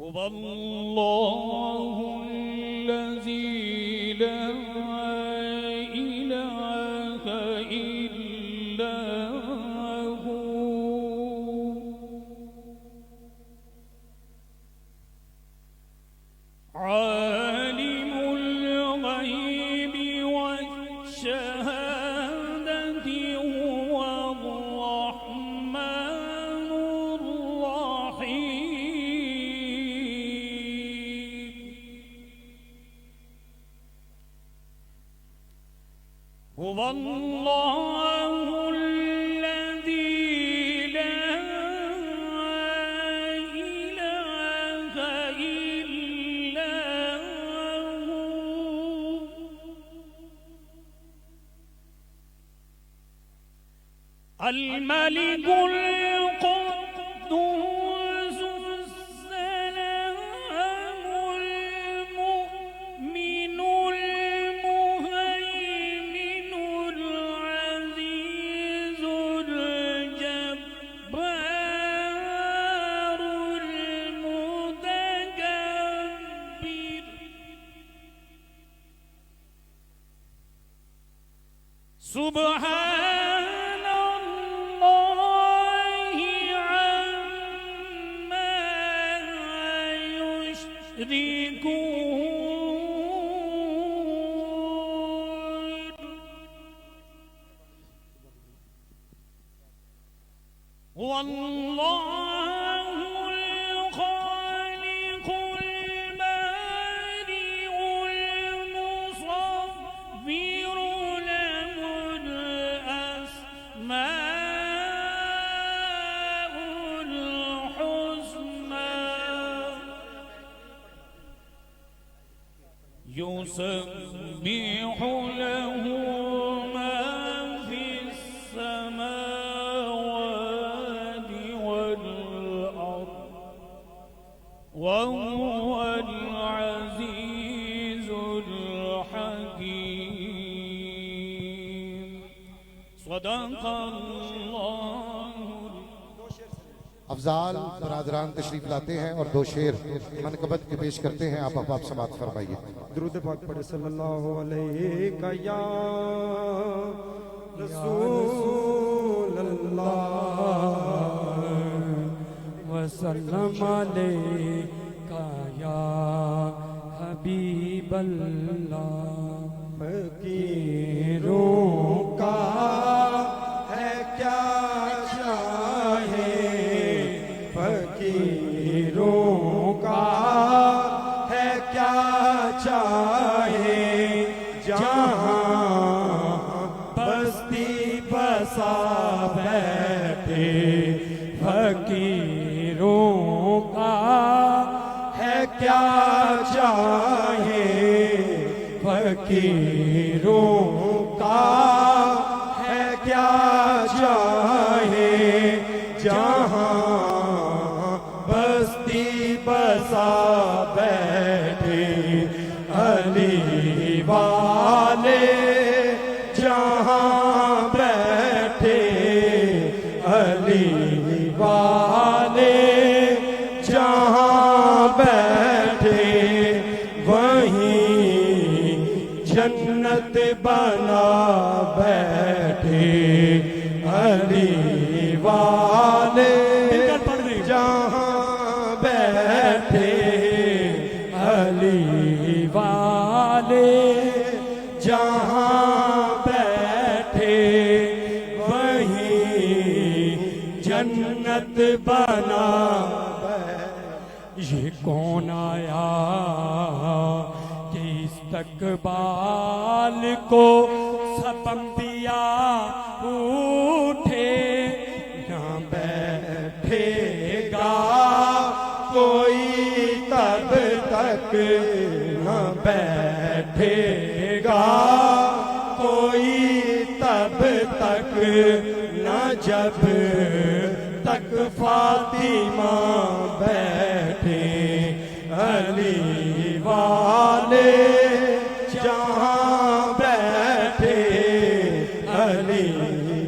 हुवल्लाहु अल्लज़ी ला इलाहा इल्ला हु आलिमुल गैबि वश्शहादति हुवल रहमानुर रहीम। हुवल्लाहु अल्लज़ी ला इलाहा इल्ला हु अल मलिकुल कुद्दूस सलामुल मुमिनुल मुहैमिनुल अज़ीज़ुल जब्बारुल मुतकब्बिर। सुब्हानल्लाहि अम्मा युश्रिकून। वल्लाहुल खालिकुल बारिउल मुसव्विरु लहुल अस्माउल हुस्ना। युसब्बिहु लहु मा फिस समावाति वल अर्द वहुवल अज़ीज़ुल हकीम। सदक़ल्लाहुल। अफजाल बरादरान तशरीफ लाते हैं और दो शेर मनकबत के पेश करते हैं। आप समात फरमाइए। दुरूद पाक पढ़े सल्लल्लाहु अलैहि या रसूल अल्लाह वसल्लम अलैका या हबीब अल्लाह। फकीरों का है क्या चाहे, फकीरों का है क्या चाहे, जहाँ बस्ती बसा बैठे। फकीरों का है क्या चाहे, फकीरों का है क्या चाहे, जहाँ बस्ती बसा बैठे। अली वाले जहाँ बैठे, अली वाले जहाँ बैठे, वहीं जन्नत बना बैठे। अली वाले जहाँ बैठे, अली वाले जहाँ बैठे, वहीं जन्नत बना बैठे। ये कौन आया कि इस्तकबाल को सब अंबिया उठे। न बैठेगा कोई तब तक, न बैठेगा कोई तब तक, न जब तक फातिमा बैठे। अली वाले जहाँ बैठे, अली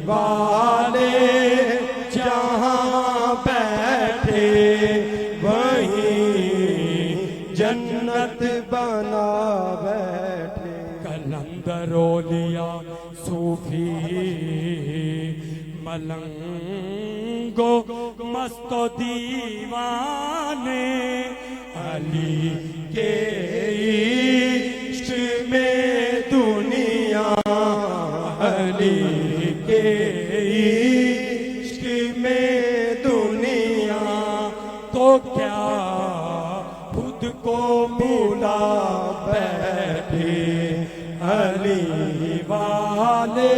वाले जहाँ बैठे, वहीं मलंगो मस्तो दीवाने अली के इश्क में दुनिया, अली के इश्क में दुनिया तो क्या खुद को भुला बैठे। अली वाले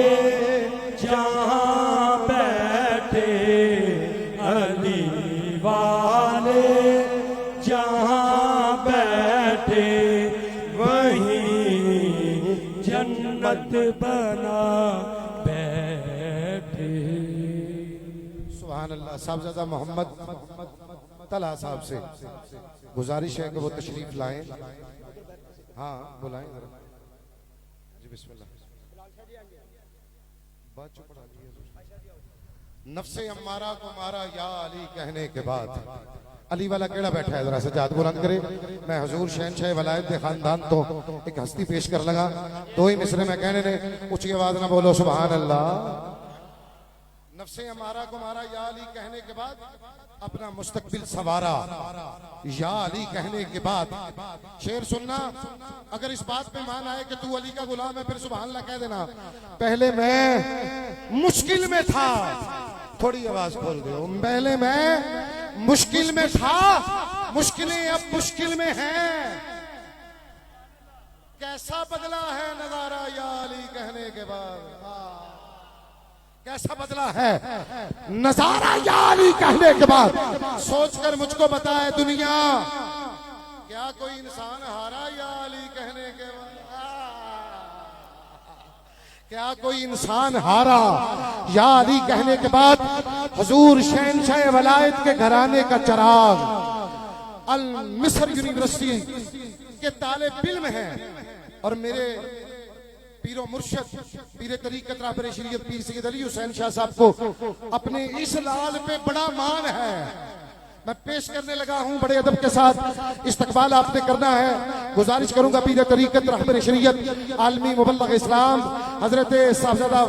जहाँ बैठे, अली वाले जहाँ बैठे वहीं जन्नत बना बैठे। सुभान अल्लाह। साहबजादा मोहम्मद तलहा साहब से गुजारिश है कि वो तशरीफ लाएं। हाँ बुलाएं जरा जी। बिस्मिल्लाह। बात चुप पढ़ा ली है। नफ्से अम्मारा को मारा या अली कहने के बाद। अली वाला केड़ा बैठा है, जरा सजाद बुलंद करे। मैं हुजूर शहनशाह वलायत के खानदान तो एक हस्ती पेश कर लगा। दो ही मिसरे में कहने ने, ऊंची आवाज ना बोलो सुभान अल्लाह। नफ्से अम्मारा को मारा या अली कहने के बाद अपना मुस्तकबिल सवारा या अली कहने के बाद। शेर सुनना, अगर इस बात पे मान आए कि तू अली का गुलाम है फिर सुभान अल्लाह कह देना। पहले मैं मुश्किल में था, थोड़ी आवाज खोल दो। पहले मैं मुश्किल में था, मुश्किलें अब मुश्किल में हैं। कैसा बदला है नजारा या अली कहने के बाद। कैसा बदला है नजारा या अली कहने के बाद। सोचकर मुझको बताए दुनिया, क्या कोई इंसान हारा या अली कहने के बाद। क्या कोई इंसान हारा या अली कहने के बाद। हुजूर शहनशाह वलायत के घराने का चिराग अल मिस्र यूनिवर्सिटी के तालिब इल्म हैं और मेरे पीरो मुर्शद पीरे तरीक़त रहबर शरीयत पीर सैयद अली हुसैन शाह साहब को अपने इस लाल पे बड़ा मान है। मैं पेश करने लगा हूं, बड़े अदब के साथ इस्तकबाल आपने करना है। गुजारिश करूंगा पीरे तरीक़त रहबर शरीयत आलमी मुबल्लिग़ इस्लाम हजरत साहबजादा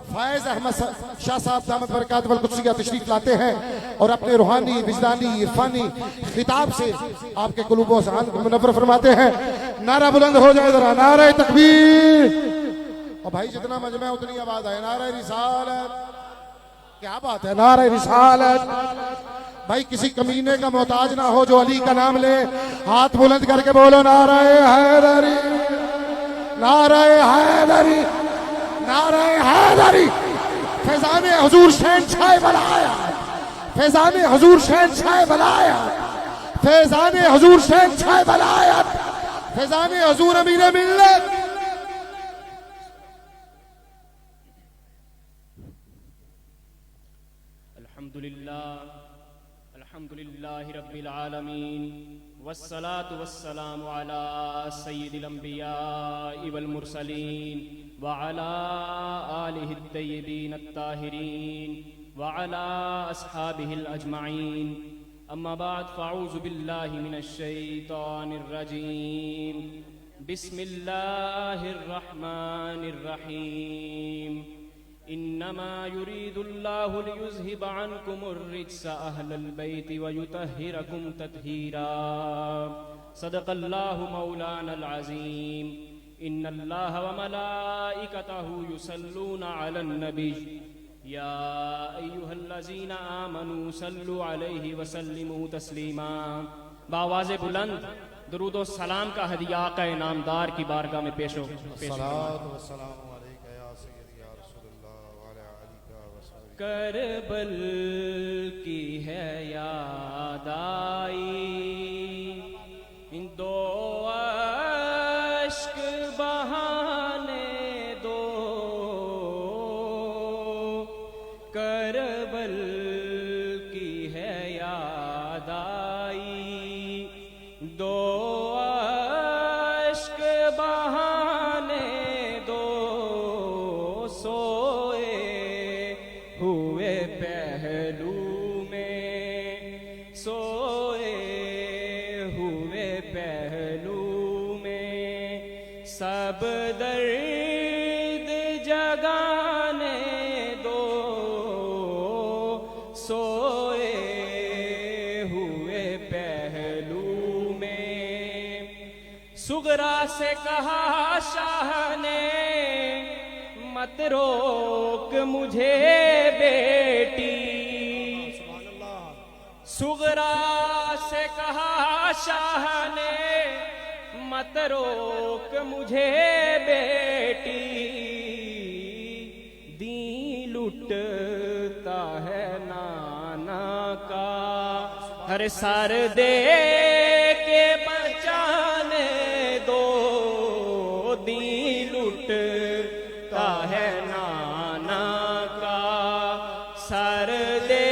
फायज अहमद शाह साहब दामत बरकात वल कुद्सिया तशरीफ लाते हैं और अपने रूहानी विजदानी इरफानी खिताब से आपके कुलूबों ज़हान को मुनव्वर फरमाते हैं। नारा बुलंद हो जाए जरा, नारा तकबीर। और भाई जितना मजमा उतनी आवाज आए, नारा रिसालत। क्या बात है, नारा रिसालत। भाई किसी कमीने का मोहताज ना हो जो अली का नाम ले। हाथ बुलंद करके बोलो नारा हैदरी, नारा हैदरी, नारा हैदरी। फैजाने हुजूर शहनशाह वलायत, फैजाने हुजूर शहनशाह वलायत, फैजाने हुजूर शहनशाह वलायत, फैजाने हुजूर अमीर मिल्लत। अल्हम्दुलिल्लाहि रब्बिल आलमीन वस्सलातु वस्सलामु अला सय्यिदिल अंबियाइ वल मुरसलीन व अला आलिहि अत्तय्यिबीन अत्ताहिरीन व अला अस्हाबिहिल अजमाइन। अम्मा बाद फ़अऊज़ु बिल्लाहि मिनश शैतानिर रजीम। बिस्मिल्लाहिर रहमानिर रहीम। इन्नमा युरीदुल्लाहु लियुज़हिबा अन्कुमुर रिज्स अहलल बैति व युतहिरकुम तत्हीरा। सदक़ल्लाहु मौलानल अज़ीम। इन्नल्लाहा व मलाइकतहु युसल्लूना अलन नबी या अय्युहल्लज़ीना आमनू सल्लु अलैहि व सल्लिमू तस्लीमा। बावाज़े बुलंद दुरूद व सलाम का हदिया आक़ा इनामदार की बारगाह में पेश हो। करबल की है याद आई, दो अश्क बहाने दो। करबल की है याद आई, दो अश्क बहाने दो। सोए हुए पहलू में, सोए हुए पहलू में सब दर्द जगाने दो। सोए हुए पहलू में। सुगरा से कहा शाह ने मत रोक मुझे बेटी। सुगरा से कहा शाह ने मत रोक मुझे बेटी। दी लुटता है नाना का हर सर दे के बचाने दो। दी लुटता है नाना का सर दे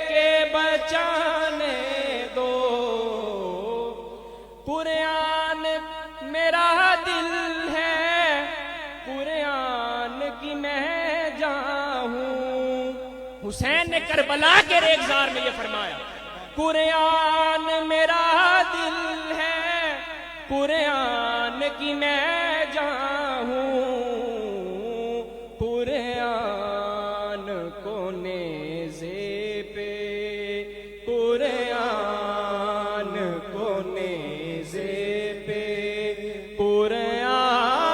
के बचाने दो। कुरान मेरा दिल है, कुरान की मैं जाऊं। हुसैन ने करबला के रेगजार में ये फरमाया, कुरान मेरा दिल है, कुरान की मैं जाऊं। कुरान को नेज़े पे, कुरान को नेज़े पे, कुरान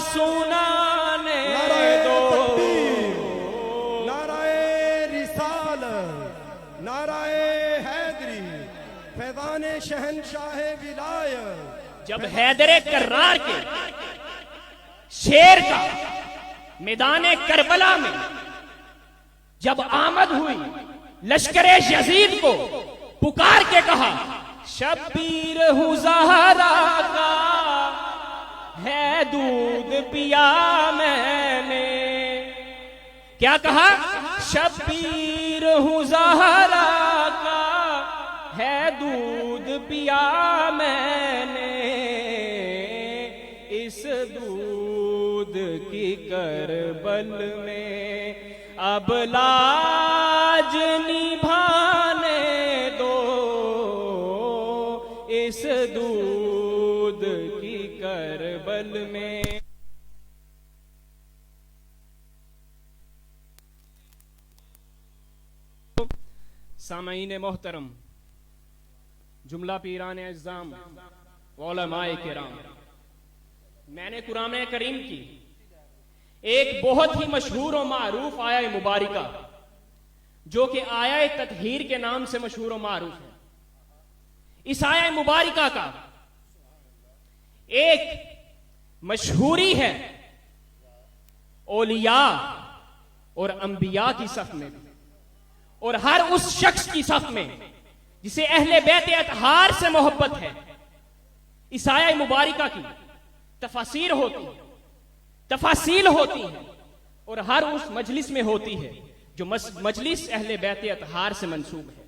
सुनाने दो। नाराए रिसालत, नाराए हैदरी, फैज़ान शहनशाह विलायत। जब हैदरे कर्रार के शेर का मैदान करबला में जब आमद हुई, लश्करे यजीद को पुकार के कहा, शब्बीर हूं ज़हरा का है दूध पिया मैंने। क्या कहा? शब्बीर हूं ज़हरा का है दूध पिया मैंने। इस दूध की करबल में अब लाज निभाने दो। इस दूध की करबल में सामईन मोहतरम, जुमला पीरान इज़्ज़ाम, उलमाए किराम, मैंने कुरान करीम की एक बहुत ही मशहूर और मारूफ आया मुबारिका, जो कि आया ततहीर के नाम से मशहूर और मारूफ है। इस आया मुबारिका का एक मशहूरी है औलिया और अंबिया की सफ में भी, और हर उस शख्स की सफ में जिसे अहले बैत अतहार से मोहब्बत है। इस आया मुबारिका की तफसीर होती है, तफासील होती है, और हर उस मजलिस में होती है जो मजलिस अहले बैत अतहार से मंसूब है।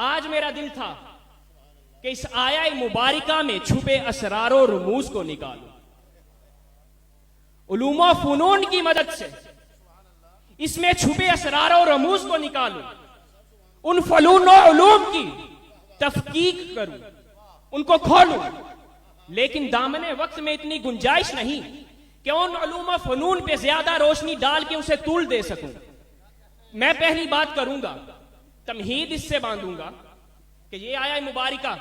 आज मेरा दिल था कि इस आया मुबारिका में छुपे असरार और रुमूज को निकालूं, उलूम व फुनून की मदद से इसमें छुपे असरार और रमूज को निकालूं, उन फलून और उलूम की तफकीक करूं, उनको खोलूं। लेकिन दामने वक्त में इतनी गुंजाइश नहीं कि उन उलूम व फनून पे ज्यादा रोशनी डाल के उसे तूल दे सकूं। मैं पहली बात करूंगा, तमहीद इससे बांधूंगा कि ये आया मुबारिका,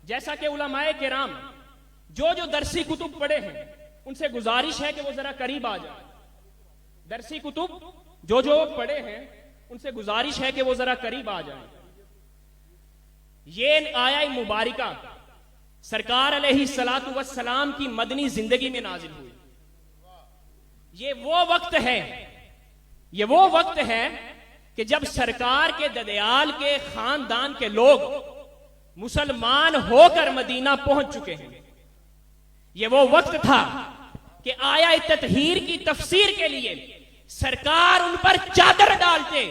जैसा कि उलमाए किराम जो जो दरसी कुतुब पढ़े हैं उनसे गुजारिश है कि वो जरा करीब आ जाए। दरसी कुतुब जो जो पढ़े हैं उनसे गुजारिश है कि वो जरा करीब आ जाए। ये आया मुबारिका सरकार अलैहिस्सलातु वस्सलाम की मदनी जिंदगी में नाजिल हुई। ये वो वक्त है कि जब सरकार के ददयाल के खानदान के लोग मुसलमान होकर मदीना पहुंच चुके हैं। ये वो वक्त था कि आया ततहीर की तफसीर के लिए सरकार उन पर चादर डालते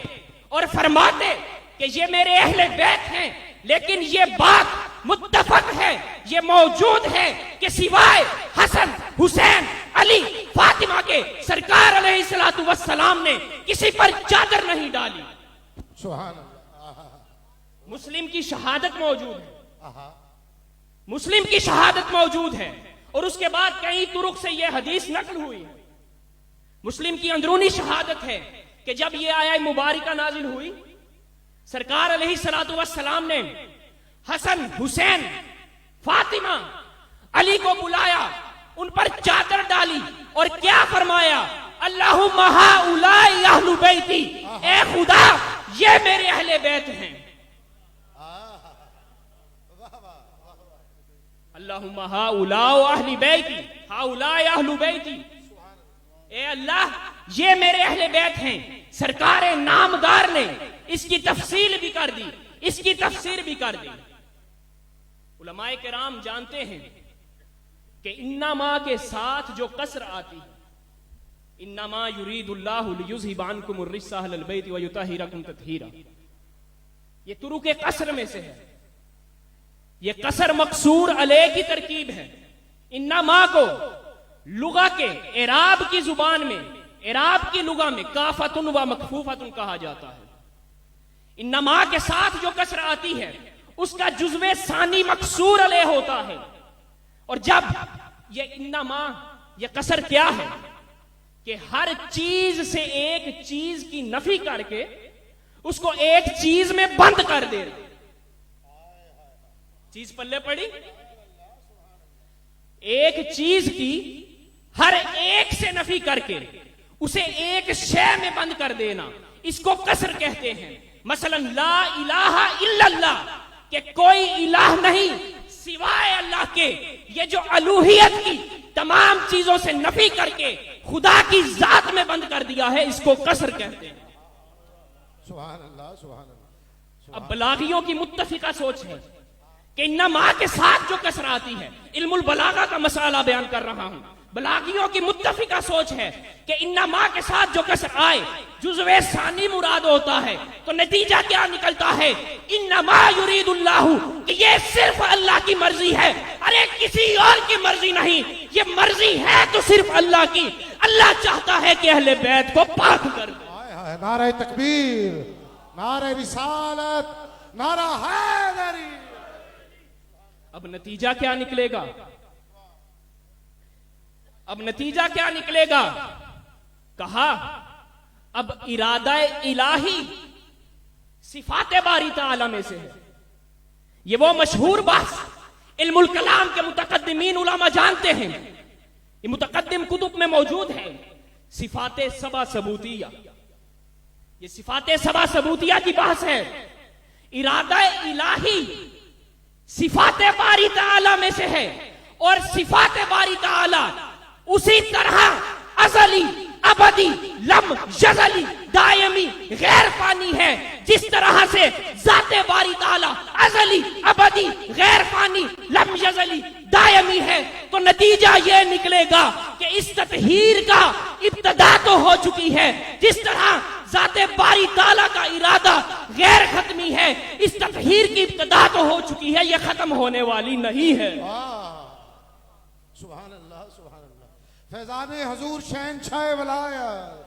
और फरमाते कि ये मेरे अहले बैत हैं, लेकिन ये बात मुत्तफक है, ये मौजूद है कि सिवाय हसन, हुसैन, अली, फातिमा के सरकार अलैहिस्सलातु वस्सलाम ने किसी पर चादर नहीं डाली। सुभान अल्लाह। मुस्लिम की शहादत मौजूद है, मुस्लिम की शहादत मौजूद है, और उसके बाद कई तुरुक से यह हदीस नकल हुई है। मुस्लिम की अंदरूनी शहादत है कि जब ये आया मुबारका नाजिल हुई, सरकार अलैहिस्सलातु वस्सलाम ने हसन, हुसैन, फातिमा, अली को बुलाया, उन पर चादर डाली और क्या फरमाया, अल्लाहुम्मा हाउलाई अहलु बैती, ए खुदा ये मेरे अहले बैत हैं। अल्लाहुम्मा हाउलाई अहली बैती, हाउलाई अहलु बैती, ए अल्लाह ये मेरे अहले बैत हैं। सरकार नामदार ने इसकी तफसील भी कर दी, इसकी तफसीर भी कर दी। उलमाए किराम जानते हैं कि इन्नमा के साथ जो कसर आती है, इन्नमा युरीदुल्लाहु लियुज़हिबा अन्कुम अर्रिज्सा अहलल बैति व युतहिरकुम तत्हीरा, ये तुरुक कसर में से है। ये कसर मकसूर अलैह की तरकीब है। इन्नमा को लुगा के एराब की जुबान में, एराब की लुगा में काफतुन व मखफूफतुन कहा जाता है। इन्नमा के साथ जो कसर आती है उसका जुज़्वे सानी मकसूर अलैह होता है। और जब ये इन्नमा, ये कसर क्या है कि हर चीज से एक चीज की नफी करके उसको एक चीज में बंद कर दे। चीज पल्ले पड़ी, एक चीज की हर एक से नफी करके उसे एक शय में बंद कर देना, इसको कसर कहते हैं। मसलन ला इलाहा इल्लल्लाह, कि कोई इलाह नहीं सिवाय अल्लाह के, ये जो अलूहियत की तमाम चीजों से नफी करके खुदा की जात में बंद कर दिया है, इसको कसर कहते हैं। सुभान अल्लाह, सुभान अल्लाह। अब बलागियों की मुत्तफिका सोच है कि इन्नमा के साथ जो कसर आती है, इल्मुल बलागा का मसाला बयान कर रहा हूं, बलागियों की मुत्तफिका सोच है कि इन्नमा के साथ जो कसर आए जुज़्वे सानी मुराद होता है। तो नतीजा क्या निकलता है, इन्नमा युरीदुल्लाहु, कि ये सिर्फ अल्लाह की मर्जी है, अरे किसी और की मर्जी नहीं, ये मर्जी है तो सिर्फ अल्लाह की। अल्लाह चाहता है कि अहले बैत को पाक कर दे। नारे तकबीर, नारे रिसालत, नारा हैदरी। अब नतीजा क्या निकलेगा, अब नतीजा क्या निकलेगा, कहा अब इरादा इलाही सिफाते बारी ताला में से है। ये वो मशहूर बात इल्मुल कलाम के मुतकद्दिमीन उलमा जानते हैं, ये मुतकद्दिम कुतुब में मौजूद है, सिफाते सबा सबूतिया। ये सिफाते सबा सबूतिया की बहस है। इरादा इलाही सिफाते बारी ताला में से है, और सिफाते बारी ताला उसी तरह अज़ली, अबदी, लम यज़ली, दायमी, गैर फानी है, जिस तरह से ज़ाते बारी ताला अज़ली, अबदी, गैर फानी, लम यज़ली, दायमी है। तो नतीजा यह निकलेगा कि इस तत्हीर का इब्तिदा तो हो चुकी है, जिस तरह ज़ाते बारी ताला का इरादा गैर खत्मी है, इस तत्हीर की इब्तिदा तो हो चुकी है, यह खत्म होने वाली नहीं है। सुभान अल्लाह, सुभान अल्लाह। फैज़ाने हजूर शहंशाह वलायत,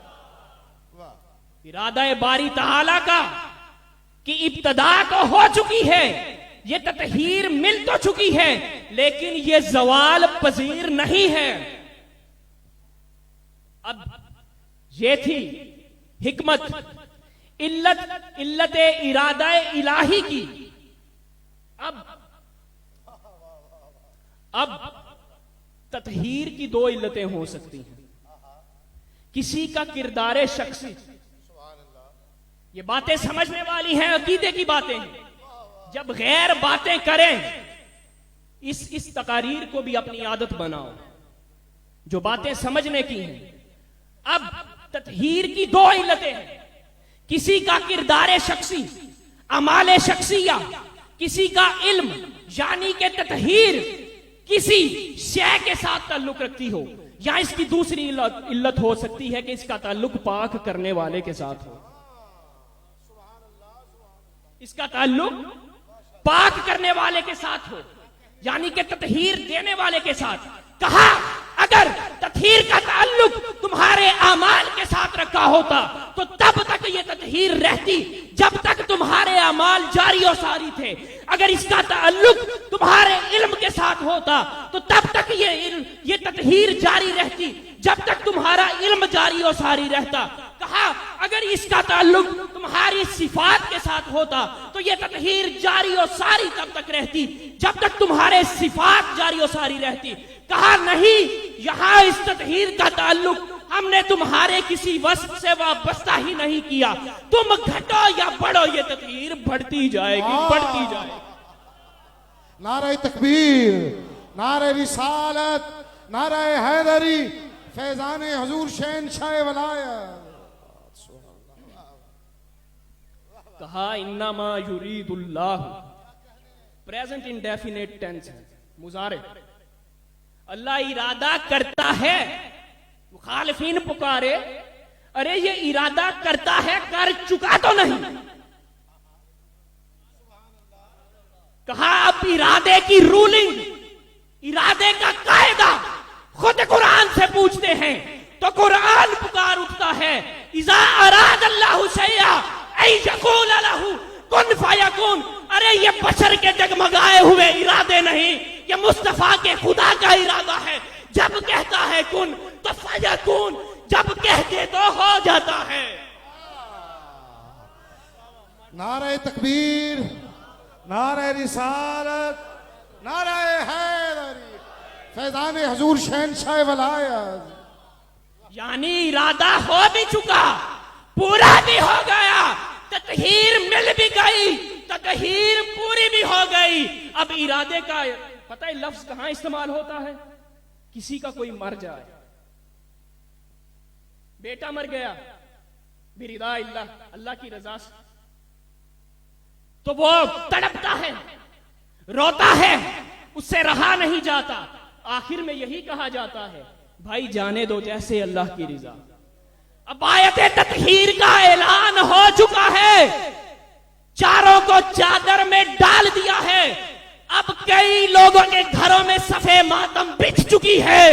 इरादा बारी ताला का कि इब्तिदा तो हो चुकी है, ये तत्हीर मिल तो चुकी है, लेकिन ये जवाल पजीर नहीं है। अब ये थी हिकमत, इल्लत इरादा इलाही की। अब तत्हीर की दो इल्लतें हो सकती हैं। किसी का किरदार शख्सी, ये बातें समझने वाली हैं, अकीदे की बातें हैं। जब गैर बातें करें, इस तकारीर को भी अपनी आदत बनाओ, जो बातें समझने की हैं। अब तत्हीर की दो इल्लतें हैं, किसी का किरदार शख्सी, अमाले शख्सिया, किसी का इल्म, यानी कि तत्हीर किसी शय के साथ ताल्लुक रखती हो, या इसकी दूसरी इल्लत हो सकती है कि इसका ताल्लुक पाक करने वाले के साथ हो। इसका ताल्लुक पाक करने वाले के साथ हो, यानी कि तत्हीर देने वाले के साथ। कहा अगर तत्हीर का ताल्लुक तुम्हारे अमाल के साथ रखा होता तो तब तक ये तत्हीर रहती जब तक तुम्हारे अमाल जारी और सारी थे। अगर इसका ताल्लुक तुम्हारे इल्म के साथ होता तो तब तक ये तत्हीर जारी रहती जब तक तुम्हारा इल्म जारी और सारी रहता। कहा अगर इसका ताल्लुक तुम्हारी सिफात के साथ होता तो ये ततहीर जारी और सारी तब तक रहती जब तक तुम्हारे सिफात जारी और सारी रहती। कहा नहीं, यहां इस ततहीर का ताल्लुक हमने तुम्हारे किसी वस्फ से वाबस्ता ही नहीं किया। तुम घटो या बढ़ो, ये ततहीर बढ़ती जाएगी, बढ़ती जाएगी। नारे तकबीर, नारे रिसालत, नारे हैदरी, फैजान हजूर शहंशाह वलायत। कहा इन्नमा युरीदुल्लाह, प्रेजेंट इंडेफिनेट टेंस है, मुजारे। अल्लाह इरादा करता है। मुखालिफीन पुकारे, अरे ये इरादा करता है, कर चुका तो नहीं। कहा अब इरादे की रूलिंग, इरादे का कायदा खुद कुरान से पूछते हैं तो कुरान पुकार उठता है, इज़ा अराद अल्लाहु शैया ऐ यक़ूल लहू कुन फयकुन। अरे ये बशर के जगमगाए हुए इरादे नहीं, ये मुस्तफा के खुदा का इरादा है। जब कहता है कुन तो फयकुन, जब कहते तो हो जाता है। नारे तकबीर, नारे रिसालत, नारे हैदरी, फैजान हजूर शहंशाह वलायत। यानी इरादा हो भी चुका, पूरा भी हो गया, ततहीर मिल भी गई, ततहीर पूरी भी हो गई। अब इरादे का पता है लफ्ज कहां इस्तेमाल होता है? किसी का कोई मर जाए, बेटा मर गया, बिरिदा इल्लाह, अल्लाह की रजा से, तो वो तड़पता है, रोता है, उससे रहा नहीं जाता। आखिर में यही कहा जाता है, भाई जाने दो जैसे अल्लाह की रजा। अब आयत ततहीर का ऐलान हो चुका है, चारों को चादर में डाल दिया है। अब कई लोगों के घरों में सफे मातम बिछ चुकी है।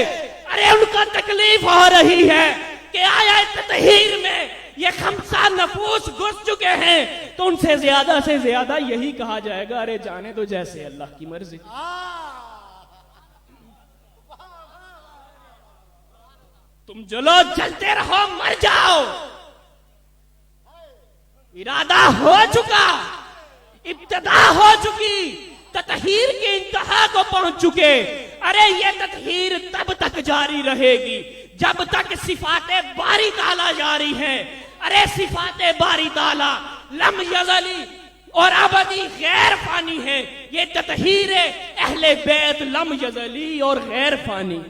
अरे उनको तकलीफ हो रही है कि आयत ततहीर में ये खमसा नफूस घुस चुके हैं, तो उनसे ज्यादा यही कहा जाएगा, अरे जाने दो जैसे अल्लाह की मर्जी। तुम जलो, जलते रहो, मर जाओ। इरादा हो चुका, इब्तिदा हो चुकी, ततहीर की इंतहा को पहुंच चुके। अरे ये ततहीर तब तक जारी रहेगी जब तक सिफाते बारी ताला जारी है। अरे सिफाते बारी ताला लम यज़ली और अबदी गैर फानी है। ये ततहीर अहले बैत लम यज़ली और गैर फानी।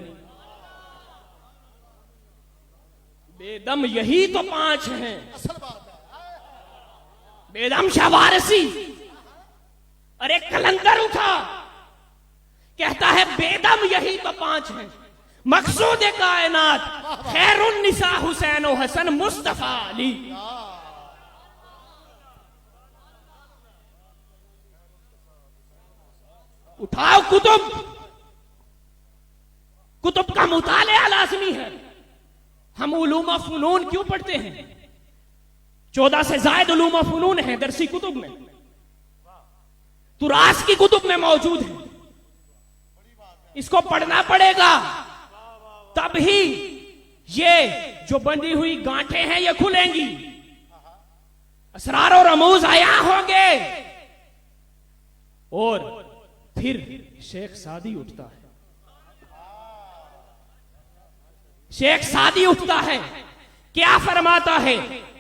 बेदम यही तो 5 हैं। बेदम शवारसी, अरे कलंदर उठा, कहता है बेदम यही तो 5 हैं। मकसूद कायनात खैरुन निसा हुसैन और हसन मुस्तफा अली। उठाओ कुतुब, कुतुब का मुतालिया लाजमी है। हम उलूम फुनून क्यों पढ़ते हैं? 14 से ज्यादा उलूम फुनून है दरसी कुतुब में, तुरास की कुतुब में मौजूद है। इसको पढ़ना पड़ेगा, तभी ये जो बंधी हुई गांठें हैं ये खुलेंगी, असरार और रमूज आया होंगे। और फिर शेख सादी उठता है, शेख सादी उठता है, क्या फरमाता है?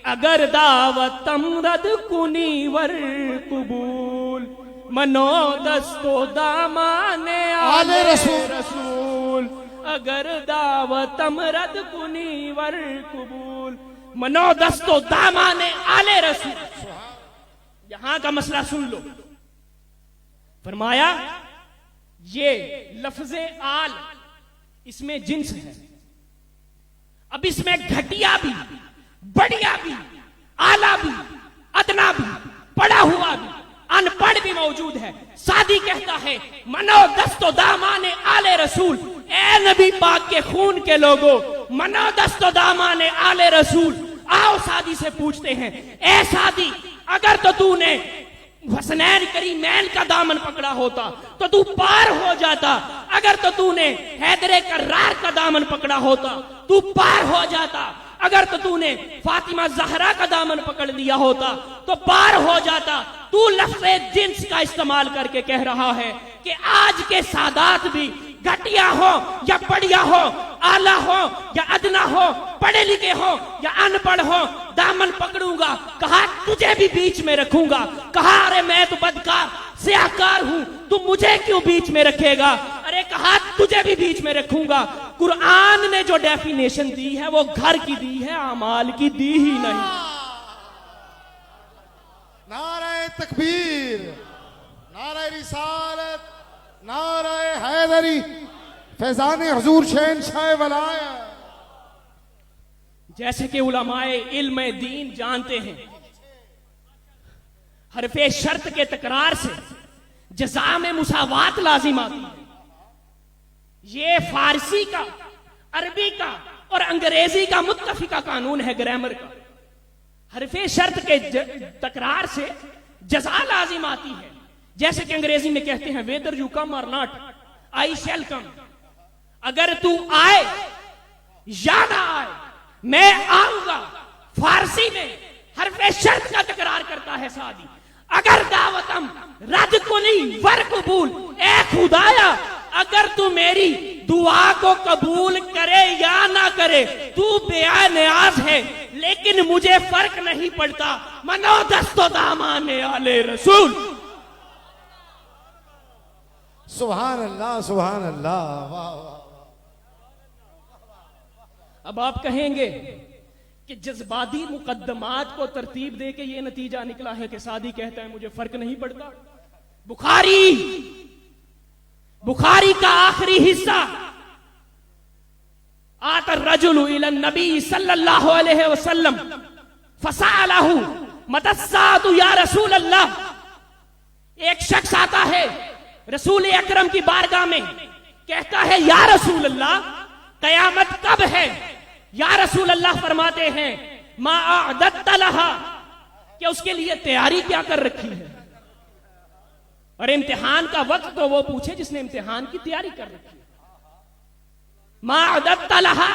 अगर दावत तमरद कुनी वर कुबूल मनो दस्तो दामाने आले रसूल। अगर दावत तमरद कुनी वर कुबूल मनो दस्तो दामाने आले रसूल। यहां का मसला सुन लो। फरमाया ये लफ्ज़े आल, इसमें जिन्स है। अब इसमें घटिया भी, बढ़िया भी, आला भी, अदना भी, पढ़ा हुआ भी, अनपढ़ भी मौजूद है। सादी कहता है मनो दस्तो दामाने आले रसूल। ए नबी पाक के खून के लोगों, मनो दस्तो दामाने आले रसूल। आओ सादी से पूछते हैं, ए सादी, अगर तो तूने हसनैन करीमैन का दामन पकड़ा होता तो तू पार हो जाता। अगर तो तूने हैदरे कर्रार का दामन पकड़ा होता तू पार हो जाता। अगर तो तूने फातिमा जहरा का दामन पकड़ लिया होता तो पार हो जाता। तू लफ्ज़े जिन्स का इस्तेमाल करके कह रहा है कि आज के सादात भी घटिया हो या बढ़िया हो, आला हो या अदना हो, पढ़े लिखे हो या अनपढ़ हो, दामन पकड़ूंगा। कहा तुझे भी बीच में रखूंगा। कहा अरे मैं तो बदकार सियाकार हूं, तू मुझे क्यों बीच में रखेगा? अरे कहा तुझे भी बीच में रखूंगा। कुरान ने जो डेफिनेशन दी है वो घर की दी है, अमाल की दी ही नहीं। नारे तकबीर, नारे रिसालत, नारे हैदरी, फैजान हुजूर शहंशाह वलायत। जैसे कि उलमाए इल्म दीन जानते हैं, हरफे शर्त के तकरार से जज़ा में मुसावात लाजिम आती है। ये फारसी का, अरबी का और अंग्रेजी का मुत्तफिका कानून है ग्रामर का। हरफे शर्त के तकरार से जज़ा लाजिम आती है। जैसे कि अंग्रेजी में कहते हैं वेदर यू कम और नॉट आई शैल कम। अगर तू आए या ना आए मैं आऊंगा। फारसी में हरफे शर्त का तकरार करता है सादी। अगर दावतम रद कुनी वर कबूल, ए खुदाया अगर तू मेरी दुआ को कबूल करे या ना करे, तू बेनियाज है लेकिन मुझे फर्क नहीं पड़ता। मनो दस्तो दामाने आले रसूल। सुभान अल्लाह, सुभान अल्लाह, वाह वाह। अब आप कहेंगे कि जज्बाती मुकद्दमात को तरतीब दे के ये नतीजा निकला है कि सादी कहता है मुझे फर्क नहीं पड़ता। बुखारी का आखिरी हिस्सा, आता रजुलु इलन नबी सल्लल्लाहु अलैहि वसल्लम फसअलहु मतस्सातु या रसूल अल्लाह। एक शख्स आता है रसूल अकरम की बारगाह में, कहता है या रसूल अल्लाह कयामत कब है? या रसूल अल्लाह फरमाते हैं मा अअदत्त लहा, कि उसके लिए तैयारी क्या कर रखी है। और इम्तिहान का वक्त तो वो पूछे जिसने इम्तिहान की तैयारी कर रखी है। मा अअदत्त लहा,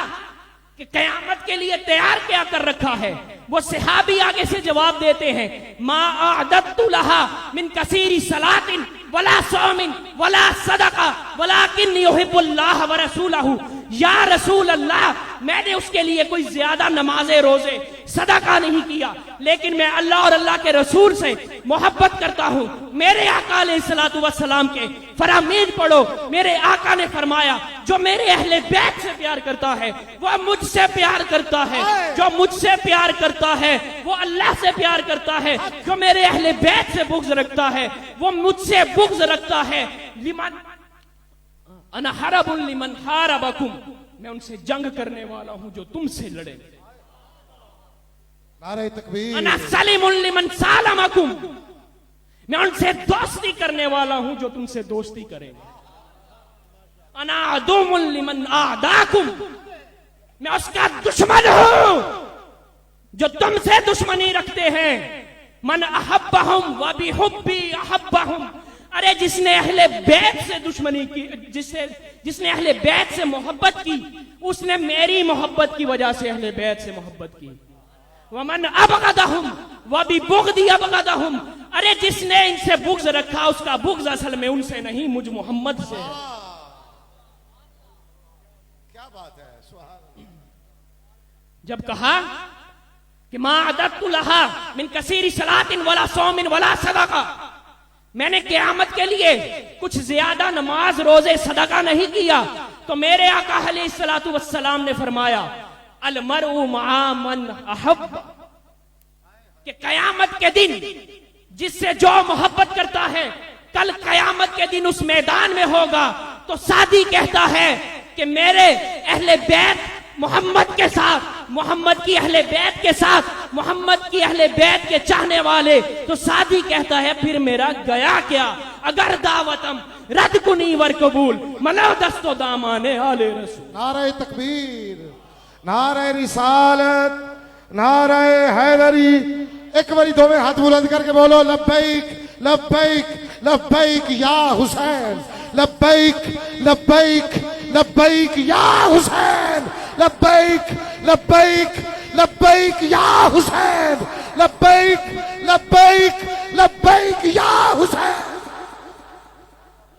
कि कयामत के लिए तैयार क्या कर रखा है। वो सहाबी आगे से जवाब देते हैं मा अअदत्तु लहा मिन कसीरी सलातिन वला सौमिन वला सदका वलाकिन युहिब्बुल्लाह व रसूलहु। या रसूल अल्लाह मैंने उसके लिए कोई ज्यादा नमाजे रोजे सदका नहीं किया, लेकिन मैं अल्लाह और अल्लाह के रसूल से मोहब्बत करता हूं। मेरे आका अलैहिस्सलातु वस्सलाम के फरामीन पढ़ो। मेरे आका ने फरमाया जो मेरे अहले बैत से प्यार करता है वह मुझसे प्यार करता है, जो मुझसे प्यार करता है वो अल्लाह से प्यार करता है, जो मेरे अहले बैत से बुग़्ज़ रखता है वो मुझसे बुग़्ज़ रखता है। लिमन अना हरबुल लिमन हारबकुम, मैं उनसे जंग करने वाला हूं जो तुमसे लड़े। नारे तकबीर। अना सलीमुल लिमन सालमकुम, मैं उनसे दोस्ती करने वाला हूं जो तुमसे दोस्ती करेगा। अना अदुमुल लिमन आदाकुम, मैं उसका दुश्मन हूं जो तुमसे दुश्मनी रखते हैं। मन अहब्बहुम व बिहुब्बी अहब्बहुम, अरे जिसने अहले बैत से दुश्मनी की, जिसने अहले बैत से मोहब्बत की उसने मेरी मोहब्बत की वजह से अहले बैत से मोहब्बत की। वमन अबगदहुम व बिबुग़दी अबगदहुम, अरे जिसने इनसे बुग़्ज़ रखा उसका बुग़्ज़ असल में उनसे नहीं मुझ मोहम्मद से है। क्या बात है, सुभान। जब कहा कि मा अदत्तु लहा मिन कसीरी सलातिन वला सौमिन वला सदका, मैंने क़यामत के लिए कुछ ज्यादा नमाज रोजे सदका नहीं किया, तो मेरे आका अलैहिस्सलातु वस्सलाम ने फरमाया अल मरउ मआ मन अहब, कि क़यामत के दिन जिससे जो मोहब्बत करता है कल क़यामत के दिन उस मैदान में होगा। तो सादी कहता है कि मेरे अहले बैत मोहम्मद के साथ, मोहम्मद की अहले बैत के साथ, मोहम्मद की अहले बैत के चाहने वाले। तो सादी कहता है फिर मेरा गया क्या? अगर दावतम रद कुनी वर कबूल, मनो दस्तो दामाने आले रसूल। नारे तकबीर, नारे रिसालत, नारे हैदरी। एक बारी दोवें हाथ बुलंद करके बोलो लब्बैक लब्बैक लब्बैक या हुसैन, लब्बैक लब्बैक लब्बैक या हुसैन। लब्बैक लब्बैक लब्बैक या हुसैन, लब्बैक लब्बैक लब्बैक या हुसैन।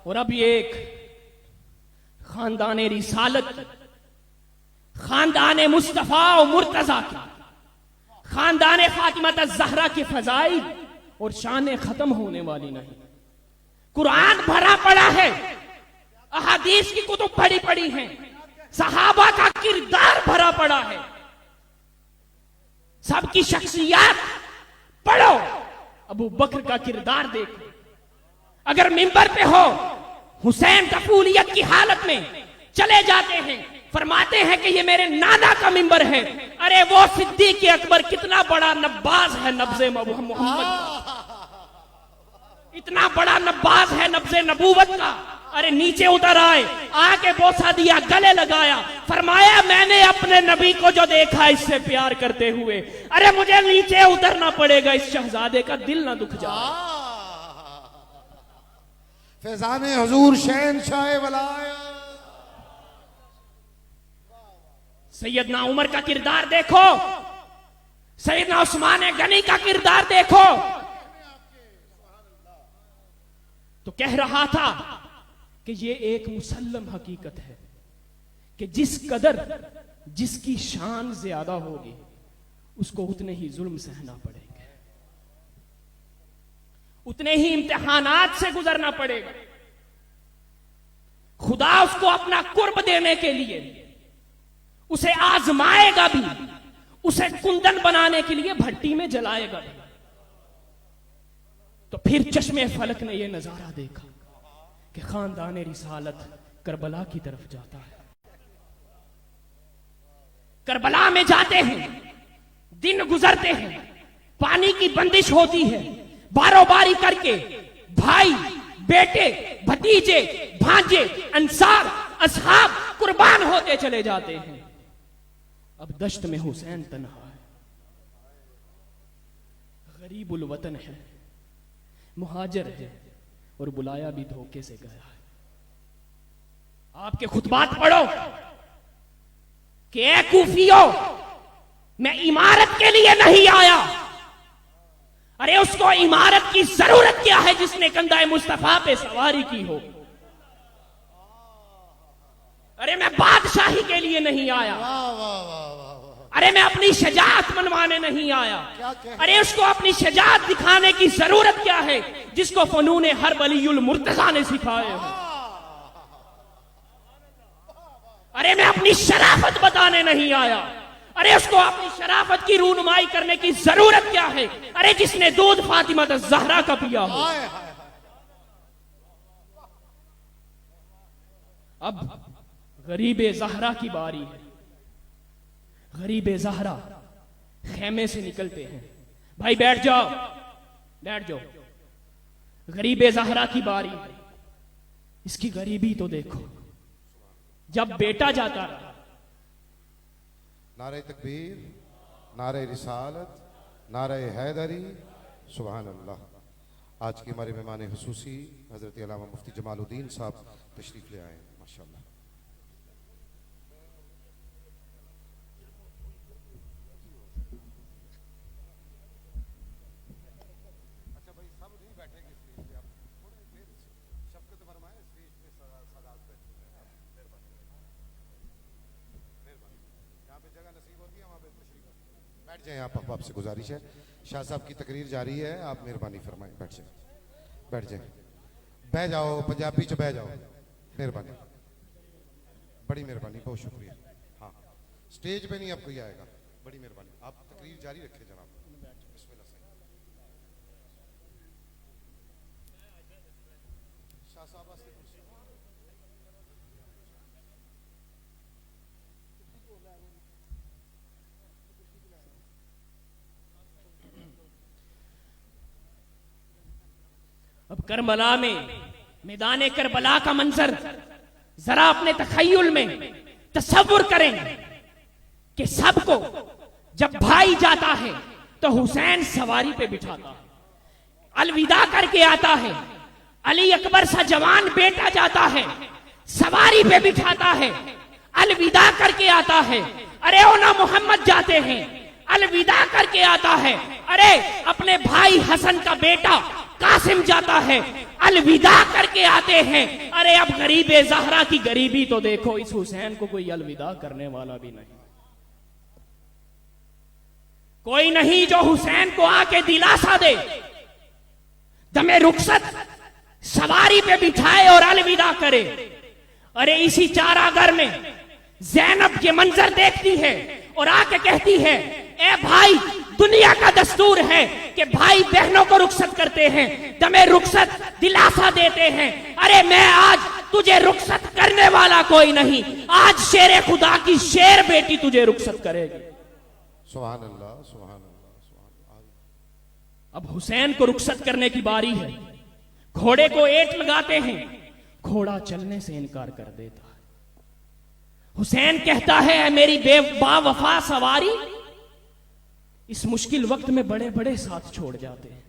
और अब ये एक खानदान रिसालत, खानदान मुस्तफा और मुर्तजा की, खानदान फातिमा ज़हरा की फजाइल और शान खत्म होने वाली नहीं। कुरान भरा पड़ा है, अहादीस की कुतुब भरी पड़ी हैं, सहाबा का किरदार भरा पड़ा है, सबकी शख्सियत पढ़ो। अबू बकर का किरदार देखो, अगर मिंबर पे हो हुसैन कफूलियत की हालत में चले जाते हैं, फरमाते हैं कि ये मेरे नाना का मिंबर है। अरे वो सिद्दीक अकबर कितना बड़ा नब्बाज है नब्ज़े मोहम्मद का, इतना बड़ा नब्बाज है नब्ज़े नबूवत का। अरे नीचे उतर आए, आके बोसा दिया, गले लगाया, फरमाया मैंने अपने नबी को जो देखा इससे प्यार करते हुए, अरे मुझे नीचे उतरना पड़ेगा, इस शहजादे का दिल ना दुख जाए। फैजाने हजूर शहंशाह वलायत। सैयदना उमर का किरदार देखो, सैयदना उस्मान गनी का किरदार देखो। तो कह रहा था कि ये एक मुसल्लम हकीकत है कि जिस कदर जिसकी शान ज्यादा होगी उसको उतने ही जुल्म सहना पड़ेगा, उतने ही इम्तिहानात से गुजरना पड़ेगा। खुदा उसको अपना कुर्ब देने के लिए उसे आजमाएगा भी, उसे कुंदन बनाने के लिए भट्टी में जलाएगा भी। तो फिर चश्मे फलक ने यह नजारा देखा कि खानदान रिसालत करबला की तरफ जाता है। करबला में जाते हैं, दिन गुजरते हैं, पानी की बंदिश होती है, बारोबारी करके भाई, बेटे, भतीजे, भांजे, अंसार, असहाब कुर्बान होते चले जाते हैं। अब दश्त में हुसैन तन्हा है, गरीबुल वतन है, मुहाजिर है और बुलाया भी धोखे से गया है। आपके खुतबात पढ़ो कि ए कूफियो, मैं इमारत के लिए नहीं आया। अरे उसको इमारत की जरूरत क्या है जिसने कंधा मुस्तफा पे सवारी की हो। अरे मैं बादशाही के लिए नहीं आया, अरे मैं अपनी शजाअत मनवाने नहीं आया। अरे उसको अपनी शजाअत दिखाने की जरूरत क्या है जिसको फनून हर वलीउल मुर्तजा ने सिखाए हो। अरे मैं अपनी शराफत बताने नहीं आया, अरे उसको अपनी शराफत की रूनुमाई करने की जरूरत क्या है, अरे जिसने दूध फातिमा ज़हरा का पिया हो। अब गरीबे ज़हरा की बारी है। गरीबे ज़हरा खेमे से निकलते हैं, भाई बैठ जाओ, बैठ जाओ। गरीबे ज़हरा की बारी है। इसकी गरीबी तो देखो, जब बेटा जाता रहा, नारे तकबीर, नारे रिसालत, नारे हैदरी, सुभान अल्लाह। आज के हमारे मेहमान खुसूसी हजरत अल्लामा मुफ्ती जमालुद्दीन साहब तशरीफ ले आए, माशाअल्लाह। अच्छा भाई, सब नहीं बैठेंगे स्टेज पे, आप थोड़े देर शफ़क़त फरमाएं, स्टेज पे सादात बैठे। यहाँ पे जगह नसीब होती है, वहाँ पे तशरीफ बैठ जाएं आप। आपसे गुजारिश है, शाह साहब की तकरीर जारी है, आप मेहरबानी फरमाएं, बैठ जाएं, बैठ जाएं, बह जाओ, पंजाबी च बह जाओ, मेहरबानी, बड़ी मेहरबानी, बहुत शुक्रिया। हाँ, स्टेज पे नहीं अब कोई आएगा, बड़ी मेहरबानी, आप तकरीर जारी रखें जनाब। बिस्मिल्लाह से शाह साहब वास्ते अब करबला में, मैदान करबला का मंजर जरा अपने तखय्युल में तसव्वुर करें कि सबको जब भाई जाता है तो हुसैन सवारी पे बिठाता है, अलविदा करके आता है। अली अकबर सा जवान बेटा जाता है, सवारी पे बिठाता है। अलविदा करके आता है। अरे ओ ना मोहम्मद जाते हैं, अलविदा करके आता है। अरे अपने भाई हसन का बेटा कासिम जाता है, अलविदा करके आते हैं। अरे अब गरीबे ज़हरा की गरीबी तो देखो, इस हुसैन को कोई अलविदा करने वाला भी नहीं, कोई नहीं जो हुसैन को आके दिलासा दे, दमे रुखसत सवारी पे बिठाए और अलविदा करे। अरे इसी चारागर में ज़ैनब के मंजर देखती है और आके कहती है, ए भाई, दुनिया का दस्तूर है कि भाई बहनों को रुखसत करते हैं, दमे रुखसत दिलासा देते हैं। अरे मैं आज तुझे रुखसत करने वाला कोई नहीं, आज शेर खुदा की शेर बेटी तुझे रुखसत करेगी। सुभान अल्लाह, सुभान अल्लाह, सुभान अल्लाह। अब हुसैन को रुखसत करने की बारी है। घोड़े को एट लगाते हैं, घोड़ा चलने से इनकार कर देता है। हुसैन कहता है, मेरी बावफा सवारी, इस मुश्किल वक्त में बड़े बड़े साथ छोड़ जाते हैं,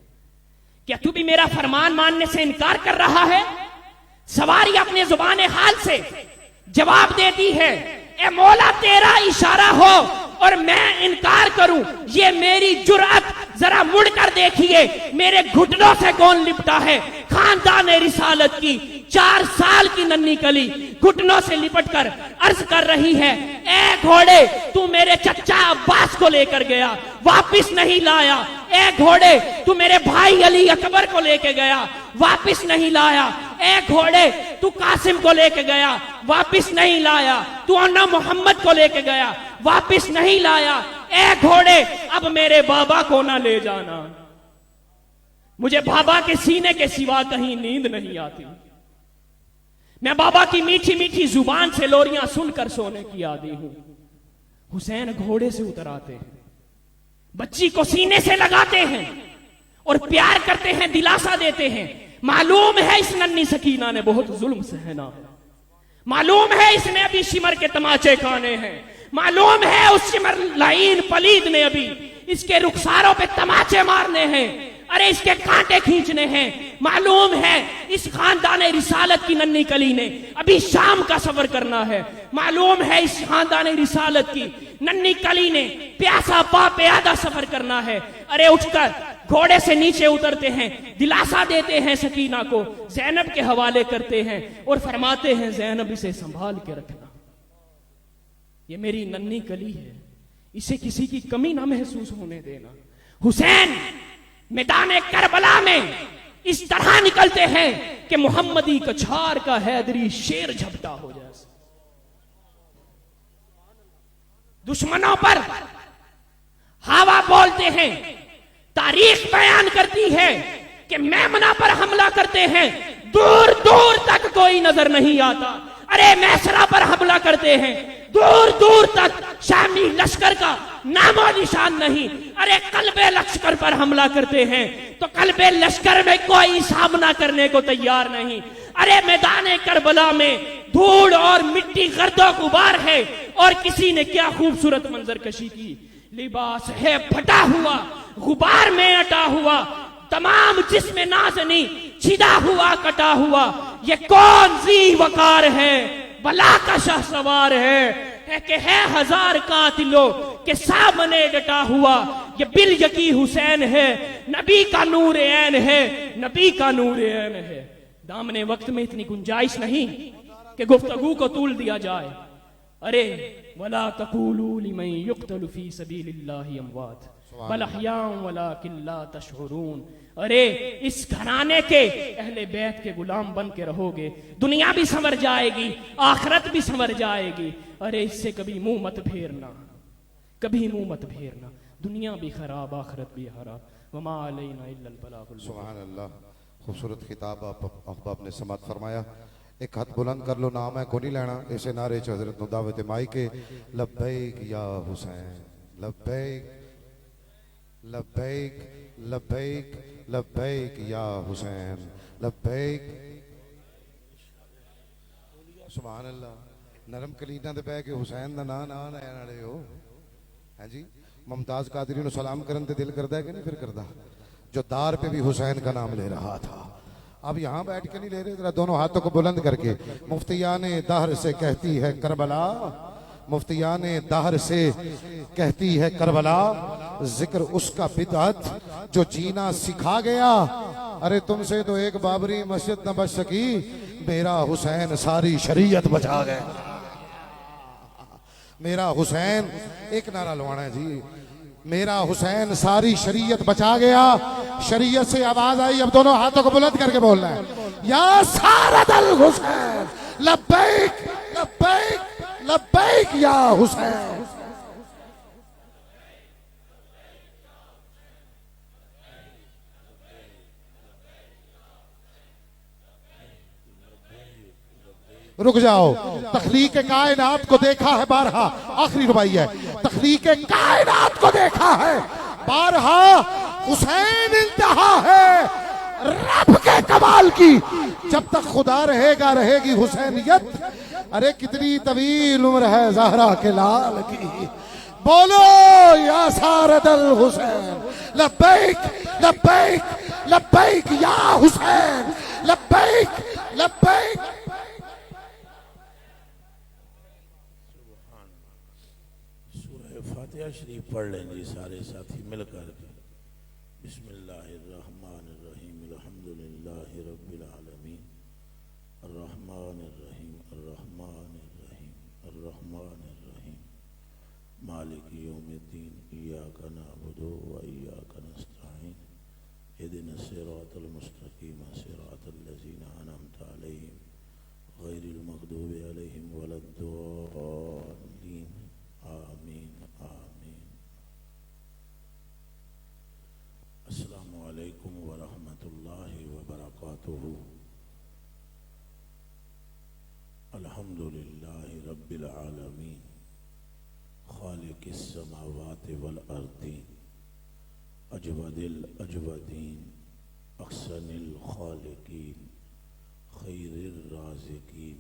क्या तू भी मेरा फरमान मानने से इनकार कर रहा है? सवारी अपने जुबान हाल से जवाब देती है, ए मौला तेरा इशारा हो और मैं इनकार करूं, ये मेरी जुर्अत, जरा मुड़कर देखिए मेरे घुटनों से कौन लिपटा है। खानदान रिसालत की 4 साल की नन्ही कली घुटनों से लिपट कर अर्ज कर रही है, ए घोड़े, तू मेरे चचा अब्बास को लेकर गया, वापिस नहीं लाया। ए घोड़े, तू मेरे भाई अली अकबर को लेके गया, वापिस नहीं लाया। ए घोड़े, तू कासिम को लेके गया, वापिस नहीं लाया। तू अन्ना मोहम्मद को लेके गया, वापिस नहीं लाया। ए घोड़े, अब मेरे बाबा को ना ले जाना, मुझे बाबा के सीने के सिवा कहीं नींद नहीं आती। मैं बाबा की मीठी मीठी जुबान से लोरियां सुनकर सोने की आदी हूं। हुसैन घोड़े से उतर आते हैं, बच्ची को सीने से लगाते हैं और प्यार करते हैं, दिलासा देते हैं। मालूम है इस नन्ही सकीना ने बहुत जुल्म सहना है, मालूम है इसने अभी शिमर के तमाचे खाने हैं, मालूम है उस शिमर लाइन पलीद ने अभी इसके रुखसारों पे तमाचे मारने हैं, अरे इसके कांटे खींचने हैं। मालूम है इस खानदान रिसालत की नन्ही कली ने अभी शाम का सफर करना है, मालूम है इस खानदान रिसालत की नन्ही कली ने प्यासा पापयादा सफर करना है। अरे उठकर घोड़े से नीचे उतरते हैं, दिलासा देते हैं सकीना को, ज़ैनब के हवाले करते हैं और फरमाते हैं, ज़ैनब इसे संभाल के रखना, ये मेरी नन्ही कली है, इसे किसी की कमी ना महसूस होने देना। हुसैन मैदान करबला में इस तरह निकलते हैं कि मोहम्मदी कछार का हैदरी शेर झपटा हो जाए। दुश्मनों पर हवा बोलते हैं, तारीख बयान करती है कि मैमना पर हमला करते हैं, दूर दूर तक कोई नजर नहीं आता। अरे मैसरा पर हमला करते हैं, दूर दूर तक शामी लश्कर का नामो निशान नहीं। अरे कल्बे लश्कर पर हमला करते हैं तो कल्बे लश्कर में कोई सामना करने को तैयार नहीं। अरे मैदान करबला में धूल और मिट्टी गर्दो गुबार है और किसी ने क्या खूबसूरत मंजर कशी की, लिबास है फटा हुआ, गुबार में अटा हुआ, तमाम जिस्म नाज़नी छिदा हुआ कटा हुआ। ये कौन सी वकार है, बला का शाह सवार है कि है हजार कातिलों के सामने डटा हुआ। ये बिल यकी हुसैन है, नबी का नूर ऐन है, नबी का नूर ऐन है। दामने वक्त में इतनी गुंजाइश नहीं कि गुफ्तगू को तूल दिया जाए। अरे वला तक़ूलू लिमन युक़्तलु फ़ी सबीलिल्लाहि अमवात बल अहयाउन वलाकिन ला तशऊरून। अरे इस घराने के अहले बैत के गुलाम बन के रहोगे, दुनिया भी संवर जाएगी, आखिरत भी संवर जाएगी। अरे इससे कभी मुंह मत फेरना, कभी मुंह मत फेरना, दुनिया भी खराब आखिरत भी खराब। वमा अलैना इल्लल बलागुल। सुभान अल्लाह, खूबसूरत खिताब अहबाब ने समात फरमाया। एक हाथ बुलंद कर लो, नाम है को नहीं लेना, ऐसे नारे च हजरत नु दावत माई के लब्बैक या हुसैन, लब्बैक लब्बैक लब्बैक लब्बैक या हुसैन, लब्बैक। सुभान अल्लाह, नरम कलीना दे पै के हुसैन दा नां ना लैण वाले हो हैं जी। मुमताज कादरी नु सलाम करन ते दिल करदा है कि नहीं फिर करदा, जो दार पे भी हुसैन का नाम ले रहा था। अब यहां बैठ के नहीं ले रहे, जरा दोनों हाथों को बुलंद करके। मुफ्तियाने दहर से कहती है करबला, मुफ्तियाने दहर से कहती है करबला, जिक्र उसका बिदअत जो जीना सिखा गया। अरे तुमसे तो एक बाबरी मस्जिद न बच सकी, मेरा हुसैन सारी शरीयत बचा गया। मेरा हुसैन, एक नारा लवाना है जी, मेरा हुसैन सारी शरीयत बचा गया। शरीयत से आवाज आई, अब दोनों हाथों को बुलंद करके बोलना है, या सारदल हुसैन लब्बैक लब्बैक लब्बैक या हुसैन। रुक जाओ, तख्लीक कायनात को देखा है बारहा, आखिरी रुबाई है, तख्लीक कायनात को देखा है बारहा, हुसैन इंतहा है रब के कमाल की, जब तक खुदा रहेगा रहेगी हुसैनियत। अरे कितनी तवील उम्र है ज़हरा के लाल की, बोलो या सारदल हुसैन लब्बैक लब्बैक लब्बैक या हुसैन लब्बैक लब्बैक। फातिहा शरीफ पढ़ लें जी सारे साथी मिलकर के। बिस्मिल्लाहिर्रहमानिर्रहीम, अल्हम्दुलिल्लाहि रब्बिल आलमीन, अर्रहमानिर्रहीम अर्रहमानिर्रहीम अर्रहमानिर्रहीम, मालिकि यौमिद्दीन, इय्याका नअबुदु व इय्याका नस्तईन, इहदिनस सिरातल मुस्तकीम सिरातल लज़ीना अनअमता अलैहिम गैरिल मग़दूबि अलैहिम वलद्दॉलीन, आमीन आमीन। अस्सलामु अलैकुम व रहमतुल्लाहि व बरकातुहू। अल्हम्दुलिल्लाहि रब्बिल आलमीन, खालिकिस समावाति वल अर्दीन, अजवदिल अजवदीन, अहसनिल खालिकीन, खैरिर राज़िकीन,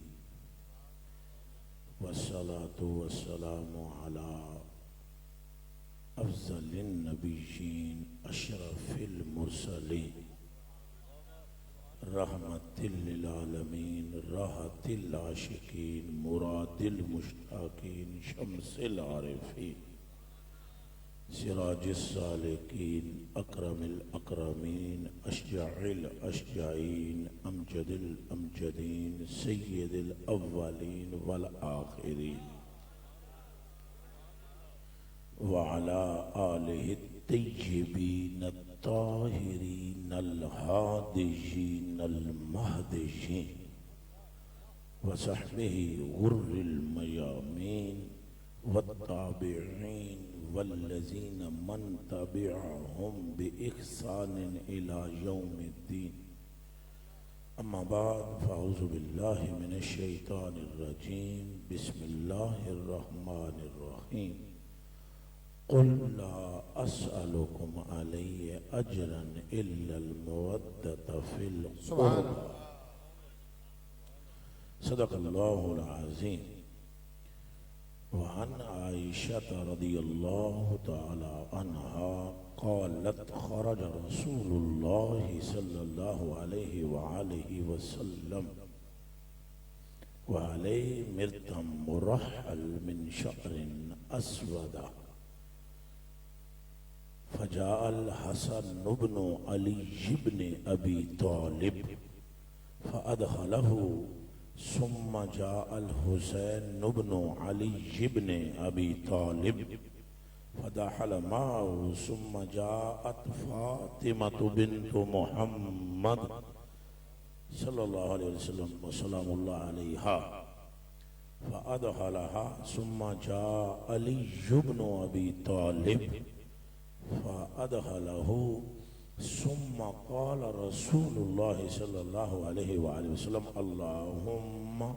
वस्सलातु वस्सलामु अला अफ़ज़लिन नबिय्यीन अशरफिल मुरसलीन, रहमतिल लिल आलमीन, राहतिल आशिकीन, मुरादिल मुश्ताकीन, शम्सिल आरिफीन, सिराजिस सालिकीन, अकरमिल अकरमीन, अशजाइल अशजाईन, अमजदिल अमजदीन, सय्यदिल अव्वलीन वल आखिरीन, व अला आलिहि तय्यबीन अत्ताहिरीन अल-हादियीन अल-महदियीन, व सहबिही गुर्रिल मयामीन वत्ताबिईन वल्लज़ीन मन तबिअहुम बिइहसानिन इला यौमिद्दीन। अम्मा बाद फ़अऊज़ु बिल्लाहि मिनश शैतानिर रजीम, बिस्मिल्लाहिर रहमानिर रहीम। क़ुल ला अस्अलुकुम अलैहि अजरन इल्लल मवद्दत फिल क़ुर्बा। सदक़ल्लाहुल अज़ीम। वअन आइशा रज़ियल्लाहु तआला अन्हा क़ालत ख़रज रसूलुल्लाहि सल्लल्लाहु अलैहि व आलिहि वसल्लम व अलैहि मिर्तम मुरहल मिन शअरिन अस्वद, फजाअल हसन इब्न अली इब्न अबी तालिब फ़अदख़लहु, सुम्मा जाअल हुसैन इब्न अली इब्न अबी तालिब फ़दख़ल मअहु, सुम्मा जाअत फ़ातिमतु बिन्तु मुहम्मद सल्लल्लाहु अलैहि वसल्लम व सलामुल्लाहि अलैहा फ़अदख़लहा, सुम्मा जाअ अली इब्न अबी तालिब फ़अदख़लहु, सुम्मा क़ाल रसूलुल्लाह सल्लल्लाहु अलैहि वसल्लम, अल्लाहुम्मा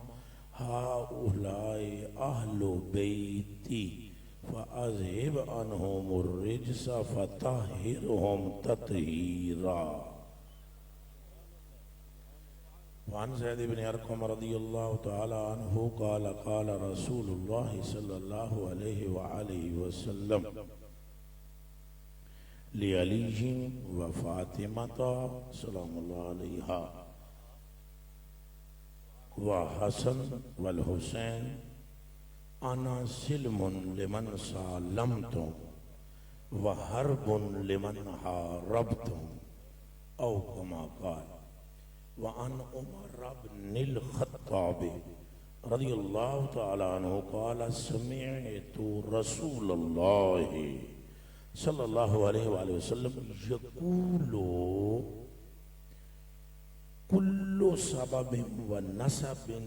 हाउलाई अहलु बैती फ़अज़हिब अन्हुमुर रिज्स फ़तहिरहुम तत्हीरा। वअन ज़ैद इब्न अरक़म रज़ियल्लाहु तआला अन्हु क़ाल क़ाल रसूलुल्लाह सल्लल्लाहु अलैहि वसल्लम लिअली व फ़ातिमता सलामुल्लाह अलैहा व हसन वल हुसैन आना सिल्मुन लिमन सालमतुम व हरबुन लिमन हारबतुम औ कमा क़ाल व अन उमर इब्निल ख़त्ताब रज़ियल्लाहु तआला अन्हु क़ाल समिअतु रसूलल्लाह सल्लल्लाहु अलैहि वसल्लम यक़ूलु कुल्लु सबबिन व नसबिन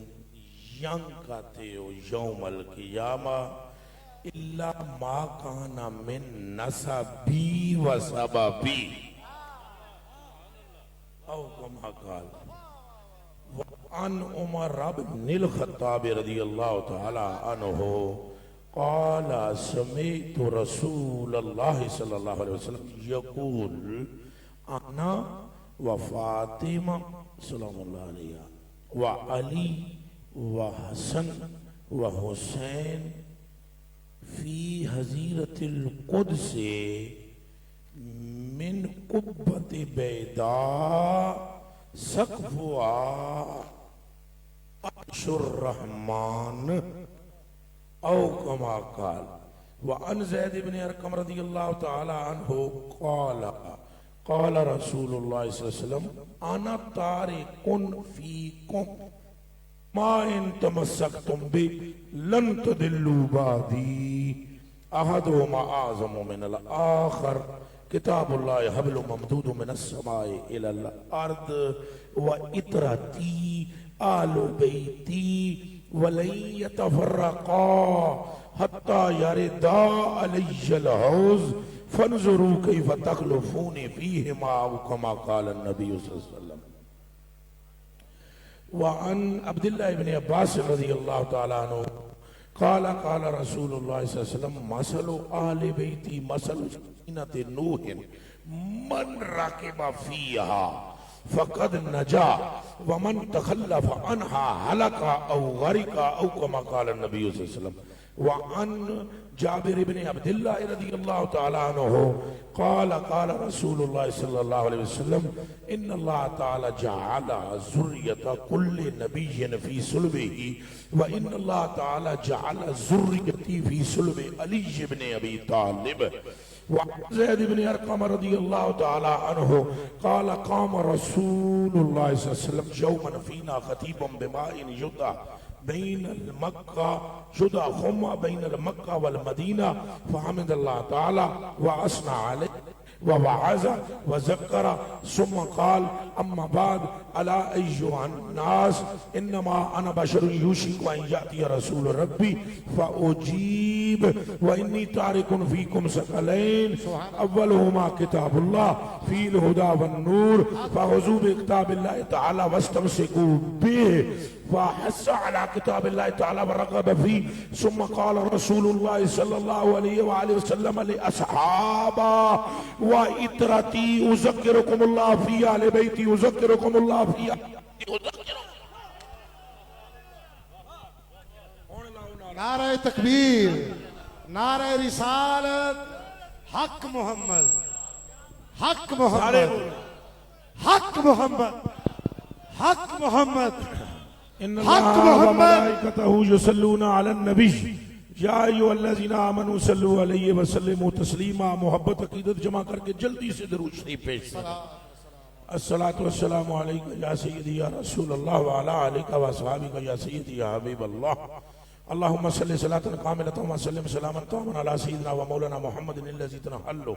यंक़तिउ यौमल क़ियामा इल्ला मा काना मिन नसबी व सबबी औ कमा क़ाल व अन उमर इब्निल ख़त्ताब रज़ियल्लाहु तआला अन्हु क़ाल समिअतु रसूलल्लाह सल्लल्लाहु अलैहि वसल्लम यक़ूल अना व फ़ातिमा सल्लल्लाहु अलैहि व अली व हसन व हुसैन फी हज़ीरतिल क़ुद्स मिन कुब्बति बैदा सक़फ़ुहा अर्शुर रहमान औ कमा क़ाल व अन ज़ैद इब्न अरक़म रज़ियल्लाहु तआला अन्हु क़ाल क़ाल रसूलुल्लाह सल्लल्लाहु अलैहि वसल्लम अना तारिकुन फ़ीकुम मा इन तमस्सकतुम बि लन तदिल्लु बादी अहदुहुमा आज़मु मिनल आख़र किताबुल्लाह हब्लुम ममदूदुम मिनस समाए इलल अर्द व इतरती आलु बैती वलन यतफर्रक़ा हत्ता यरिदा अलैहिल हौज़ फंजुरू कैफ़ तख़लुफ़ूनी फ़ीहिमा कमा क़ाल नबी सल्लल्लाहु अलैहि वसल्लम व अन अब्दुल्लाह इब्न अब्बास रज़ियल्लाहु तआला अन्हु क़ाल क़ाल रसूलुल्लाह सल्लल्लाहु अलैहि वसल्लम मसलु आले बैती मसलु सफ़ीनति नूहिन मन रकिबा फ़ीहा फ़क़द नजा व मन तख़ल्लफ़ अन्हा हलका औ ग़रिका औ कमा क़ाल नबी सल्लल्लाहु अलैहि वसल्लम व अन जाबिर इब्न अब्दुल्लाह रज़ियल्लाहु तआला अन्हु क़ाल क़ाल रसूलुल्लाह सल्लल्लाहु अलैहि वसल्लम इन्नल्लाह तआला जअल ज़ुर्रियत कुल्लि नबिय्यिन फ़ी सुल्बिही व इन्नल्लाह तआला जअल ज़ुर्रियती फ़ी सुल्बि अली इब्न अबी तालिब व ज़ैद इब्न अरक़म रज़ियल्लाहु तआला अन्हु क़ाल क़ाम रसूलुल्लाह सल्लल्लाहु अलैहि वसल्लम यौमन फ़ीना ख़तीबुम बिमाइन युदा बैनल मक्का जुदा खुम्मा बैनल मक्का वल मदीना फहमदल्लाह ताला व अस्ना अलैहि व वअज़ा व ज़क्करा सुम्मा क़ाल अम्मा बाद अला अय्युहन नास इन्नमा अना बशरुन युशिकु अन यातिया रसूल रब्बी फउजीब व इन्नी तारिकुन फ़ीकुम सकलैन अव्वलुहुमा किताबुल्लाह फ़ील हुदा वन नूर फहुज़ू बिकिताबिल्लाह तआला वस्तमसिकू बिही फहस्स अला किताबिल्लाह तआला व रग़ब फ़ी सुम्मा क़ाल रसूलुल्लाह सल्लल्लाहु अलैहि व आलिहि वसल्लम लि अस्हाबा व इतरती उज़क्किरुकुमुल्लाह फ़ी आले बैती उज़क्किरुकुमुल्लाह फ़ी नारे तकबीर, नारे रिसालत, हक मोहम्मद, हक मोहम्मद, हक मोहम्मद, हक मोहम्मद, हक मोहम्मद। युसल्लूना अलन नबी या अय्युहल्लज़ीना आमनू सल्लु अलैहि व सल्लिमू तस्लीमा। मोहब्बत अकीदत जमा करके जल्दी से दरूद शरीफ पेश करें। अस्सलातु वस्सलामु अलैका या सय्यदी या रसूलल्लाह व अला आलिका व अस्हाबिका या सय्यदी या हबीबल्लाह। अल्लाहुम्मा सल्लि सलातन कामिलतन व सल्लिम सलामन तामन अला सय्यिदिना व मौलाना मुहम्मदिन अल्लज़ी तनहल्लु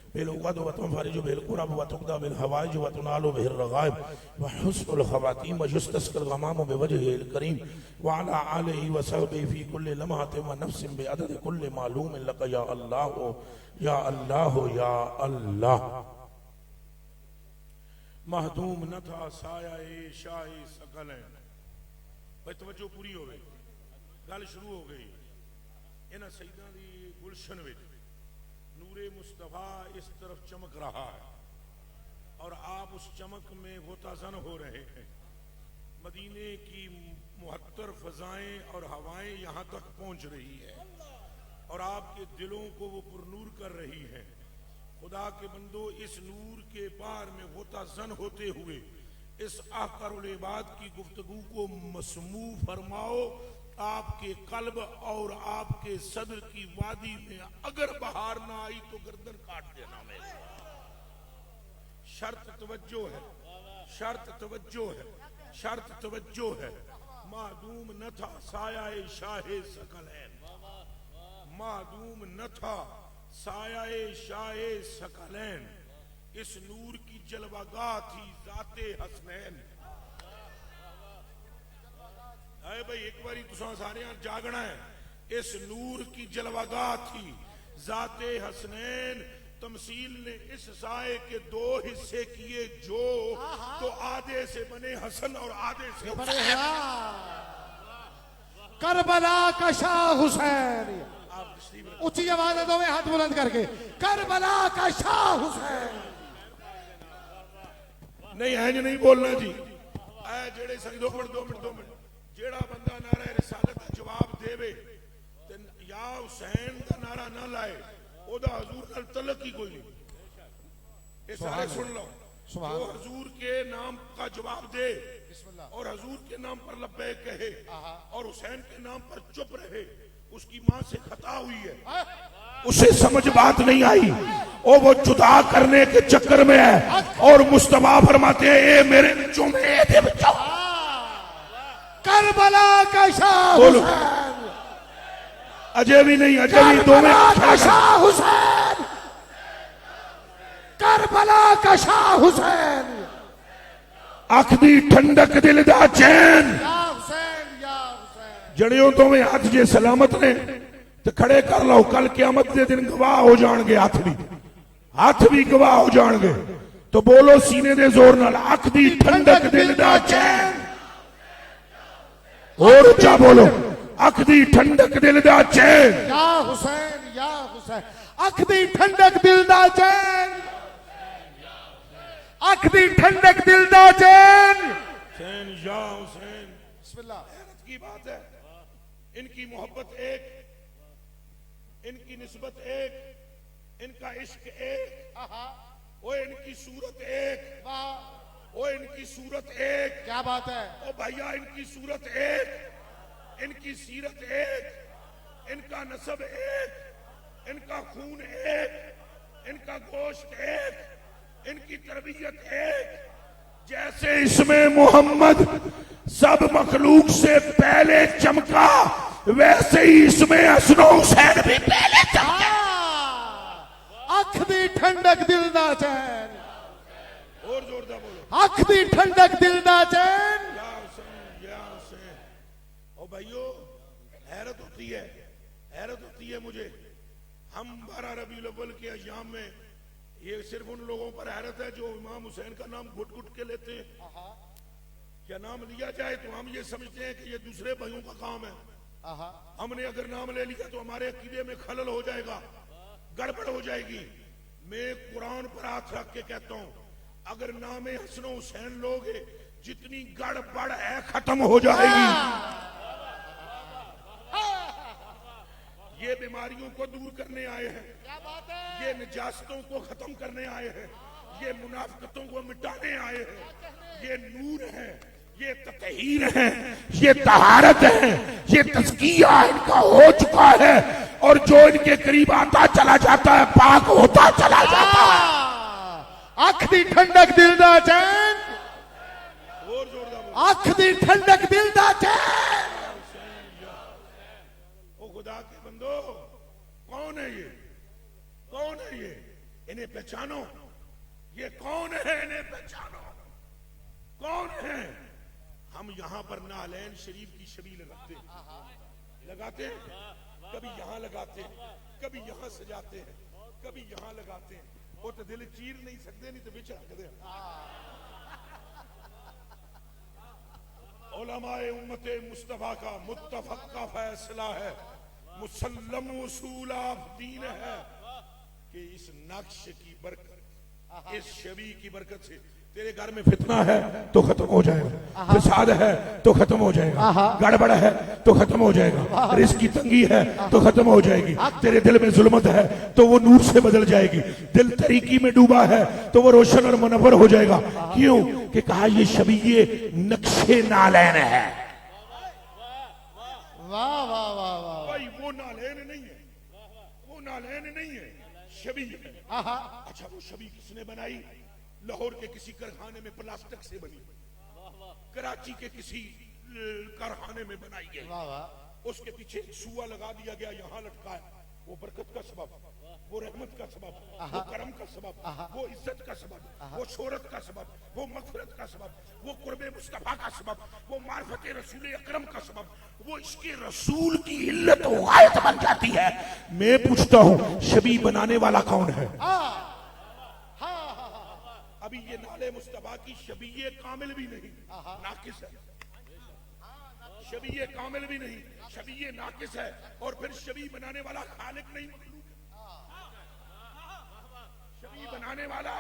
बिल उक़द व तुनफ़रिजु बिल कुरब व तुक़दा बिल हवाइज व तुनालु बिहिर रग़ाइब व हुस्नुल ख़वातीम व युस्तस्क़ल ग़मामु बिवजहिल करीम व अला आलिहि व सहबिहि फ़ी कुल्लि लम्हतिन व नफ़्सिन बिअददि कुल्लि मालूमिन लक या अल्लाह या अल्लाह या अल्लाह। महदूम न था साया शाह सकल है। भाई तवज्जो पूरी हो गई, गल शुरू हो गई। इन्हां सईदां दी गुलशन विच नूरे मुस्तफा इस तरफ चमक रहा है और आप उस चमक में गोताज़न हो रहे हैं। मदीने की मुहत्तर फजाएं और हवाएं यहाँ तक पहुँच रही है और आपके दिलों को वो पुरनूर कर रही है। खुदा के बंदो, इस नूर के पार में गोताज़न होते हुए इस आकरुल इबाद की गुफ्तगू को मसमू फरमाओ। आपके कल्ब और आपके सदर की वादी में अगर बहार ना आई तो गर्दन काट देना मेरे। शर्त तवज्जो है, शर्त तवज्जो है, शर्त तवज्जो है। मादूम न था साया शाहे सकलैन, मादूम न था साया शाहे सकलैन। इस नूर की जलवागाह थी जाते हसनैन। अरे भाई एक बारी तुसा सारे जागना है। इस नूर की जलवागाह थी जाते हसनैन। तमसील ने इस साए के दो हिस्से किए जो, तो आधे से बने हसन और आधे से बड़े करबला का शाह हुसैन। ऊंची आवाज है, दो में हाथ बुलंद करके, करबला का शाह हुसैन। नहीं है नहीं बोलना जी। जेड़े संग 2 मिनट जेड़ा बंदा नारा रिसालत का जवाब देवे ते या हुसैन का नारा ना लाए, ओदा हजूर नाल तलक ही कोई नहीं। ये सारे सुन लो। जो हजूर के नाम का जवाब दे और हजूर के नाम पर लब्बैक कहे और हुसैन के नाम पर चुप रहे, उसकी मां से खता हुई है, उसे समझ बात नहीं आई, और वो जुदा करने के चक्कर में है। और मुस्तफा फरमाते हैं ए मेरे बच्चों में दे बच्चों, करबला का शाह हुसैन। अजय भी नहीं, अजय भी दो में का शाह हुसैन, करबला का शाह हुसैन। अख दी ठंडक दिल दा चैन। या हुसैन, या हुसैन। जड़ियों तो में हाथ जे सलामत ने तो खड़े कर लो, कल क़यामत के दिन गवाह हो जाएंगे। हाथ भी गवाह हो जाएंगे। तो बोलो सीने दे जोर नाल, अख दी ठंडक दिल दा चैन। और ऊंचा बोलो, अख दी ठंडक दिल दा चैन। या हुसैन, या हुसैन। अख दी ठंडक दिल दा चैन, अख दी ठंडक दिल दा चैन। हुसैन या हुसैन। बिस्मिल्लाह। हैरत की बात है, इनकी मोहब्बत एक, इनकी निस्बत एक, इनका इश्क एक, वो इनकी सूरत एक, वो इनकी सूरत एक। क्या बात है। ओ भैया इनकी सूरत एक, इनकी सीरत एक, इनका नसब एक, इनका खून एक, इनका गोश्त एक, इनकी तरबियत एक। जैसे इसमें मोहम्मद सब मखलूक से पहले चमका, वैसे ही इसमें हसन हुसैन भी पहले चमके। अख दी ठंडक दिल दा चैन, और जोरदार बोलो, अख दी ठंडक दिल दा चैन। या हुसैन, या हुसैन। ओ भाइयों हैरत होती है, हैरत होती है मुझे। हम 12 रबीउल अव्वल के अय्याम में, ये सिर्फ उन लोगों पर हैरत है जो इमाम हुसैन का नाम घुट घुट के लेते हैं। क्या नाम लिया जाए तो हम ये समझते हैं कि ये दूसरे भाइयों का काम है। हमने अगर नाम ले लिया तो हमारे अकीदे में खलल हो जाएगा, गड़बड़ हो जाएगी। मैं कुरान पर हाथ रख के कहता हूं, अगर नाम हसन हुसैन लोगे, जितनी गड़बड़ है खत्म हो जाएगी। ये बीमारियों को दूर करने आए हैं, ये निजास्तों को खत्म करने आए हैं, ये मुनाफिकतों को मिटाने आए हैं। ये नूर है, ये ततहीर है, ये तहारत है, ये तज़किया इनका हो चुका है। और जो इनके करीब आता चला जाता है पाक होता चला जाता है। अख दी ठंडक दिल दा चैन, और जोरदार अख दी ठंडक दिल दा चैन। ओ खुदा के बंदो, कौन है ये, कौन है ये? इन्हें पहचानो, ये कौन है, इन्हें पहचानो, कौन है? हम यहां पर नालैन शरीफ की शबील लगाते हैं, कभी यहां लगाते हैं, कभी यहां सजाते हैं, कभी यहां लगाते हैं। वो तो दिल चीर नहीं सकते, नहीं तो बिच रखते हैं। उलमाए उम्मते मुस्तफा का मुत्तफक का फैसला है, मुसल्लम उसूल दीन है कि इस नक्श की बरकत, इस शबी की बरकत से तेरे घर में फितना है तो खत्म हो जाएगा, फसाद है तो खत्म हो जाएगा, गड़बड़ है तो खत्म हो जाएगा, रिस्क की तंगी है तो खत्म हो जाएगी, तेरे दिल में जुल्मत है तो वो नूर से बदल जाएगी, दिल तरीकी में डूबा है तो वो रोशन और मुनव्वर हो जाएगा। क्यों कि कहा ये शबीये नक्शे नालैन है। वाह वाह वाह वाह। भाई वो नालैन नहीं है, वो नालैन नहीं है, शबी है। अच्छा वो शबी किसने बनाई? लाहौर के किसी कारखाने में प्लास्टिक से बनी, कराची के किसी कारखाने में बनाई गई, उसके पीछे सुआ लगा दिया गया, यहाँ लटका है। वो बरकत का सबब, वो रहमत का सबब, वो करम का सबब, वो इज्जत का सबब, वो शोहरत का सबब, वो मगफिरत का सबब, वो कुर्बे मुस्तफा का सबब, वो मार्फत रसूल अकरम का सबब, वो इसके रसूल की इल्लत गायत बन जाती है। मैं पूछता हूँ शबी बनाने वाला कौन है? अभी ये नाले मुस्तफा की शबीये कामिल भी नहीं, नाकिस है। शबीये कामिल भी नहीं, शबीये नाकिस है। और फिर शबी बनाने वाला खालिक नहीं, मखलूक। शबी बनाने वाला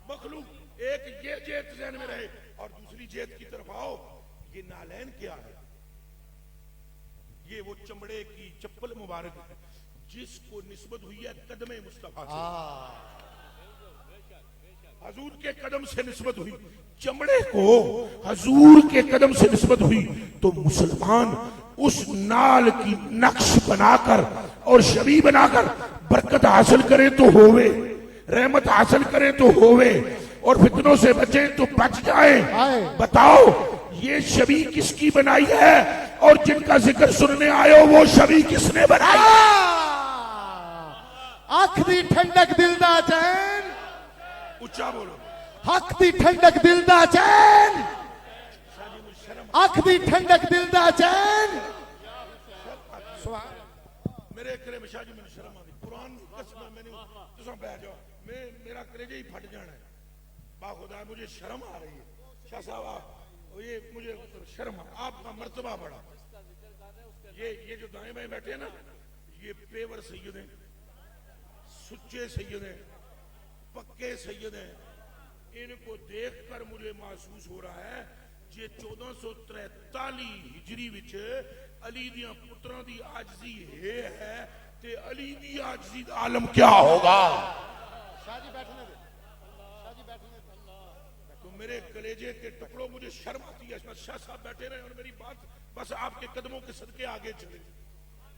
मखलूक। एक ये जेत ज़हन में रहे और दूसरी जेत की तरफ आओ। ये नालैन क्या है? ये वो चमड़े की चप्पल मुबारक है जिसको निस्बत हुई है कदमे मुस्तफा से। हजूर के कदम से निस्बत हुई, चमड़े को हजूर के कदम से निस्बत हुई, तो मुसलमान उस नाल की नक्श बनाकर और शबी बनाकर बरकत हासिल करे तो होवे, रहमत हासिल करे तो होवे, और फितनों से बचे तो बच जाए। बताओ ये शबी किसकी बनाई है? और जिनका जिक्र सुनने आयो वो शबी किसने बनाई? अख दी ठंडक दिल दा चैन, ऊंचा बोलो। हक दी ठंडक दिल दा चैन, अख दी ठंडक दिल दा चैन। मेरे करेम शाह जी, मैंने शर्म आ गई। कुरान की कसम है, मैंने तुम बैठ जाओ, मेरा कलेजा ही फट जाना है। बाखुदा मुझे शर्म आ रही है शाह साहब, ये मुझे शर्म, आपका मर्तबा बढ़ा। ये जो दाएं बाएं बैठे हैं ना, ये पेवर सैयद हैं, सुच्चे सैयद हैं, पक्के सैयद हैं। इनको देखकर मुझे महसूस हो रहा है जे 1443 हिजरी विच अली दियां पुत्रां दी आजजी है ते अली दी आजजी दा आलम क्या होगा? शाहजी बैठने दे, शाहजी बैठने दे। तो मेरे कलेजे के टुकड़ों, मुझे शर्म आती है। शाह साहब बैठे रहे और मेरी बात बस आपके कदमों के सदके आगे चले।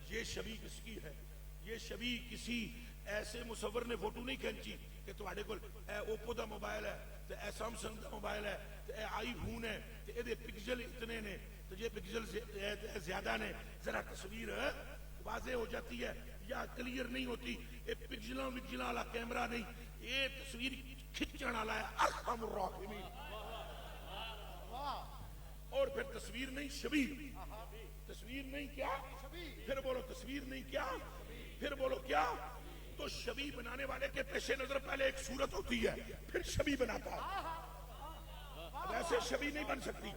ये शबी किसकी है? ये शबी किसी ऐसे मुसव्वर ने फोटो नहीं खींची कि तुम्हारे को ओप्पो का मोबाइल है, तो सैमसंग का मोबाइल है, तो आईफोन है, तो ये पिक्सल इतने ने, तो ये पिक्सल ज्यादा ने, जरा तस्वीर वाजे हो जाती है या क्लियर नहीं होती। ये पिक्सलों विक्सलों वाला कैमरा नहीं, ये तस्वीर खिंचने वाला है अरहमुर राहिमीन। और फिर तस्वीर नहीं शबी, तस्वीर नहीं क्या, फिर बोलो तस्वीर नहीं क्या, फिर बोलो क्या। तो शबी बनाने वाले के पेशे नजर पहले एक सूरत होती है, फिर शबी बनाता है। वैसे शबी नहीं बन सकती।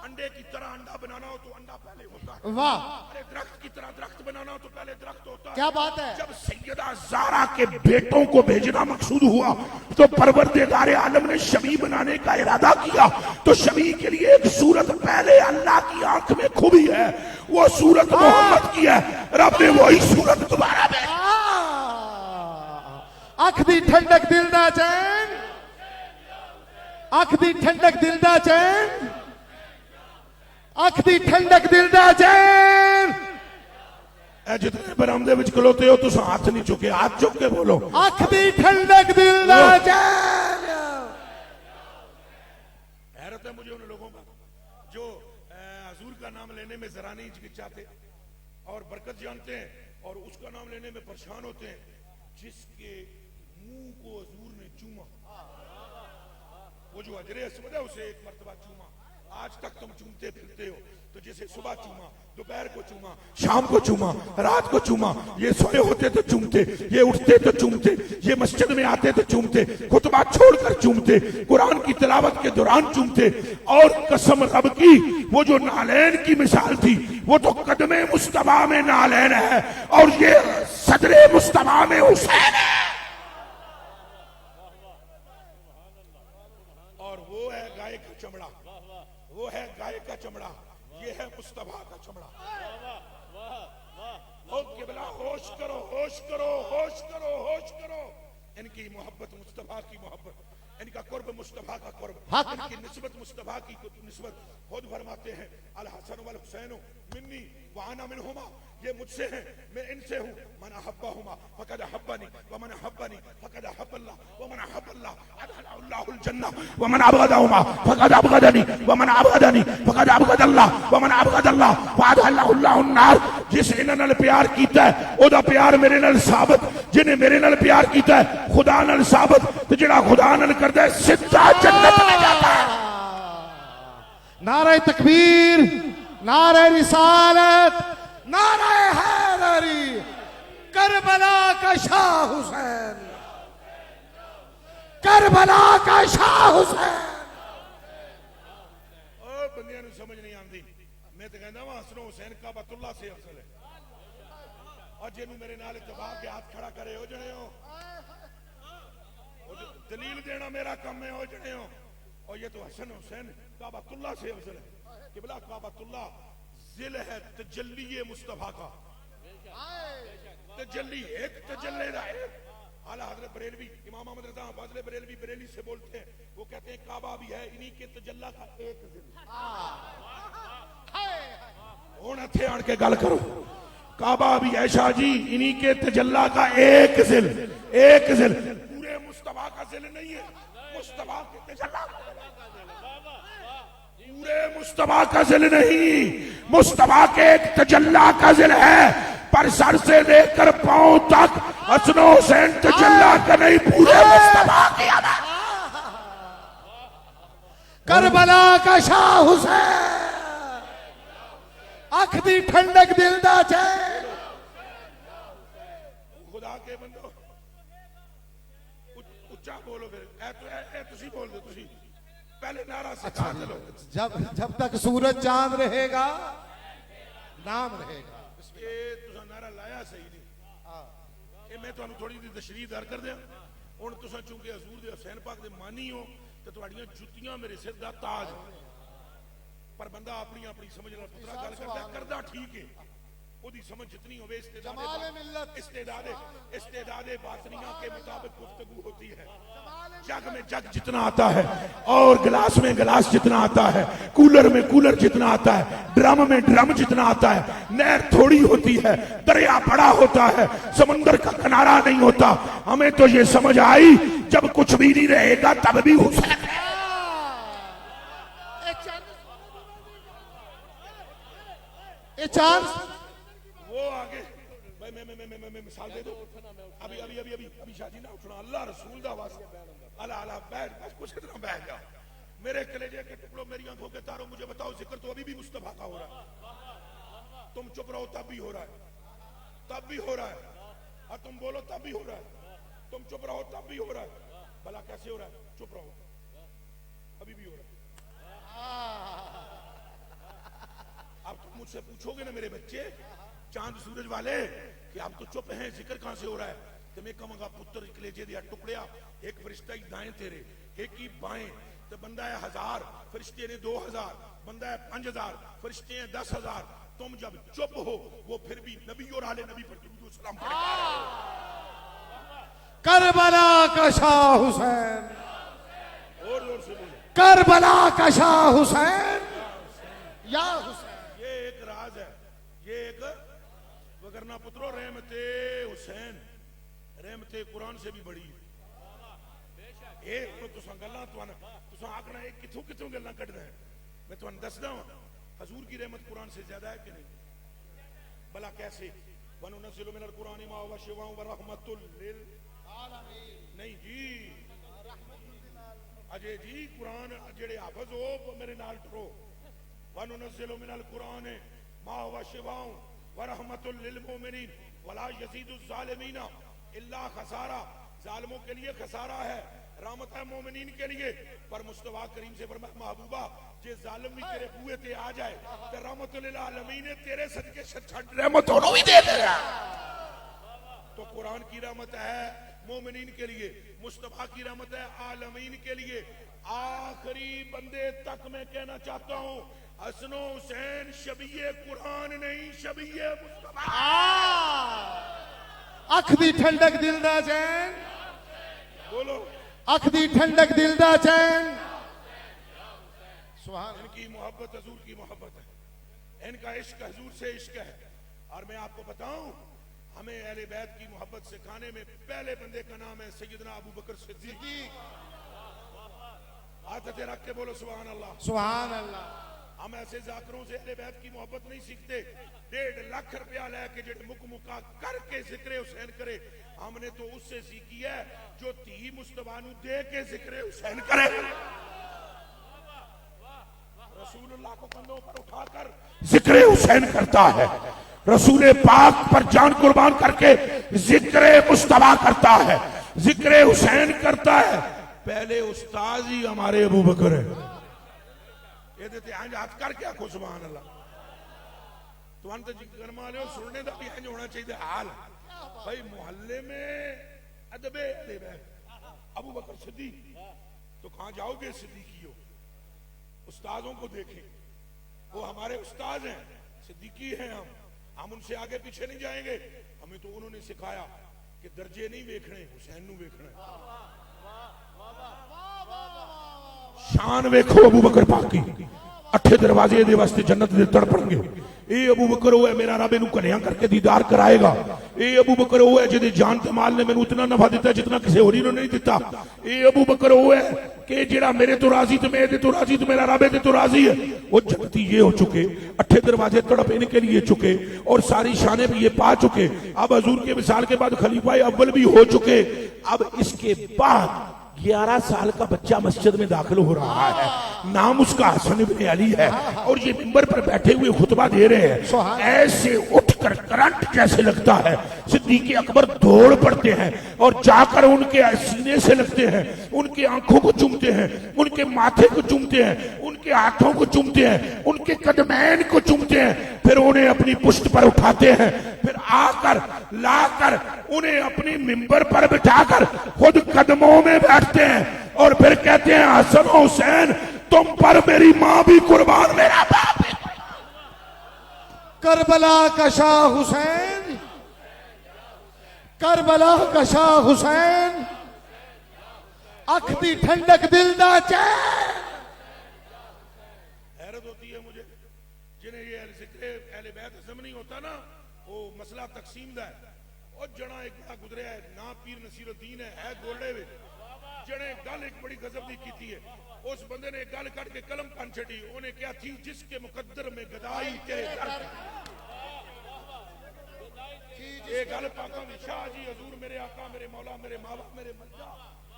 अंडे की तरह अंडा बनाना हो तो अंडा पहले होता है। वाह, अरे दरख्त की तरह दरख्त बनाना हो तो पहले दरख्त होता है। क्या बात है। जब सैयदा ज़ारा के बेटों को भेजना मकसूद हुआ तो परवरदिगार आलम ने शबी बनाने का इरादा किया। तो शबी के लिए एक सूरत पहले अल्लाह की आंख में खूबी है, वो सूरत मोहम्मद की है। रब ने वही सूरत दोबारा भेजी। अख दी ठंडक दिल दा चैन, अख दी ठंडक दिल दा चैन, अख दी ठंडक दिल दा चैन। जितने बरामदे विच खलोते हो तुम हाथ नहीं चुके, हाथ चुक के बोलो अख दी ठंडक दिल दा चैन। हैरत है मुझे उन लोगों का जो हजूर का नाम लेने में जरा नहीं हिचकिचाते और बरकत जानते हैं और उसका नाम लेने में परेशान होते हैं। जिसके मुंह को हजूर ने चूमा, वो जो अजरे अस्वद है उसे एक मर्तबा चूमा। आज तक तुम चूमते फिरते हो, तो जैसे सुबह चूमा, दोपहर को चूमा, शाम को चूमा, रात को चूमा। ये सोए होते तो चूमते, ये उठते तो चूमते, ये मस्जिद में आते तो चूमते, खुतबा छोड़कर चूमते, कुरान की तिलावत के दौरान चूमते। और कसम रब की, वो जो नालैन की मिसाल थी वो तो कदमे मुस्तफा में नालैन है और ये सदरे मुस्तफा में हुसैन है। और वो चमड़ा, वो है गाय का चमड़ा, ये है मुस्तफा का चमड़ा। ओ किबला होश करो, होश करो, होश करो, होश करो। इनकी मोहब्बत मुस्तफा की मोहब्बत, इनका कुर्ब मुस्तफा का कुर्ब, इनकी निस्बत मुस्तफा की निस्बत। खुद फरमाते हैं अल हसन वल हुसैन मिन्नी व अना मिनहुमा, ये मुझसे हैं मैं इनसे हूं। मन अहब्बहुमा फकद अहब्बनी व मन अहब्बनी फकद अहब्बल्लाह व मन अहब्बल्लाह अदखलहुल जन्नह व मन अबगदहुमा फकद अबगदनी व मन अबगदनी फकद अबगदल्लाह व मन अबगदल्लाह फअदखलहुल नार। जिस इन्हां नाल प्यार कीता है ओदा प्यार मेरे नाल साबित, जिन्हें मेरे नाल प्यार कीता है खुदा नाल साबित, ते जेड़ा खुदा नाल करदा है सीधा जन्नत में जाता है। नारे तकबीर, नारे रिसालत, नारे हैदरी, करबला का शाह हुसैन, करबला का शाह हुसैन। ओ बंदियां नूं समझ नहीं आंदी। मैं तो कहंदा वां हसन हुसैन काबतुल्लाह से अफजल है। और जिन्हों मेरे नाल इत्तफाक के हाथ खड़ा करे हो जने हो, दलील देना मेरा काम है हो जने हो। और ये तो हसन हुसैन काबतुल्लाह से अफजल है। किबला काबतुल्लाह जिल है तजल्ली मुस्तफा का, तजल्ली एक तजल्ले दा एक। आला हजरत बरेलवी इमाम अहमद रज़ा फाज़िल बरेलवी बरेली से बोलते हैं, वो कहते हैं काबा भी है इन्हीं के तजल्ला का एक जिल। हुण इत्थे आण के गल करो, काबा भी है शाह जी इन्हीं के तजल्ला का एक जिल, एक जिल। पूरे मुस्तफा का जिल नहीं है, मुस्तफा के तजल्ला, पूरे मुस्तफा का जिल नहीं, मुस्तफा के एक तजल्ला का जिल है। पर सर से लेकर पांव तक हसन हुसैन तजल्ला का नहीं, पूरे मुस्तफा के अदा। करबला का शाह हुसैन, अख दी ठंडक दिल दा चैन। खुदा के बंदो उच्चा बोलो, फिर ए तुसी बोल दो, तुसी पहले नारा सिखा चलो। जब तक सूरज चांद रहेगा नाम रहेगा। ये तुसा नारा लाया सही नहीं, ये मैं तुहानू थोड़ी सी तशरीह दर कर दिया। हुण तुसा चूंकि हजूर दे हुसैन पाक दे मानी हो ते तुहाड़ियां जुत्तियां मेरे सिर दा ताज। पर बंदा अपनी अपनी समझ नाल पुत्रा गल करदा ठीक है, ओदी समझ जितनी होवे इस्तेदादे बातनिया के मुताबिक गुफ्तगू होती है। जग में जग जितना आता है और गिलास में गिलास जितना आता है, कूलर में कूलर जितना आता है, ड्रम में ड्रम जितना आता है। नहर थोड़ी होती है, दरिया बड़ा होता है, समंदर का किनारा नहीं होता। हमें तो ये समझ आई जब कुछ भी नहीं रहेगा तब भी हुसैन है। चांस वो आगे भाई मैं मिसाल दे दो। अभी शादी ना उठना, अल्लाह रसूल दा वास्ता, अला अला बैठ बस कुछ इतना बैठ जा। मेरे कलेजे के टुकड़ों, मेरी आंखों के तारों, मुझे बताओ जिक्र तो अभी भी मुस्तफा का हो रहा है। तुम चुप रहो तब भी हो रहा है, तब भी हो रहा है। और तुम बोलो तब भी हो रहा है, तुम चुप रहो तब भी हो रहा है। भला कैसे हो रहा है? चुप रहो अभी भी हो रहा है। अब तुम मुझसे पूछोगे ना मेरे बच्चे चांद सूरज वाले कि आप तो चुप हैं, जिक्र कहां से हो रहा है? तो मैं कहूंगा पुत्र कलेजे दिया टुकड़िया, एक फरिश्ता ही दाएं तेरे, एक ही बाएं। तो बंदा है 1000, फरिश्ते ने 2000, बंदा है 5000, फरिश्ते हैं 10,000। तुम जब चुप हो वो फिर भी नबी और आले नबी पर दुरूद सलाम पढ़ेगा। करबला का शाह हुसैन, और जोर से बोलो, करबला का शाह हुसैन, या हुसैन। ये एक राज है, ये एक वगरना पुत्रो रहमते हुसैन, रहमते कुरान से भी बड़ी है। आखना है किथों किथों गल्लां कढदा है। मैं तुहानू दसदा हां हजूर की रहमत कुरान से ज्यादा है कि नहीं? भला कैसे? वनुनज़्ज़िलु मिनल कुरानि मा हुवा शिफ़ाउन व रहमतुल लिल आलमीन। नहीं जी अजय जी, कुरान जेड़े हाफिज हो मेरे नाल टरो। वनुनज़्ज़िलु मिनल कुरानि मा हुवा शिफ़ाउन व रहमतुल लिल मुमिनीन वला यज़ीदुज़ ज़ालिमीना इल्ला खसारा। जालिमों के लिए खसारा है, रहमत है मोमिनीन के लिए। पर मुस्तफा करीम से फरमाया महबूबा जे जालिम भी तेरे बुए ते आ जाए ते रहमतुल लिल आलमीन तेरे सदके छड़ रहमत होनो भी दे देगा। तो कुरान की रहमत है मोमिनीन के लिए, मुस्तफा की रहमत है आलमीन के लिए। आखिरी बंदे तक मैं कहना चाहता हूं, हसनो हुसैन शबीए कुरान नहीं, शबीए मुस्तफा। अख दी ठंडक दिल दा चैन, बोलो अख दी ठंडक दिल दा चैन। सुभान। इनकी मोहब्बत हजूर की मोहब्बत है, इनका इश्क हजूर से इश्क है। और मैं आपको बताऊं, हमें अहले बैत की मोहब्बत सिखाने में पहले बंदे का नाम है सैयदना अबू बकर सिद्दीक। हाथ रख के बोलो सुभान अल्लाह। सुभान अल्लाह। हम ऐसे जाकरों से अहले बैत की मोहब्बत नहीं सीखते। 1.5 लाख रुपया लेके जेड़े मुका करके जिक्र हुसैन करे, हमने तो उससे सीखी है जो धी मुस्तफा नू दे के जिक्र हुसैन करे। रसूलुल्लाह को कंधों पर उठाकर जिक्र हुसैन करता है, रसूल पाक पर जान कुर्बान करके जिक्र मुस्तफा करता है, जिक्र हुसैन करता है। पहले उस्ताद ही हमारे अबू बकर है। ये देते हैं हाथ करके आखो सुभान अल्लाह। तुम तो जिक्र माले हो, सुनने का भी इंज होना चाहिए हाल। भाई मोहल्ले में अदबे अबू बकर सिद्दीक, तो कहां जाओगे सिद्दीकियों? उस्तादों को देखें, वो हमारे उस्ताद हैं, सिद्दीकी हैं हम उनसे आगे पीछे नहीं जाएंगे। हमें तो उन्होंने सिखाया कि दर्जे नहीं देखने, हुसैन नू देखना है। शान वेखो अबू बकर पाक की, 8 दरवाजे दे वास्ते जन्नत दे तड़पणगे। ए अबू बकर वो है मेरा रब इनू कन्या करके दीदार कराएगा। ए अबू बकर वो है जिहदी जान ते माल ने मैनू इतना नफा दिता जितना किसी होरी ने नहीं दिता। ए अबू बकर वो है कि जिहड़ा मेरे तो राजी ते मेरे तो राजी, तो मेरा रब दे तो राजी है। वो जन्नती ये हो चुके, 8 दरवाजे तड़प इनके लिए चुके और सारी शाने भी ये पा चुके। अब हजूर के विसाल के बाद खलीफा अव्वल भी हो चुके। अब इसके बाद 11 साल का बच्चा मस्जिद में दाखिल हो रहा है, नाम उसका हसन इब्ने अली है, और ये मिंबर पर बैठे हुए खुतबा दे रहे हैं। ऐसे उठकर करंट जैसे लगता है, सिद्दीक अकबर दौड़ पड़ते हैं और जाकर उनके सीने से लगते हैं, उनके आंखों को चूमते हैं, उनके माथे को चूमते हैं, उनके हाथों को चूमते हैं, उनके कदमैन को चूमते हैं, फिर उन्हें अपनी पुष्ट पर उठाते हैं, फिर आकर लाकर उन्हें अपनी मिंबर पर बिठाकर खुद कदमों में बैठते हैं और फिर कहते हैं हसन हुसैन तुम पर मेरी मां भी कुर्बान, मेरा बाप भी। करबला का शाह हुसैन, करबला का शाह हुसैन, अख दी ठंडक दिल दा चैन। हैरत होती है मुझे जिन्हें ये अहले बैत हज़म नहीं होता ना, वो मसला तकसीम दा है। और जना एक बड़ा गुजरिया है, ना पीर नसीरुद्दीन है गोले में, जने गल एक बड़ी गजब दी की है। उस बंदे ने गल कट के कलम पन छड़ी, उन्हें क्या थी जिसके मुकद्दर में गदाई तेरे दर। ये गल पाका दी शाह जी हजूर मेरे आका मेरे मौला मेरे मावा मेरे मर्जा,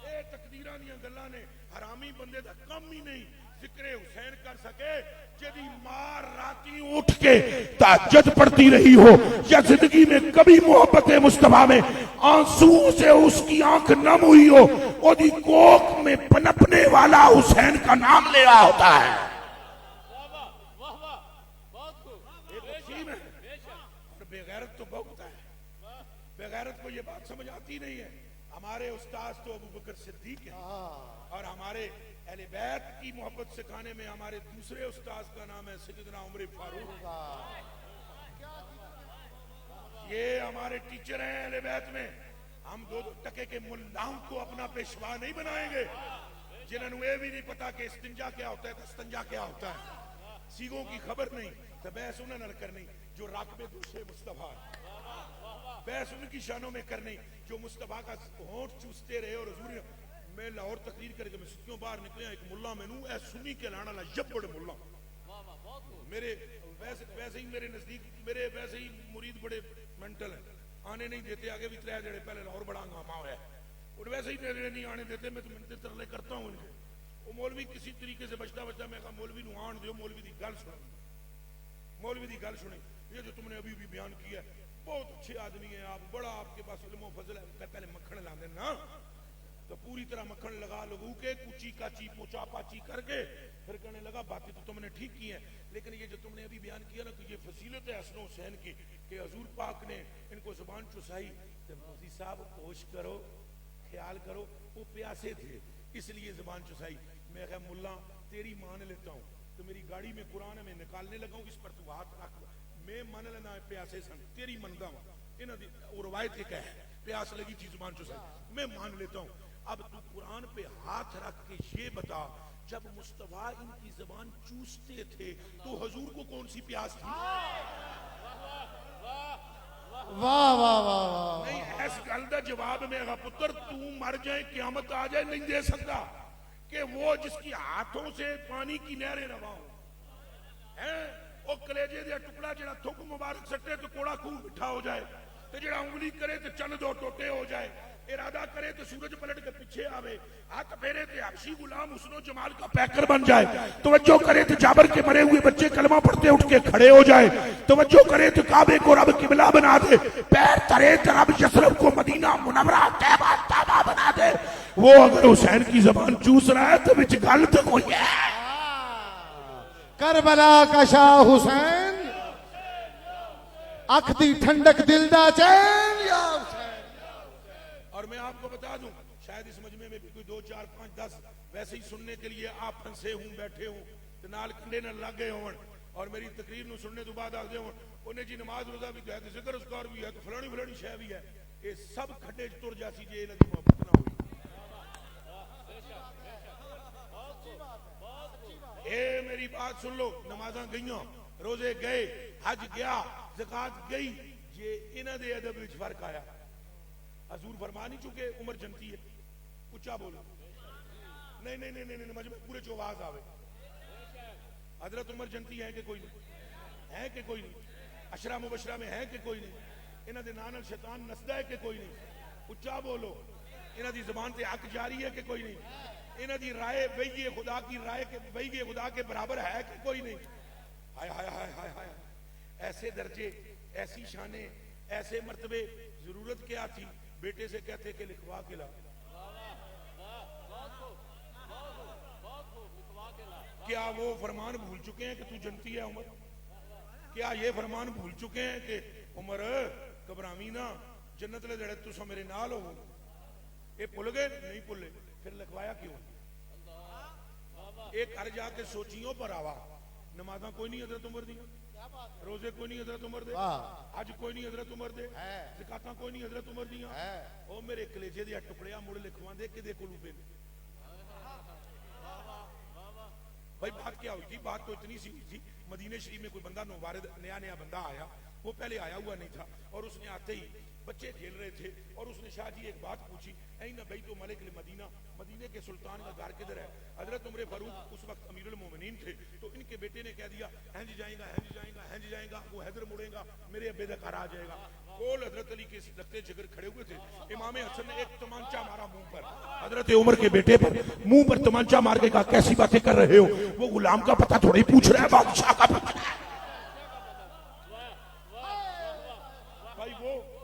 ये तकदीरां दी गल्लां ने। हरामी बंदे दा कम ही नहीं जिक्र हुसैन कर सके, यदि मार राती उठ के तहज्जुद पढ़ती रही हो या जिंदगी में कभी मोहब्बत मुस्तफा में आंसुओं से उसकी आंख नम हुई हो, ओदी कोख में पनपने वाला हुसैन का नाम ले रहा होता है। और बेगैरत तो बहुत है, बेगैरत को ये बात समझ आती नहीं है। हमारे उस्ताद तो अबू बकर सिद्दीक है और हमारे अहले बैत की मोहब्बत सिखाने में हमारे दूसरे उस्ताद का नाम है सैयदना उमर फारूक। ये हमारे टीचर हैं अहले बैत में। हम 2-2 टके के मुल्लाओं को अपना पेशवा नहीं बनाएंगे जिन्होंने ये भी नहीं पता कि इस्तिंजा क्या होता है, तस्तंजा क्या होता है, सीगों की खबर नहीं, तो बहस उन्हें न करनी जो राकबे दूसरे मुस्तफा, बहस उनकी शानों में करनी जो मुस्तफा का होंठ चूसते रहे। और हुजूर मैं लाहौर तकरीर करके मैं सुतियों बाहर निकले, एक मुल्ला मैनू ए सुन्नी के लाना ला जब्बड़ मुल्ला मेरे वैसे ही मेरे नजदीक मेरे वैसे ही मुरीद बड़े मेंटल है, आने नहीं देते। आगे भी 3 जड़े पहले लाहौर बड़ा हंगामा हुआ है और वैसे ही मेरे नहीं आने देते। मैं तो मिनते तरले करता हूँ इनके। वो मौलवी किसी तरीके से बचता बचता मैं कहा मौलवी नू आन दो, मौलवी की गल सुन, मौलवी की गल सुनी। ये जो तुमने अभी भी बयान किया बहुत अच्छे आदमी है आप, बड़ा आपके पास इल्म व फजल है। पहले मक्खन लाते ना तो पूरी तरह मक्खन लगा लगू के कुची काची पोचा पाची करके फिर कहने लगा बातें तो तुमने ठीक की हैं, लेकिन ये जो तुमने अभी बयान किया ना कि ये फजीलत है हसन हुसैन की कि हजूर पाक ने इनको जुबान चुसाई, तो मोदी साहब होश करो, ख्याल करो, वो प्यासे थे इसलिए जुबान चुसाई। मैं कहा मुल्ला तेरी मान लेता हूँ, तो मेरी गाड़ी में कुरान है, मैं निकालने लगा हूँ, इस पर तू हाथ रख, मैं मन लेना प्यासे सन तेरी मनदा इन्हों वो रवायत के कह प्यास लगी थी जुबान चो मैं मान लेता हूँ। अब तू कुरान पे हाथ रख के ये बता, जब मुस्तफा इनकी जबान चूसते थे तो हुजूर को कौन सी प्यास थी? वाह वाह वाह वाह। नहीं, इस गल का जवाब मेरा पुत्र तू मर जाए क्यामत आ जाए नहीं दे सकता कि वो जिसकी हाथों से पानी की नहरें रवा हो है, वो कलेजे का टुकड़ा जरा थुक मुबारक सटे तो कोड़ा खूब मिठा हो जाए, तो जरा उंगली करे तो चंद दो टोटे हो जाए, इरादा करे तो सूरज पलट के पीछे आवे, हाथ फेरे तो हबशी गुलाम हुस्नो जमाल का पैकर बन जाए, तवज्जो करे तो जाबर के मरे हुए बच्चे कलमा पढ़ते उठ के खड़े हो जाए, तवज्जो करे तो काबे को रब किबला बना दे, पैर तरे तो रब यसरब को मदीना मुनव्वरा तैबा ताबा बना दे। वो अगर हुसैन की जबान चूस रहा है तो विच गल तो कोई है। करबला का शाह हुसैन, अख दी ठंडक दिल दा चैन या हुसैन। और मैं आपको बता दूं, शायद इस मजमे में भी कोई 2 4 5 10 वैसे ही सुनने के लिए आप फंसे हूं, बैठे हूं, तो नाल कंडे न लग गए हों और मेरी तकरीर नु सुनने तो बाद आखदे हों उन्हें जी नमाज रोजा भी है, जिक्र उसकार भी है, तो फलानी फलानी शय भी है, ये सब खड्डे च तुर जासी जे इन्हां दी मोहब्बत ना होई। ए मेरी बात सुन लो, नमाज़ां गईयां, रोजे गए, हज गया, ज़कात गई, जे इन्हां दे अदब विच फर्क आया। हजूर फरमा नहीं चुके उम्र जनती है, उच्चा बोलो, नहीं नहीं नहीं नहीं मजमे पूरे चो आवाज आवे, हजरत उम्र जनती है कि कोई नहीं, है कि कोई नहीं, अशरा मुबशरा में है कि कोई नहीं, इन्हां दे नाल शैतान नसदा है कि कोई नहीं, उच्चा बोलो, इन्हां दी ज़बान ते हक जारी है कि कोई नहीं, इन्हां दी राय वही खुदा की राय के वही खुदा के बराबर है कि कोई नहीं। हाय हाय हाय हाय हाय, ऐसे दर्जे, ऐसी शाने, ऐसे मर्तबे, जरूरत क्या थी बेटे से कहते कि लिखवा के ला, क्या वो फरमान भूल चुके हैं कि तू जनती है उमर? क्या ये फरमान भूल चुके हैं कि उमर घबरावी ना, जन्नत ले जड़े तुसा मेरे नाल हो? ये भूल गए? नहीं भूले, फिर लिखवाया क्यों? एक घर जाके सोचियों पर आवा, नमाजा कोई नहीं हजरत उमर दी, रोजे कोई नहीं हजरत उमर दे, आज कोई नहीं हजरत उमर दे, ज़कातां कोई नहीं हजरत उमर दियां, ओ मेरे कलेजे दे टुकड़िया मुड़ लिखवांदे किदे कोलू पे? भाई बात क्या हुई थी? बात तो इतनी सी हुई थी, मदीने शरीफ में कोई बंदा नौवारिद नया नया बंदा आया, वो पहले आया हुआ नहीं था, और उसने आते ही बच्चे खेल रहे थे और उसने शाह जी एक बात पूछी, ऐना बैतो मलिक मदीना, मदीने के सुल्तान का घर किधर है? हजरत उमर फारूक उस वक्त अमीरुल मोमिनीन थे, तो इनके बेटे ने कह दिया हैं जी जाएगा, हैं जी जाएगा, हैं जी जाएगा, वो हैदर मुड़ेगा, मेरे अब्बे दा घर आ जाएगा। कोल हजरत अली के लगते जिगर खड़े हुए थे, इमाम हसन ने एक तमांचा मारा मुंह पर, हजरत उमर के बेटे पर, मुंह पर तमांचा मार के कहा कैसी बातें कर रहे हो? वो गुलाम का पता थोड़ी पूछ रहा है, बादशाह का पता है। भाई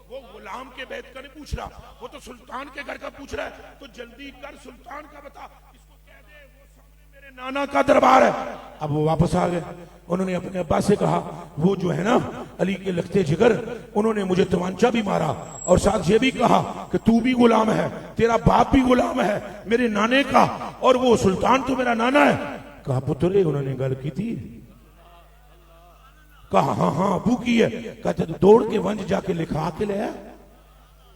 वो गुलाम के बैत का नहीं पूछ रहा, वो तो सुल्तान के घर का पूछ रहा है, तो जल्दी कर सुल्तान का बता, इसको कह दे वो सामने मेरे नाना का दरबार है। अब वो वापस आ गए, उन्होंने अपने अब्बा से कहा वो जो है ना अली के लगते जिगर, उन्होंने मुझे तमांचा भी मारा और साथ ये भी कहा कि तू भी गुलाम है, तेरा बाप भी गुलाम है मेरे नाने का, और वो सुल्तान तो मेरा नाना है। कहा पुत्र उन्होंने गल की थी? कहा हाँ हाँ अबू की है। कहते तो दौड़ के वंज जाके लिखा के ले आ,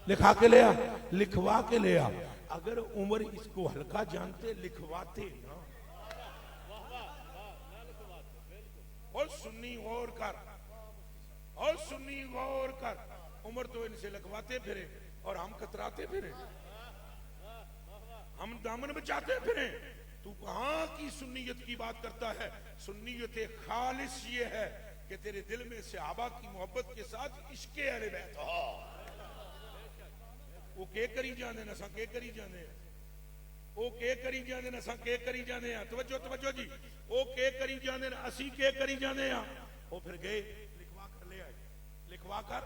लिखा के ले आ, लिखवा के ले आ। अगर उमर इसको हल्का जानते लिखवाते ना। और सुन्नी गौर कर, और सुन्नी गौर कर, उमर तो इनसे लिखवाते फिरे और हम कतराते फिरे, हम दामन बचाते फिरे। तू कहां की सुन्नियत की बात करता है? सुन्नियत खालिस ये है कि तेरे दिल में सहाबा की मोहब्बत के साथ इश्क़े अहले बैत हो। वो के करी जाने न सा के करी जाने, ओ के करी जाने न सा के करी जाने। तवज्जो तवज्जो जी, ओ के करी जाने न असी के करी जाने। वो फिर गए लिखवा कर ले आए, लिखवा कर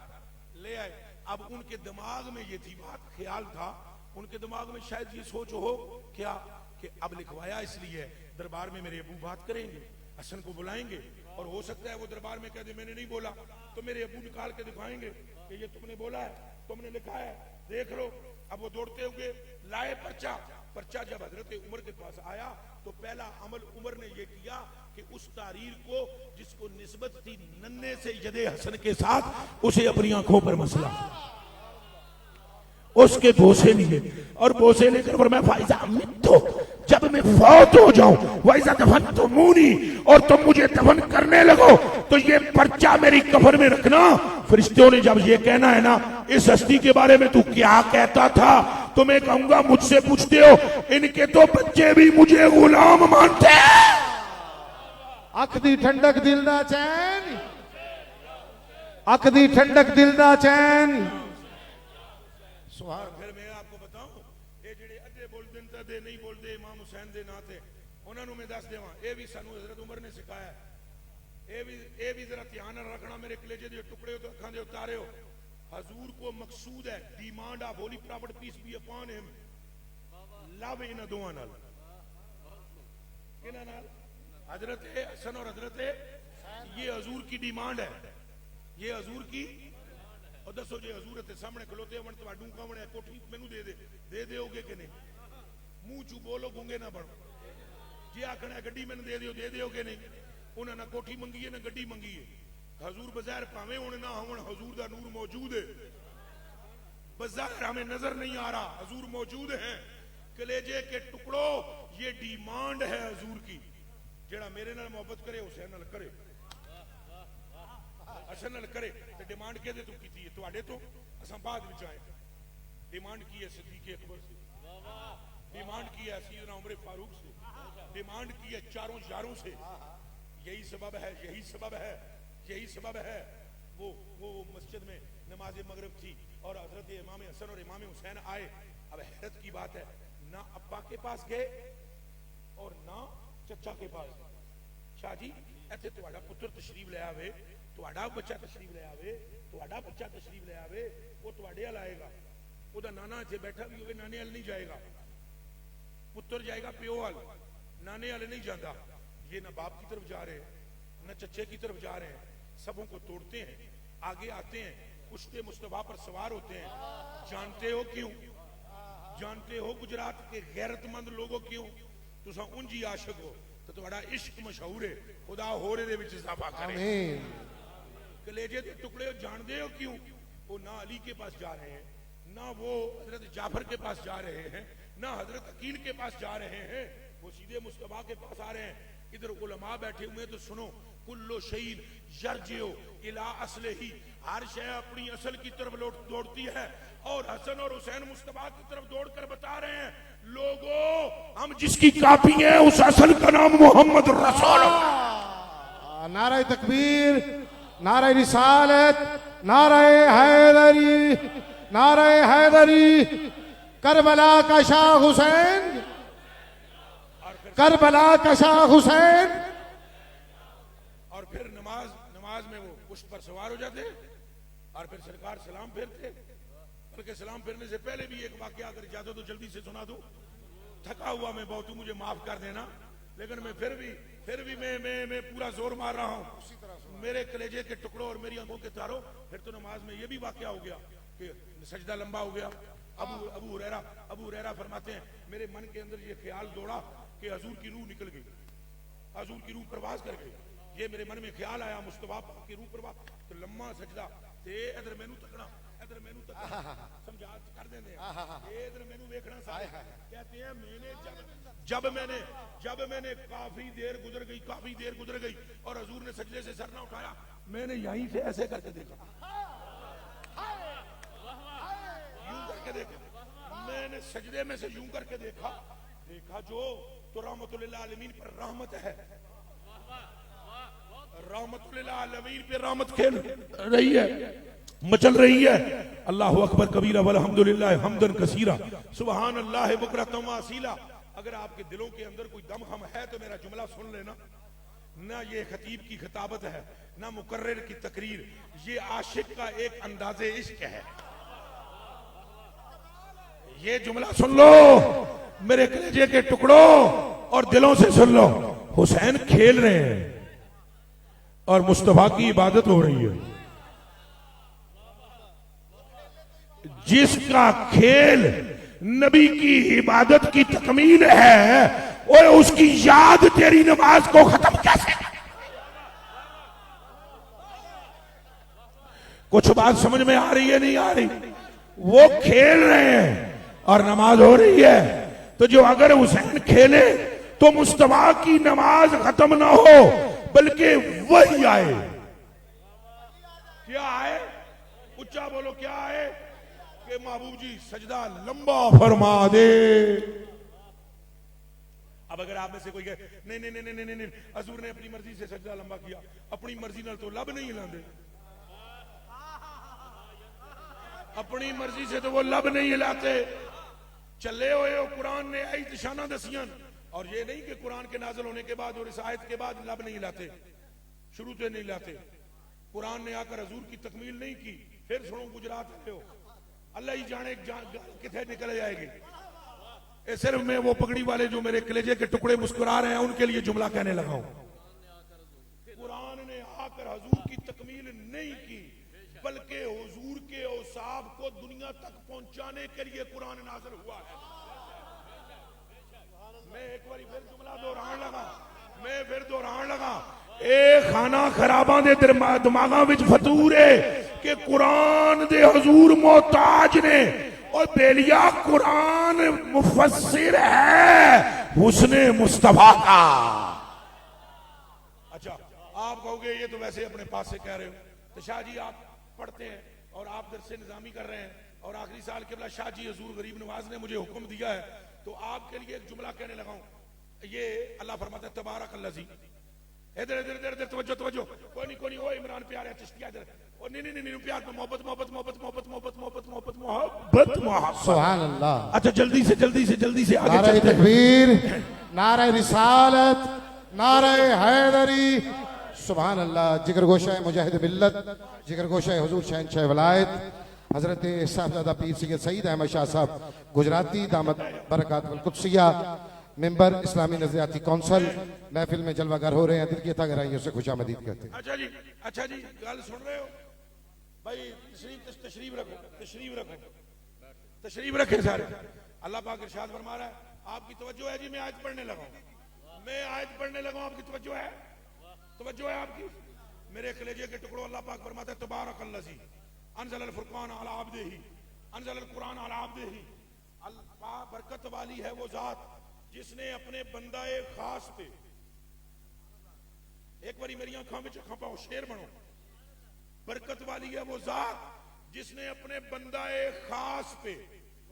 ले आए। अब उनके दिमाग में ये थी बात, ख्याल था उनके दिमाग में, शायद ये सोच हो क्या कि अब लिखवाया इसलिए दरबार में मेरे अबू बात करेंगे, हसन को बुलाएंगे, और हो सकता है वो दरबार में कह दे मैंने नहीं बोला, तो मेरे अबू निकाल के दिखाएंगे कि ये तुमने बोला है, तुमने लिखा है, देख लो। अब वो दौड़ते हुए लाए पर्चा, पर्चा जब हजरत उमर के पास आया तो पहला अमल उमर ने यह किया कि उस तारीर को जिसको निस्बत थी नन्हे से यदे हसन के साथ उसे अपनी आंखों पर मसला, उसके बोसे लिए और बोसे लेकर फरमाया फाइजा मित्तो, जब मैं फौत हो जाऊं वैसा दफन तो मुनी और तुम मुझे दफन करने लगो तो ये पर्चा मेरी कफन में रखना। फरिश्तों ने जब ये कहना है ना इस हस्ती के बारे में तू क्या कहता था, तो मैं कहूंगा मुझसे पूछते हो, इनके तो बच्चे भी मुझे गुलाम मानते हैं। अख दी ठंडक दिल दा चैन, अख दी ठंडक दिल दा चैन। फिर मैं आपको बताऊं ये जेडे अद्धे बोलते ते नहीं बोलते इमाम हुसैन दे ना थे उन्होंने मैं दस देवां ये भी सानू हजरत उमर ने सिखाया है। ये भी जरा ध्यान रखना मेरे कलेजे दे टुकड़े हो तो अखां दे उतारे हो। हजूर को मकसूद है demand of holy prophet peace be upon him love इन दोवां नाल किना नाल हजरत हसन और हजरत ये हजूर की डिमांड है, ये हजूर की। और दसो जे हजूर ते सामने खलोते होवन तुहाडू कौन है कोठी मैनू दे दोगे कि नहीं? मुंह चू बोलो गूंगे ना बनो। जे आखना गड्डी मैनू दे दोगे नहीं? उन्हें ना कोठी मंगी है ना गड्डी मंगी है। हजूर बज़ाहिर भावें हुण ना होवन हजूर दा नूर मौजूद है, बज़ाहिर हमें नजर नहीं आ रहा हजूर मौजूद है। कलेजे के टुकड़ो ये डिमांड है हजूर की, जेड़ा मेरे नाल मोहब्बत करे हुसैन नाल करे, हसन नाल करे। ते डिमांड केदे तो कीती है? तुहाडे तो असां बाद विच आए। डिमांड की है सिद्दीक़ अकबर से, डिमांड की है सैयदना उमर फारूक से, डिमांड की है चारों यारों से। यही सबब है, यही सबब है, यही सबब है। वो मस्जिद में नमाज मगरिब थी और हजरत इमाम हसन और इमाम हुसैन आए। अब हैरत की बात है, ना अब्बा के पास गए और ना चचा के पास। शाह जी इत्थे तुहाडा पुत्र तशरीफ ले आवे, तुहाडा बच्चा तशरीफ ले आवे, तुहाडा बच्चा तशरीफ ले आवे, वो तुहाडे हल आएगा। ओदा नाना इत्थे बैठा भी होवे नाने हल नहीं जाएगा, पुत्र जाएगा प्यो हल, नाने हल नहीं जाता। ये ना बाप की तरफ जा रहे हैं न चच्चे की तरफ जा रहे हैं, सबों को तोड़ते हैं, आगे आते हैं, कुश्ते मुस्तफा पर सवार होते हैं। जानते हो क्यों? जानते हो गुजरात के गैरतमंद लोगों क्यों? तुसा उंजी आशिक हो तो तुम्हारा इश्क मशहूर है, खुदा होरे दे विच इजाफा करे। कलेजे के टुकड़े जानते हो क्यों? वो ना अली के पास जा रहे हैं, ना वो हजरत जाफर के पास जा रहे हैं, ना हजरत अकील के पास जा रहे हैं, वो सीधे मुस्तफा के पास आ रहे हैं। इधर उलमा बैठे हुए तो सुनो, कुल्लो शहीद यरजिओ इला असलही, हर शय अपनी असल की तरफ दौड़ती है और हसन और हुसैन मुस्तफा की तरफ दौड़कर बता रहे हैं लोगों हम जिसकी कापी है उस असल का नाम मोहम्मद रसूलुल्लाह। नारे तकबीर, नारे रिसालत, नारे हैदरी, नारे हैदरी। करबला का शाह हुसैन, करबला का शाह हुसैन। और फिर नमाज में वो पुष्ट पर सवार हो जाते और फिर सरकार सलाम फेरते। बल्कि सलाम फेरने से पहले भी एक वाकया अगर इजाजत तो जल्दी से सुना दूं। थका हुआ मैं बहुत हूं, मुझे माफ कर देना, लेकिन मैं फिर भी मैं पूरा जोर मार रहा हूं। मेरे कलेजे के टुकड़ों और मेरी आंखों के तारों। फिर तो नमाज में ये भी वाकया हो गया कि सजदा लंबा हो गया। अबू हुरैरा फरमाते हैं मेरे मन के अंदर ये ख्याल दौड़ा कि हजूर की रूह निकल गई, हजूर की रूह प्रवास कर गई। ये मेरे मन में ख्याल आया मुस्तफा की रूह प्रवास। तो लम्मा सजदा ते इधर मैनू तकना, इधर मैनू तकना, समझा कर देंगे इधर मैनू देखना। सारे कहते हैं जब मैंने काफी देर गुजर गई और हजूर ने सजदे से सर ना उठाया, मैंने यहीं से ऐसे करके देखा, यूं करके देखा, मैंने सजदे में से यूं करके देखा जो तो रहमतुल्लिल आलमीन पर रहमत है, रहमतुल्लिल आलमीन पे रहमत खेल रही है, मचल रही है। अल्लाहु अकबर कबीरा वल्हम्दुलिल्लाह हम्दन कसीरा सुबहान अल्लाह बुकरतम व असीला। अगर आपके दिलों के अंदर कोई दम खम है तो मेरा जुमला सुन लेना। ना ये खतीब की खिताबत है, ना मुकर्रिर की तकरीर, ये आशिक का एक अंदाज़े इश्क है। ये जुमला सुन लो मेरे कलेजे के टुकड़ों और दिलों से सुन लो। हुसैन खेल रहे हैं और मुस्तफा की इबादत हो रही है। जिसका खेल नबी की इबादत की तकमील है, और उसकी याद तेरी नमाज को खत्म कैसे? कुछ बात समझ में आ रही है नहीं आ रही? वो खेल रहे हैं और नमाज हो रही है, तो जो अगर हुसैन खेले तो मुस्तफा की नमाज खत्म ना हो बल्कि वही आए। क्या आए? उच्चा बोलो, क्या आए? कि महबूब जी सजदा लंबा फरमा दे। अब अगर आप में से कोई कहे नहीं नहीं नहीं नहीं नहीं, हजूर ने अपनी मर्जी से सजदा लंबा किया, अपनी मर्जी नाल तो लब नहीं हिलांदे, अपनी मर्जी से तो वो लब नहीं हिलाते। चले हुए हो, कुरान ने आई निशाना दसियां, और ये नहीं कि कुरान के नाज़िल होने के बाद और इस आयत के बाद लब नहीं हिलाते, शुरू से नहीं हिलाते। कुरान ने आकर हजूर की तकमील नहीं की, फिर सुनो गुजरात आए हो, अल्लाह ही जाने कितने निकल जाएगी। ये सिर्फ मैं वो पगड़ी वाले जो मेरे कलेजे के टुकड़े मुस्कुरा रहे हैं उनके लिए जुमला कहने लगा हूं। कुरान ने आकर हजूर की तकमील नहीं की, बल्कि हुजूर के औसाफ को दुनिया तक पहुंचाने के लिए कुरान नाज़िल हुआ है। मैं एक बार फिर जुमला दोहरान लगा, मैं फिर दोहरान लगा, ए खाना खराबा दे दिमागा विच फतूर है कि कुरान दे हजूर मोहताज ने, और बेलिया कुरान मुफस्सिर है हुस्ने मुस्तफा का। अच्छा, आप कहोगे ये तो वैसे अपने पास से कह रहे हो, तो शाह जी आप पढ़ते हैं और आप दरसे निजामी कर रहे हैं, और आखिरी साल के शाह जी हजूर गरीब नवाज ने मुझे हुक्म दिया है, तो आपके लिए एक जुमला कहने लगा हूं। ये अल्लाह फरमाता है तबारक अल्लज़ी, इधर इधर इधर इधर तवज्जो तवज्जो, कोई नहीं ओ इमरान प्यार है चिश्तिया इधर, और नहीं नहीं नहीं प्यार में मोहब्बत मोहब्बत मोहब्बत मोहब्बत मोहब्बत मोहब्बत मोहब्बत मोहब्बत मोहब्बत। सुभान अल्लाह। अच्छा जल्दी से जल्दी से जल्दी से आगे नारे तकबीर, नारे रिसालत, नारे हैदरी, सुभान अल्लाह। जिगर गोशा मुजाहिद मिल्लत, जिगर गोशा हुजूर शहंशाह वलायत हजरत साहबजादा पीर सैयद सईद अहमद शाह साहब गुजराती दामत बरकातुल कुद्सिया, मेंबर इस्लामी नजरियाती काउंसिल, महफिल में जलवागर हो रहे हैं, दिल की अता गहराइयों से खुशामदीद कहते हैं। अच्छा जी गल सुन रहे हो भाई? तशरीफ रखो, तशरीफ रखो, तशरीफ रखे सारे। अल्लाह पाक इरशाद फरमा रहा है, आपकी तवज्जो है जी, मैं आयत पढ़ने लगा हूं, मैं आयत पढ़ने लगा हूं, आपकी तवज्जो है, तवज्जो है आपकी। मेरे कलेजे के टुकड़ों, अल्लाह पाक फरमाता है तबारक अल्लज़ी अनज़ल अल फुरक़ान अला अब्दिही अनज़ल अल कुरान अला अब्दिही, अल्लाह बरकत वाली है वो जात जिसने अपने बंदाए खास पे, एक बारी मेरी आंखों में अखा पाओ, शेर बनो, बरकत वाली है वो जात जिसने अपने बंदाए खास पे,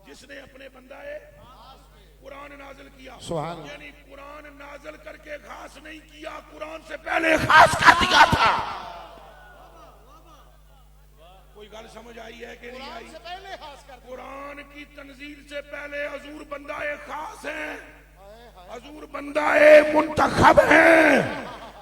जिसने अपने बंदाए कुरान नाज़िल किया, यानी कुरान नाज़िल करके खास नहीं किया, कुरान से पहले खास कर दिया था। कोई गल समझ आई है कि नहीं आई? कुरान की तंजील से पहले हजूर बंदाए खास हैं, हजूर बंदाए मुंतखब हैं,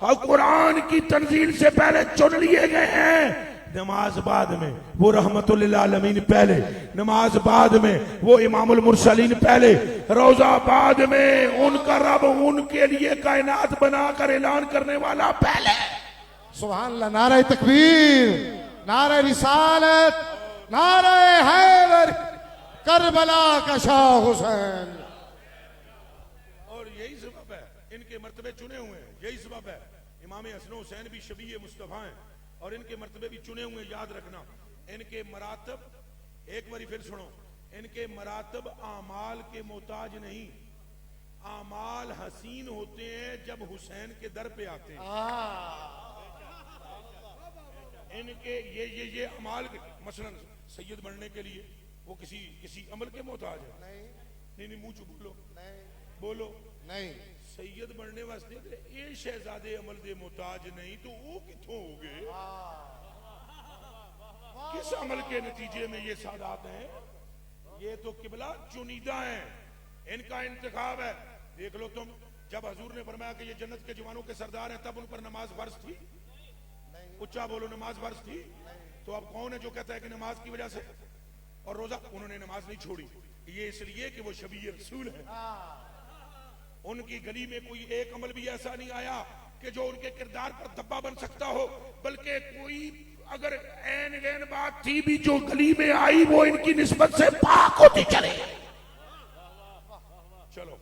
और कुरान की तंजील से पहले चुन लिए गए हैं। नमाज बाद में, वो रहमतुल लिल आलमीन पहले, नमाज बाद में, वो इमामुल मुरसलीन पहले, रोजा बाद में, उनका रब उनके लिए कायनात बनाकर ऐलान करने वाला पहले। सुभान अल्लाह। नारे तकबीर, नारे रिसालत, नारे हैदर, करबला का शाह हुसैन। और यही सबब है इनके मर्तबे चुने हुए हैं, यही सबब है। इमाम हसन हुसैन भी शबीह मुस्तफा हैं और इनके मर्तबे भी चुने हुए। याद रखना इनके मरातब, एक बारी फिर सुनो, इनके मरातब आमाल के मोहताज नहीं, आमाल हसीन होते हैं जब हुसैन के दर पे आते हैं। इनके ये अमाल, मसलन सैयद बनने के लिए वो किसी अमल के मोहताज है? नहीं मुंह चुप बोलो, बोलो नहीं। सैयद बनने वास्ते ये शहजादे अमल दे मोहताज नहीं, तो वो किथों हो गए? किस अमल के नतीजे में ये सादात हैं? ये तो किबला चुनीदा हैं, इनका इंतखाब है। देख लो तुम, जब हजूर ने फरमाया कि ये जन्नत के जवानों के सरदार हैं, तब उन पर नमाज फर्ज थी? उच्चा बोलो, नमाज फर्ज थी। तो अब कौन है जो कहता है कि नमाज की वजह से? और रोजा, उन्होंने नमाज नहीं छोड़ी, ये इसलिए कि वो शबीह रसूल है। उनकी गली में कोई एक अमल भी ऐसा नहीं आया कि जो उनके किरदार पर दब्बा बन सकता हो, बल्कि कोई अगर ऐन गैन बात थी भी जो गली में आई वो इनकी निस्बत से पाक होती चले। चलो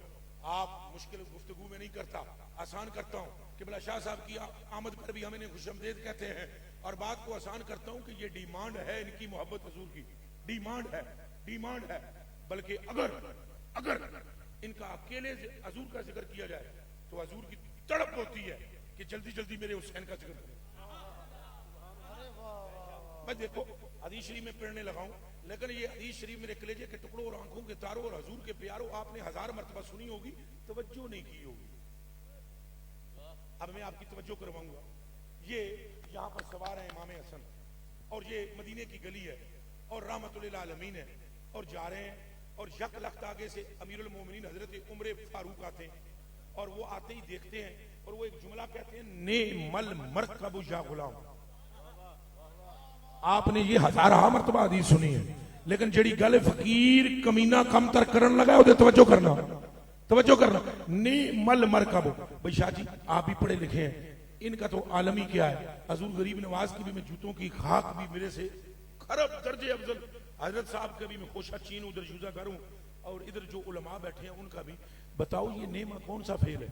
आप मुश्किल गुफ्तगू में नहीं करता, आसान करता हूं कि भला शाह साहब की आमद पर भी हम इन्हें खुशआमदीद कहते हैं, और बात को आसान करता हूं कि ये डिमांड है इनकी मोहब्बत हुजूर की, डिमांड है। बल्कि अगर इनका अकेले हजूर का जिक्र किया जाए तो हजूर की तड़प होती है कि जल्दी जल्दी मेरे हुसैन का जिक्र करें। मैं देखो हदीस शरीफ में पढ़ने लगाऊं, लेकिन ये हदीस शरीफ मेरे कलेजे के टुकड़ों और आंखों के तारों और हजूर के प्यारों आपने 1000 मरतबा सुनी होगी, तवज्जो नहीं की होगी। अब मैं आपकी तवज्जो करवाऊंगा। ये यहाँ पर सवार है इमाम हसन, और ये मदीने की गली है और रहमतुल आलमीन है, और जा रहे हैं और यक लख्त आगे से अमीरुल मोमिनीन हजरत उमर फारूक आते हैं, और वो आते ही देखते हैं और वो एक जुमला कहते हैं, ने मल मरकबु या गुलाम। आपने ये 1000 मरतबा हदीस सुनी है, लेकिन जड़ी गल फकीर कमीना कम तर करन लगा उधर तवज्जो करना। ने मल मरकबु, भाई शाह जी आप भी पढ़े लिखे हैं, इनका तो आलमी क्या है, हजूर गरीब नवाज की भी मैं जूतों की खाक भी मेरे से खरब दर्जे अफजल, हजरत साहब का भी मैं खोशा चीन उधर यूजा करूं, और इधर जो उलमा बैठे हैं उनका भी। बताओ ये नेमा कौन सा फेल है?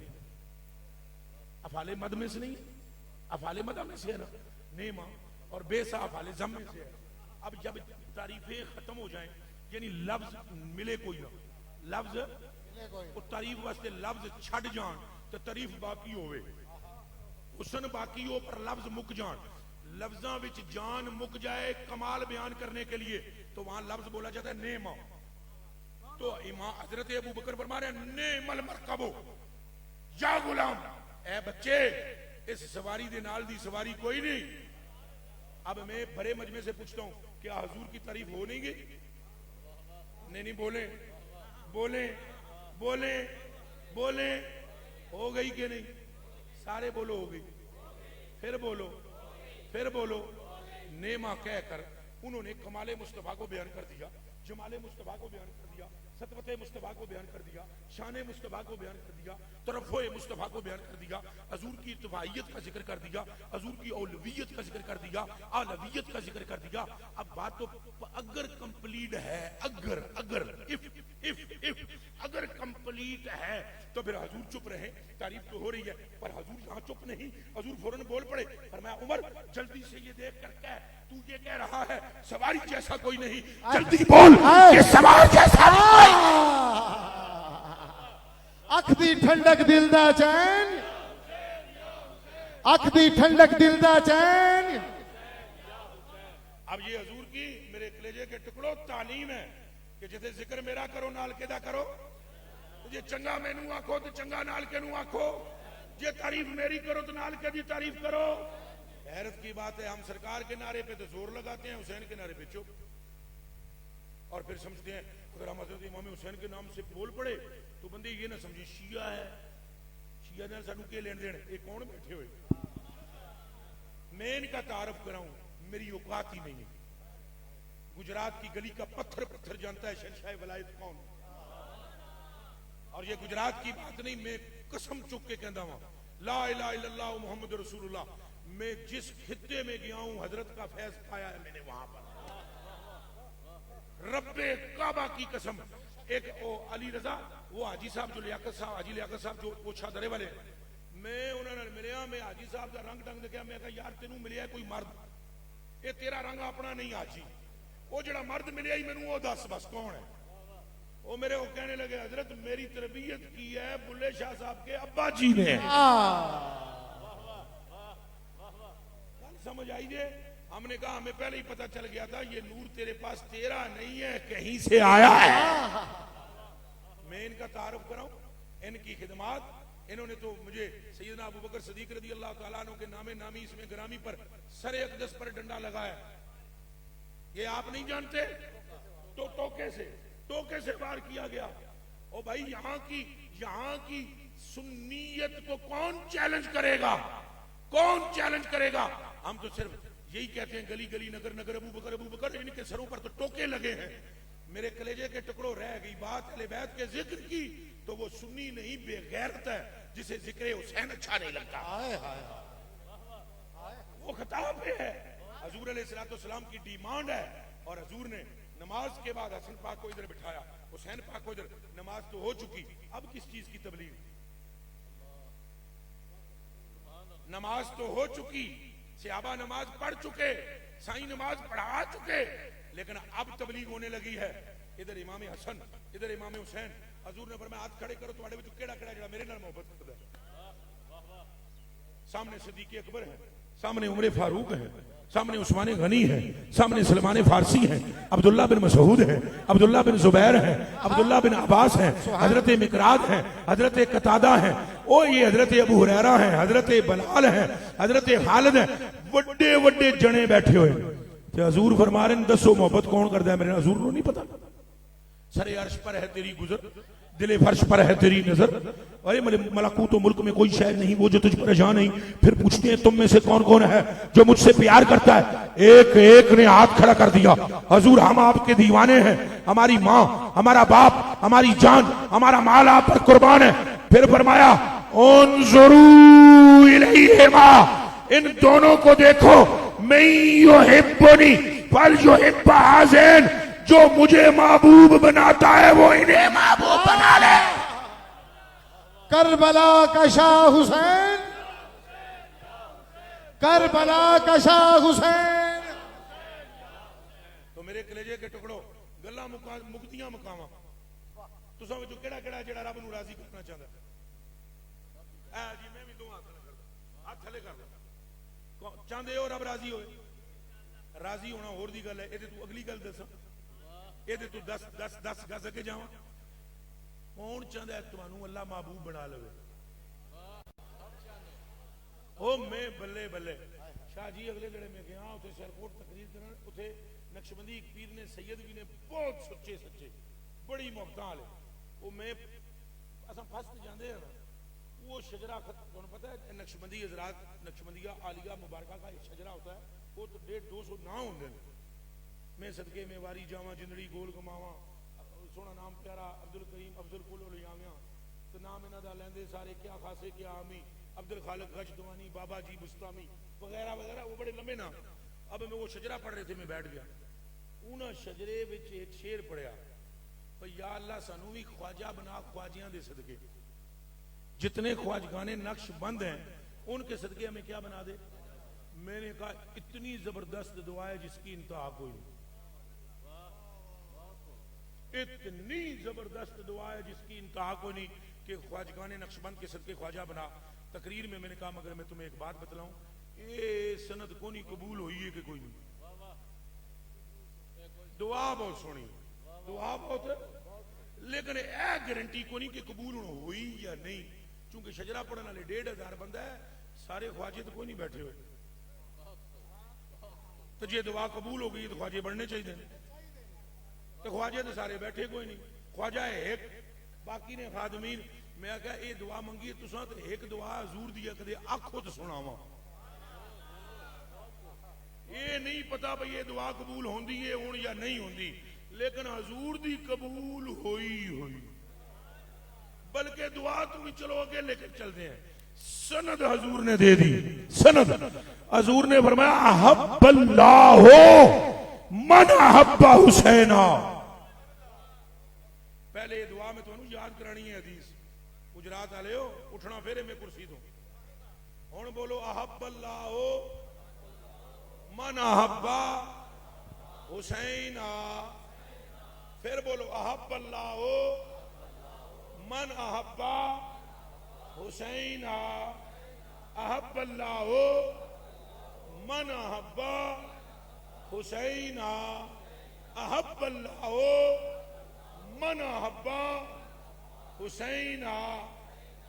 अफाले मद में से नहीं, अफाले मद में से है ना नेमा, और बेसा अफाले जम में से है। अब जब तारीफें खत्म हो जाएं, यानी लफ्ज मिले कोई ना, लफ्ज तारीफ वास्ते लफ्ज छड़ जान तो तारीफ बाकी होवे, हुसन बाकी हो पर लफ्ज मुक जान, लफ्जां विच जान मुक जाए कमाल बयान करने के लिए, तो वहां लफ्ज बोला जाता है नेमा। तो इमाम हजरत अबू बकर फरमा रहे हैं, नेमल मरकबो या गुलाम, ए बच्चे इस सवारी दे नाल दी सवारी कोई नहीं। अब मैं बड़े मजमे से पूछता हूं, क्या हजूर की तारीफ हो नहीं गई? नहीं बोले बोले बोले बोले हो गई कि नहीं? सारे बोलो हो गई, फिर बोलो। नेमा कहकर उन्होंने कमाले मुस्तफा को बयान कर दिया, जमाले मुस्तफा को बयान कर दिया, सतवते मुस्तफा को बयान कर दिया, शाने मुस्तफा को बयान कर दिया, तरफ़ोए मुस्तफा को बयान कर दिया, हजूर की इत्तबाइयत का जिक्र कर दिया, हजूर की औलवियत का जिक्र कर दिया, आलवियत का जिक्र कर दिया। अब बात तो अगर कंप्लीट है, अगर कंप्लीट है तो फिर हजूर चुप रहे, तारीफ तो हो रही है, पर हजूर यहाँ चुप नहीं, हजूर फौरन बोल पड़े, फरमाया उमर जल्दी से ये देख कर कह, तू ये कह रहा है सवारी जैसा कोई नहीं, जल्दी बोल ये सवार जैसा नहीं। अख दी ठंडक दिल दा चैन, अख दी ठंडक दिल दा चैन। अब ये हजूर की मेरे कलेजे के टुकड़ों तालीम है कि जिथे जिक्र मेरा करो नाल केदा करो, जे चंगा मैनू आखो तो चंगा नाल के नू आखो, जे तारीफ मेरी करो तो नाल के दी तारीफ करो। हैरत की बात है, हम सरकार के नारे पे तो जोर लगाते हैं, हुसैन के नारे पे चुप, और फिर समझते हैं अगर हम हजरत इमाम हुसैन के नाम से बोल पड़े तो बंदे ये ना समझे शिया है, शिया ने सानू के लेन देन, ये कौन बैठे हुए। मैं इनका तारफ कराऊं, मेरी औकात ही नहीं है। गुजरात की गली का पत्थर जानता है शहंशाह वलायत कौन, और ये गुजरात की बात नहीं, मैं कसम चुक के कहता हूं, ला इलाहा इल्लल्लाह मुहम्मद रसूलुल्लाह, मैं जिस खित्ते में गया हूं हजरत का फैज पाया है मैंने वहां पर, रब्बे काबा की कसम। एक ओ अली रजा, वो हाजी साहब जो लियाकत साहब, हाजी लियाकत साहब जो पोछा दरे वाले, मैं उन्होंने मिलिया, मैं हाजी साहब का रंग ढंग देखा, मैं कहा यार तेनू मिलिया कोई मर्द, ये तेरा रंग अपना नहीं हाजी, वो जड़ा मर्द मिलिया ही मैनू वो दस बस कौन है। वो मेरे को कहने लगे हजरत मेरी तरबियत की है बुल्ले शाह साहब के अब्बा जी ने। समझ आई जे? हमने कहा हमें पहले ही पता चल गया था ये नूर तेरे पास तेरा नहीं है, कहीं से आया है। मैं इनका तारुफ कराऊं, इनकी खिदमत, इन्होंने तो मुझे सैयदना अबू बकर सदीक रज़ी अल्लाह तआला अन्हु के नामे नामी इसमें ग्रामी पर सरे अक़दस पर डंडा लगाया, ये आप नहीं जानते? तो टोके से वार किया गया। ओ भाई यहाँ की सुन्नियत को कौन चैलेंज करेगा? हम तो सिर्फ यही कहते हैं गली गली नगर नगर अबू बकर, इनके सरों पर तो टोके लगे हैं। मेरे कलेजे के टुकड़ों रह गई बात अहले बैत के जिक्र की, तो वो सुन्नी नहीं बेगैरत है जिसे जिक्र हुसैन अच्छा नहीं लगता। वो खिताब पे है, हजूर अलैहिस्सलाम की डिमांड है, और हजूर ने नमाज के बाद हसन पाक को इधर बिठाया, हुसैन पाक को इधर, नमाज तो हो चुकी, अब किस चीज की तबलीग? नमाज तो हो चुकी, सहाबा नमाज पढ़ चुके, साईं नमाज पढ़ा चुके, लेकिन अब तबलीग होने लगी है। इधर इमाम हसन, इधर इमाम हुसैन। हजूर ने फरमाया हाथ खड़े करो, तुम्हारे विच केड़ा केड़ा जेड़ा मेरे नाल मोहब्बत करदा है। सामने सिद्दीक अकबर है, सामने उमर फारूक है, सामने उस्मान गनी है, सामने सलमान फारसी है, अब्दुल्ला बिन मसऊद है, अब्दुल्ला बिन जुबैर है, अब्दुल्ला बिन अब्बास है, हजरत मिकराद है, हजरत कतादा है, ओ ये हजरत अबू हुरैरा है, हजरत बलाल है, हजरत खालिद है, बड़े बड़े जने बैठे हुए। ते हजूर फरमा रहे हैं दसो मोहब्बत कौन करता है मेरे? हजूर को नहीं पता। सरे अर्श पर है तेरी गुजर, दिले फर्श पर है तेरी नजर, अरे मलकूत तो मुल्क में कोई शय नहीं वो जो तुझ पर रजा नहीं। फिर पूछते हैं तुम में से कौन कौन है जो मुझसे प्यार करता है? एक एक ने हाथ खड़ा कर दिया। हजूर हम आपके दीवाने हैं, हमारी माँ, हमारा बाप, हमारी जान, हमारा माल आप पर कुर्बान है। फिर फरमाया उन्जुरू इलैहिमा, इन दोनों को देखो, मैं युहिब्बुनी फल युहिब्बा हाज़िन, जो मुझे महबूब बनाता है वो इन्हें महबूब बना ले। करबला का शाह हुसैन, करबला का शाह हुसैन। तो मेरे कलेजे के टुकड़ो, गल्लां मुक्तियां मुकावां, तुसां विचों केड़ा केड़ा जेड़ा रब नूं राजी करना चाहता है? ऐ जी मैं भी दो हाथ थले करदा, हाथ थले कर लो। चाहते हो रब राजी होए? राजी होना होर दी गल है, ये तू अगली गल दस, ये तू 10 गज अगे जावां। कौन चाहता है तुहानू अल्लाह महबूब बना लवे? ओ मैं बल्ले बल्ले शाह जी अगले जड़े में गया उसे सियालकोट तकरीर करन, उसे नक्शबंदी पीर ने सैयद भी ने बहुत सच्चे सच्चे बड़ी मोहब्बत वाले, वो मैं असा फस्ट जाते हैं ना, वो शजरा तुहानू पता है नक्शबंदी हजरात, नक्शबंदिया आलिया मुबारका का एक शजरा होता है, वो तो 150-200 ना होंगे। मैं सदके में वारी जावा, जिंदड़ी गोल घुमावा, सोना नाम प्यारा अब्दुल करीम अब्दुल कुल लियाविया, तो नाम इन्हां दा लैंदे सारे क्या खासे क्या आमी, अब्दुल खालिक गजदवानी, बाबा जी बुस्तामी वगैरह वगैरह, वो बड़े लंबे नाम। अब मैं वो शजरा पढ़ रहे थे, मैं बैठ गया, उन्हें शजरे विच एक शेर पढ़िया, भाई या अल्लाह सानू भी ख्वाजा बना, ख्वाजियां दे सदके, जितने ख्वाजगाने नक्शबंद हैं उनके सदके हमें क्या बना दे। मैंने कहा इतनी जबरदस्त दुआ है जिसकी इंतहा कोई नहीं, इतनी जबरदस्त दुआ है जिसकी इंतहा को नहीं कि ख्वाजगाने नक्शबंद के सदके ख्वाजा बना। तकरीर में मैंने कहा मगर मैं तुम्हें एक बात बतलाऊं, ये सनद को नहीं कबूल हुई है कि कोई नहीं? दुआ बहुत सोनी, दुआ बहुत, लेकिन यह गारंटी को नहीं कि कबूल हुई या नहीं, क्योंकि शजरा पढ़ने वाले 1500 बंदा है, सारे ख्वाजे तो कोई नहीं बैठे हुए। तो जे दुआ कबूल हो गई तो ख्वाजे बढ़ने चाहिए, तो ख्वाजे तो सारे बैठे कोई नहीं, ख्वाजा है एक, बाकी ने खादमीन। मैं क्या ये दुआ मंगी तुसा तो एक दुआ हजूर दी कदे आखो तो सुनावा, ये नहीं पता भाई ये दुआ कबूल होंदी है हुण या नहीं होंदी, लेकिन हजूर दी कबूल होई होई। बल्कि दुआ तो भी चलो आगे लेकर चलते हैं, सनद हजूर ने दे दी, सनद हजूर ने फरमाया अहब्बल्लाहु मन अहब्बा हुसैना। पहले दुआ में तुहानू याद करानी है हदीस, गुजरात वाले हो उठना फेरे में कुर्सी तो हुण बोलो अहब्बल्लाहु मन अहब्बा हुसैना, फिर बोलो अहब्बल्लाहु मन अहब्बा हुसैना, अहब्बल्लाहु मन अहब्बा हुसैना, अहब्बल्लाहु मन अहब्बा हुसैना।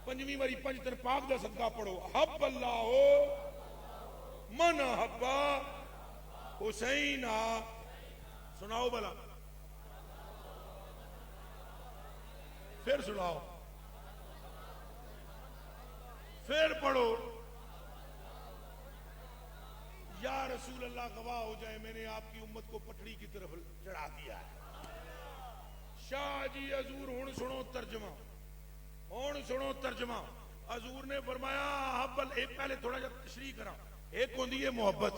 पंजवीं बारी पंज दिन पाक दा सदका पढ़ो, अहब्बल्लाहु मन अहब्बा हुसैना। सुनाओ भला, फिर सुनाओ, फिर पढ़ो, या रसूल अल्लाह गवाह हो जाए मैंने आपकी उम्मत को पटड़ी की तरफ चढ़ा दिया है। शाह जी हजूर हुण सुनो तर्जमा, हुण सुनो तर्जमा। हजूर ने फरमाया हब्बल, एक पहले थोड़ा जा तशरीह करा, एक होंदी है मोहब्बत,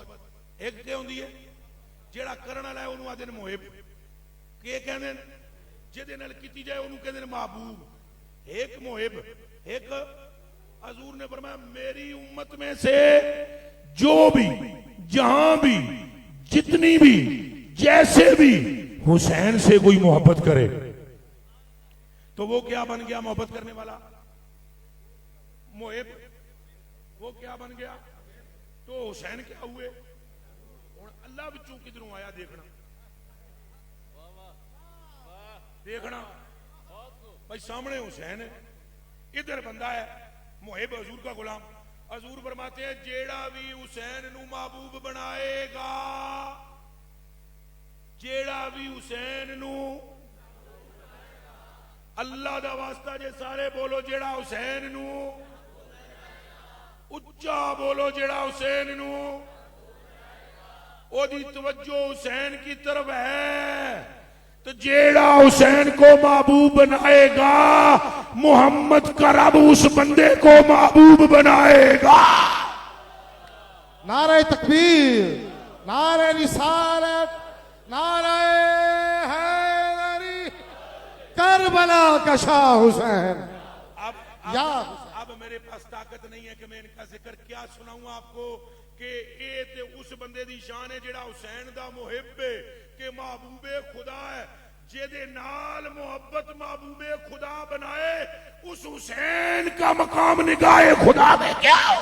एक क्या होंदी है जेड़ा करने वाला है उन्होंने आदे मुहिब, कि कहते जिहदे नाल कीती जाए उन्होंने कहते हैं महबूब, एक मुहिब, एक हजूर ने फरमाया मेरी उम्मत में से जो भी जहां भी जितनी भी जैसे भी हुसैन से कोई मोहब्बत करे तो वो क्या बन गया? मोहब्बत करने वाला, मुहिब। वो क्या बन गया? तो हुसैन क्या हुए? हुण अल्लाह विचों किधरों आया? देखना देखना भाई, सामने हुसैन है, इधर बंदा है मुहिब हजूर का गुलाम। हजूर फरमाते हैं जेड़ा भी हुसैन नू महबूब बनाएगा, जेड़ा भी हुसैन नू, अल्लाह दा वास्ता जे सारे बोलो, जेड़ा हुसैन नू, उच्चा बोलो, जेड़ा हुसैन नू, ओदी तवज्जो हुसैन की तरफ है, तो जेड़ा हुसैन को महबूब बनाएगा मोहम्मद का रब उस बंदे को महबूब बनाएगा। नारे तकबीर, नारे रिसालत, नारे हैदरी, करबला का शाह हुसैन। अब मेरे पास ताकत नहीं है कि मैं इनका जिक्र क्या सुनाऊं आपको कि ये ते उस बंदे दी शान है जेड़ा हुसैन दा मुहिब है, कि महबूबे खुदा है, जेदे नाल मोहब्बत महबूबे खुदा बनाए, उस हुसैन का मकाम निगाहे खुदा में क्या हो?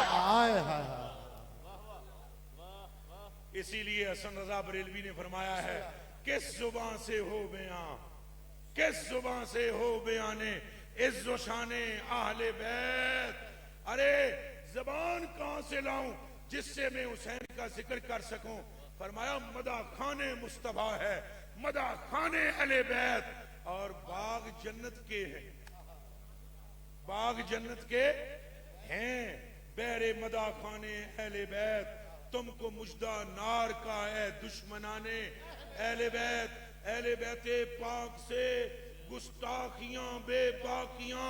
इसीलिए हसन रजा बरेलवी ने फरमाया है, किस जुबान से हो बयां, किस जुबान से हो बयाने इज्जो शाने आहले बैत। अरे जबान कहां से लाऊं जिससे मैं हुसैन का जिक्र कर सकूं? फरमाया मदा खाने मुस्तफा है, मदा खाने अहले बैत, और बाग जन्नत के हैं, बाग जन्नत के हैं, बहरे मदा खाने अहले बैत, तुमको मुजदा नार का है दुश्मनाने अहले बैत। अहले बैते पाक से गुस्ताखियां बेबाकियां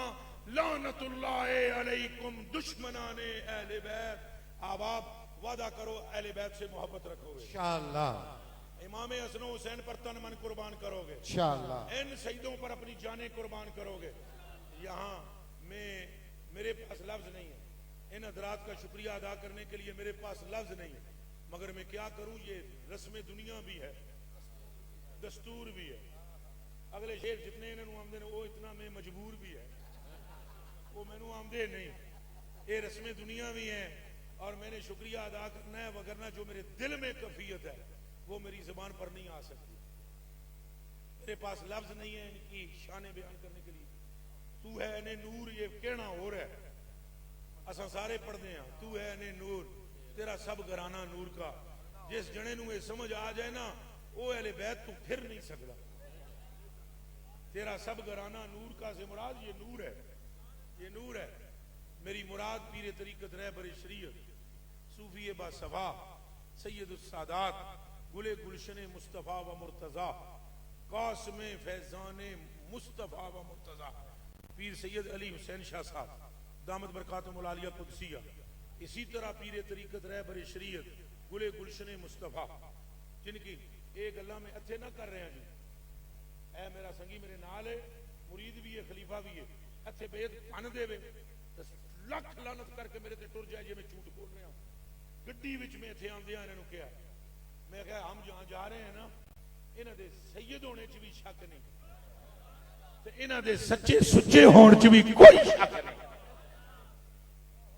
लानतुल्लाह अलैकुम दुश्मनाने अहले बैत। अब आप वादा करो अहले बैत से मोहब्बत रखोगे इंशाअल्लाह, इमाम हसन हुसैन पर तन मन कुर्बान करोगे इंशाअल्लाह, इन शहीदों पर अपनी जानें कुर्बान करोगे। यहाँ मेरे पास लफ्ज नहीं है इन हजरात का शुक्रिया अदा करने के लिए, मेरे पास लफ्ज नहीं है, मगर मैं क्या करूं, ये रस्म दुनिया भी है, दस्तूर भी है। अगले शेर जितने इन्होंने आमदे ने वो इतना मैं मजबूर भी है, वो मैनू आमदे नहीं, ये रस्म दुनिया भी है और मैंने शुक्रिया अदा करना है, वगरना जो मेरे दिल में कैफियत है वो मेरी जुबान पर नहीं आ सकती। मेरे पास लफ्ज नहीं है इनकी शाने बयान करने के लिए। तू है ने नूर, ये कहना हो रहा है, असा सारे पढ़ते हैं, तू है ने नूर, तेरा सब घराना नूर का। जिस जने नू ये समझ आ जाए ना, वो अहले बैत तू फिर नहीं सकता। तेरा सब घराना नूर का से मुराद ये नूर है, ये नूर है। मेरी मुराद पीर तरीकत रहबर शरीयत सूफी बासफा सैयद सादात गुले गुलशन मुस्तफ़ा व मुर्तज़ा कासम फैजान मुस्तफ़ा व मुर्तज़ा पीर सैयद अली हुसैन शाह साहब दामद बरकातुहुल आलिया कुदसिया। इसी तरह पीर तरीकत रहबर शरीयत गुले गुलशन मुस्तफ़ा, जिनकी एक गल्ला में अच्छे ना कर रहे हैं जी, ऐ मेरा संगी मेरे नाल है, मुरीद भी है, खलीफा भी है, अच्छे बेद पन देवे लख लानत करके मेरे ते टुर जाए जे मैं झूठ बोल रहा। गड्डी विच में इत्थे आंदियां इन्हां कहा, मैं कहा हम जहां जा रहे हैं ना, इन्हां दे सैयद होने च भी शक नहीं ते इन्हां दे सच्चे सुच्चे होने च भी कोई शक नहीं।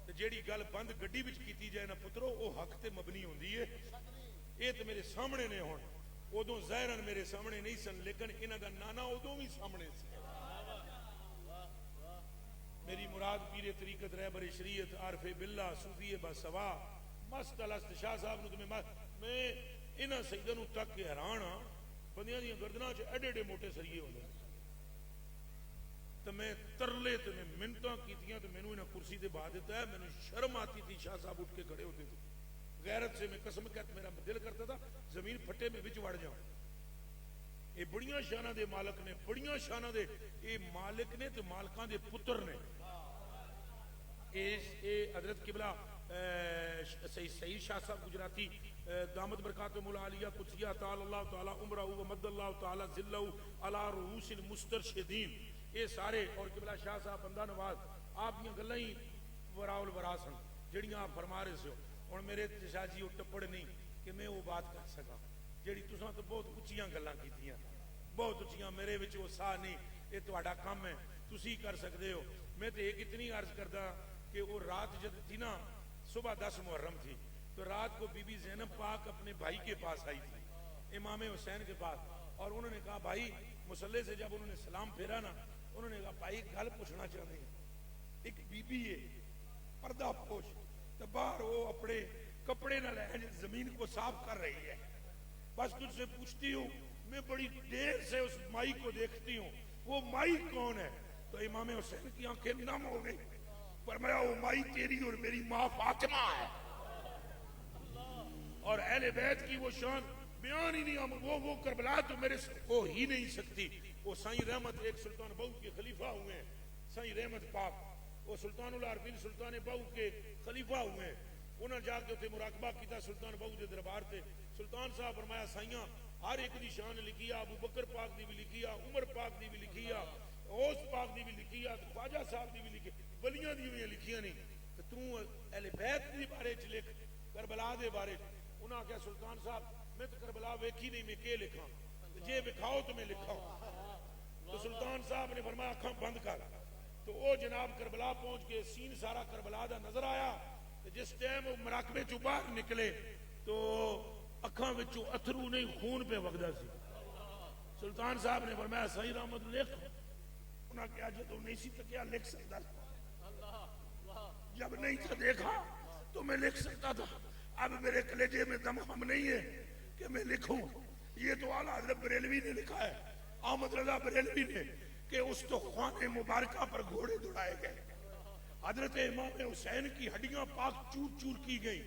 ते जेड़ी गल बंद गड्डी विच कीती जाए ना पुत्रो, वो हक ते मबनी होंदी है। ये तो मेरे सामने ने हुण, उदों ज़ाहिरन मेरे सामने नहीं सन, लेकिन इन्हां दा नाना उदों भी सामने सी। मेरी मुराद पीर तरीकत रहबर शरीयत आरफे बिल्ला सूफी बासवा मस्त अलस्त शाह साहब नूं मैं इन्हां सईदां नूं तक के हैरान हाँ। बंदियां दी गर्दनां च एडे एडे मोटे सरिये होंदे, तो मैं तरले ते मैं मिन्नतां कीतियां तो मैनूं इन्हां कुर्सी ते बहा दिता है। मैनूं शर्म आती थी, शाह साहब उठ के खड़े होते थे, गैरत से मैं कसम कहता मेरा दिल करता था जमीन फट्टे में विच वड़ जाऊं। ये बड़ियां शानां दे मालक ने, बड़ियां शानां दे ये मालिक ने ते मालकां दे पुत्र ने। हजरत किबला सईद शाह साहब गुजराती दामद बरकातुहुल आलिया कुतिया ताला ताला उमरहु व मद्दल्लाहु ताला जिल्लहु अला रूसिल मुस्तरशिदीन, ये सारे और किबला शाह साहब बंदा नवाज आप दी गल्लां ही वराउल वरा सन जड़ियां आप फरमा रहे हो। हुण मेरे शाह जी वो टप्पड़ नहीं कि मैं वो बात कर सका जेड़ी तुसां तो बहुत उच्चियां गल्लां कीतियां, बहुत उच्चियां, मेरे विच वो साह नहीं, ये तुहाडा काम है, तुसी कर सकते हो। मैं तो एक इतनी अर्ज करदा कि वो रात जब थी ना, सुबह 10 मुहर्रम थी, तो रात को बीबी ज़ैनब पाक अपने भाई के पास आई थी, इमाम हुसैन के पास, और उन्होंने कहा भाई, मुसल्ले से जब उन्होंने सलाम फेरा ना, उन्होंने कहा भाई गल पूछना चाहते हैं, एक बीबी है पर्दा पोश, तो बाहर वो अपने कपड़े न जमीन को साफ कर रही है, बस तुझसे पूछती हूँ, मैं बड़ी देर से उस माई को देखती हूँ, वो माई कौन है? तो इमाम हुसैन की आंखें नम हो गई, फरमाया वो माई तेरी और मेरी माँ फातिमा है। और अहले बैत की वो शान बयान ही नहीं, हम वो करबला तो मेरे से हो ही नहीं सकती। वो साईं रहमत एक सुल्तान बहू के खलीफा हुए हैं, साईं रहमत पाक, वो सुल्तानुल आरफीन सुल्तान बहू के खलीफा हुए हैं। उन्होंने जाके उसे मुराकबा किया सुल्तान बहू के दरबार से। सुल्तान साहब फरमाया साइयां हर एक की शान लिखी आ, अबू बकर पाक दी भी लिखी आ, उमर पाक दी भी लिखी आ, औस पाक दी भी लिखी आ, ख्वाजा साहब दी भी लिखी, वलियां दी भी लिखियां नहीं, तो तू अहले बैत दे बारे च लिख, करबला दे बारे। उन्होंने कहा सुल्तान साहब मैं तो करबला वेखी नहीं, मैं के लिखा, जे विखाओ तो मैं लिखाऊं। तो सुल्तान साहब ने फरमाया अखां बंद कर, तो वो जनाब करबला पहुंच के सीन सारा करबला दा नजर आया। तो जिस टाइम वो मराकबे चो बाहर निकले तो अखां विचों अथरू नहीं खून पे वगदा सी। सुल्तान साहब ने फरमाया सही रहमत लिख, उन्होंने कहा जो नहीं सी तो क्या लिख सकता, जब नहीं था देखा तो मैं लिख सकता था, अब मेरे कलेजे में दम हम नहीं है कि मैं लिखूं। ये तो आला हज़रत बरेलवी ने लिखा है, अहमद रजा बरेलवी ने, कि उस तो ख्वाने मुबारका पर घोड़े दौड़ाए गए, हजरत इमाम हुसैन की हड्डियां पाक चूर चूर की गई,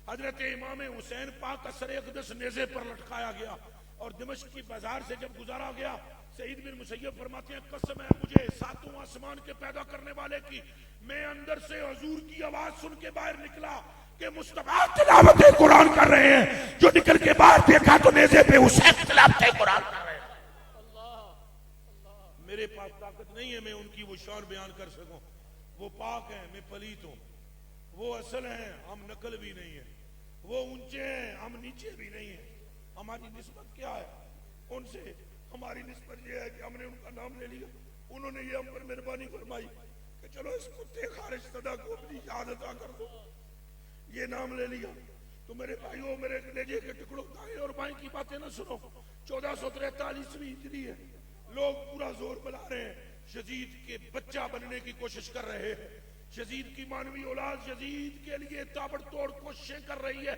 हजरत इमाम हुसैन पाक असर अक़दस नेज़े पर लटकाया गया, और दिमश्क की बाजार से जब गुजारा गया, सईद बिन मुसय्यब फरमाते हैं कसम है मुझे सातों आसमान के पैदा करने वाले की, मैं अंदर से हुजूर की आवाज सुन के बाहर निकला कि मुस्तफा तिलावत कुरान कर रहे हैं, जो निकल के बाहर देखा तो नेज़े पे हुसैन तिलावत कुरान कर रहे हैं। मेरे पास ताकत नहीं है मैं उनकी वो शान बयान कर सकूं, वो पाक हैं मैं पलीत हूं, वो असल हैं हम नकल भी नहीं है, वो ऊंचे हैं हम नीचे भी नहीं है। हमारी निस्बत क्या है उनसे? हमारी निस्बत ये है कि हमने उनका नाम ले लिया, उन्होंने ये हम पर मेहरबानी फरमाई कि चलो इस कुत्ते खारिज सदा को अपनी याद अता कर दो, ये नाम ले लिया। तो मेरे भाइयों मेरे कलेजे के टुकड़ों दाएं और बाएं की बातें ना सुनो। 1443वीं हिजरी है, लोग पूरा जोर बुला रहे हैं, यजीद के बच्चा बनने की कोशिश कर रहे हैं, यजीद की मानवी औलाद यजीद के लिए ताबड़तोड़ कोशिशें कर रही है।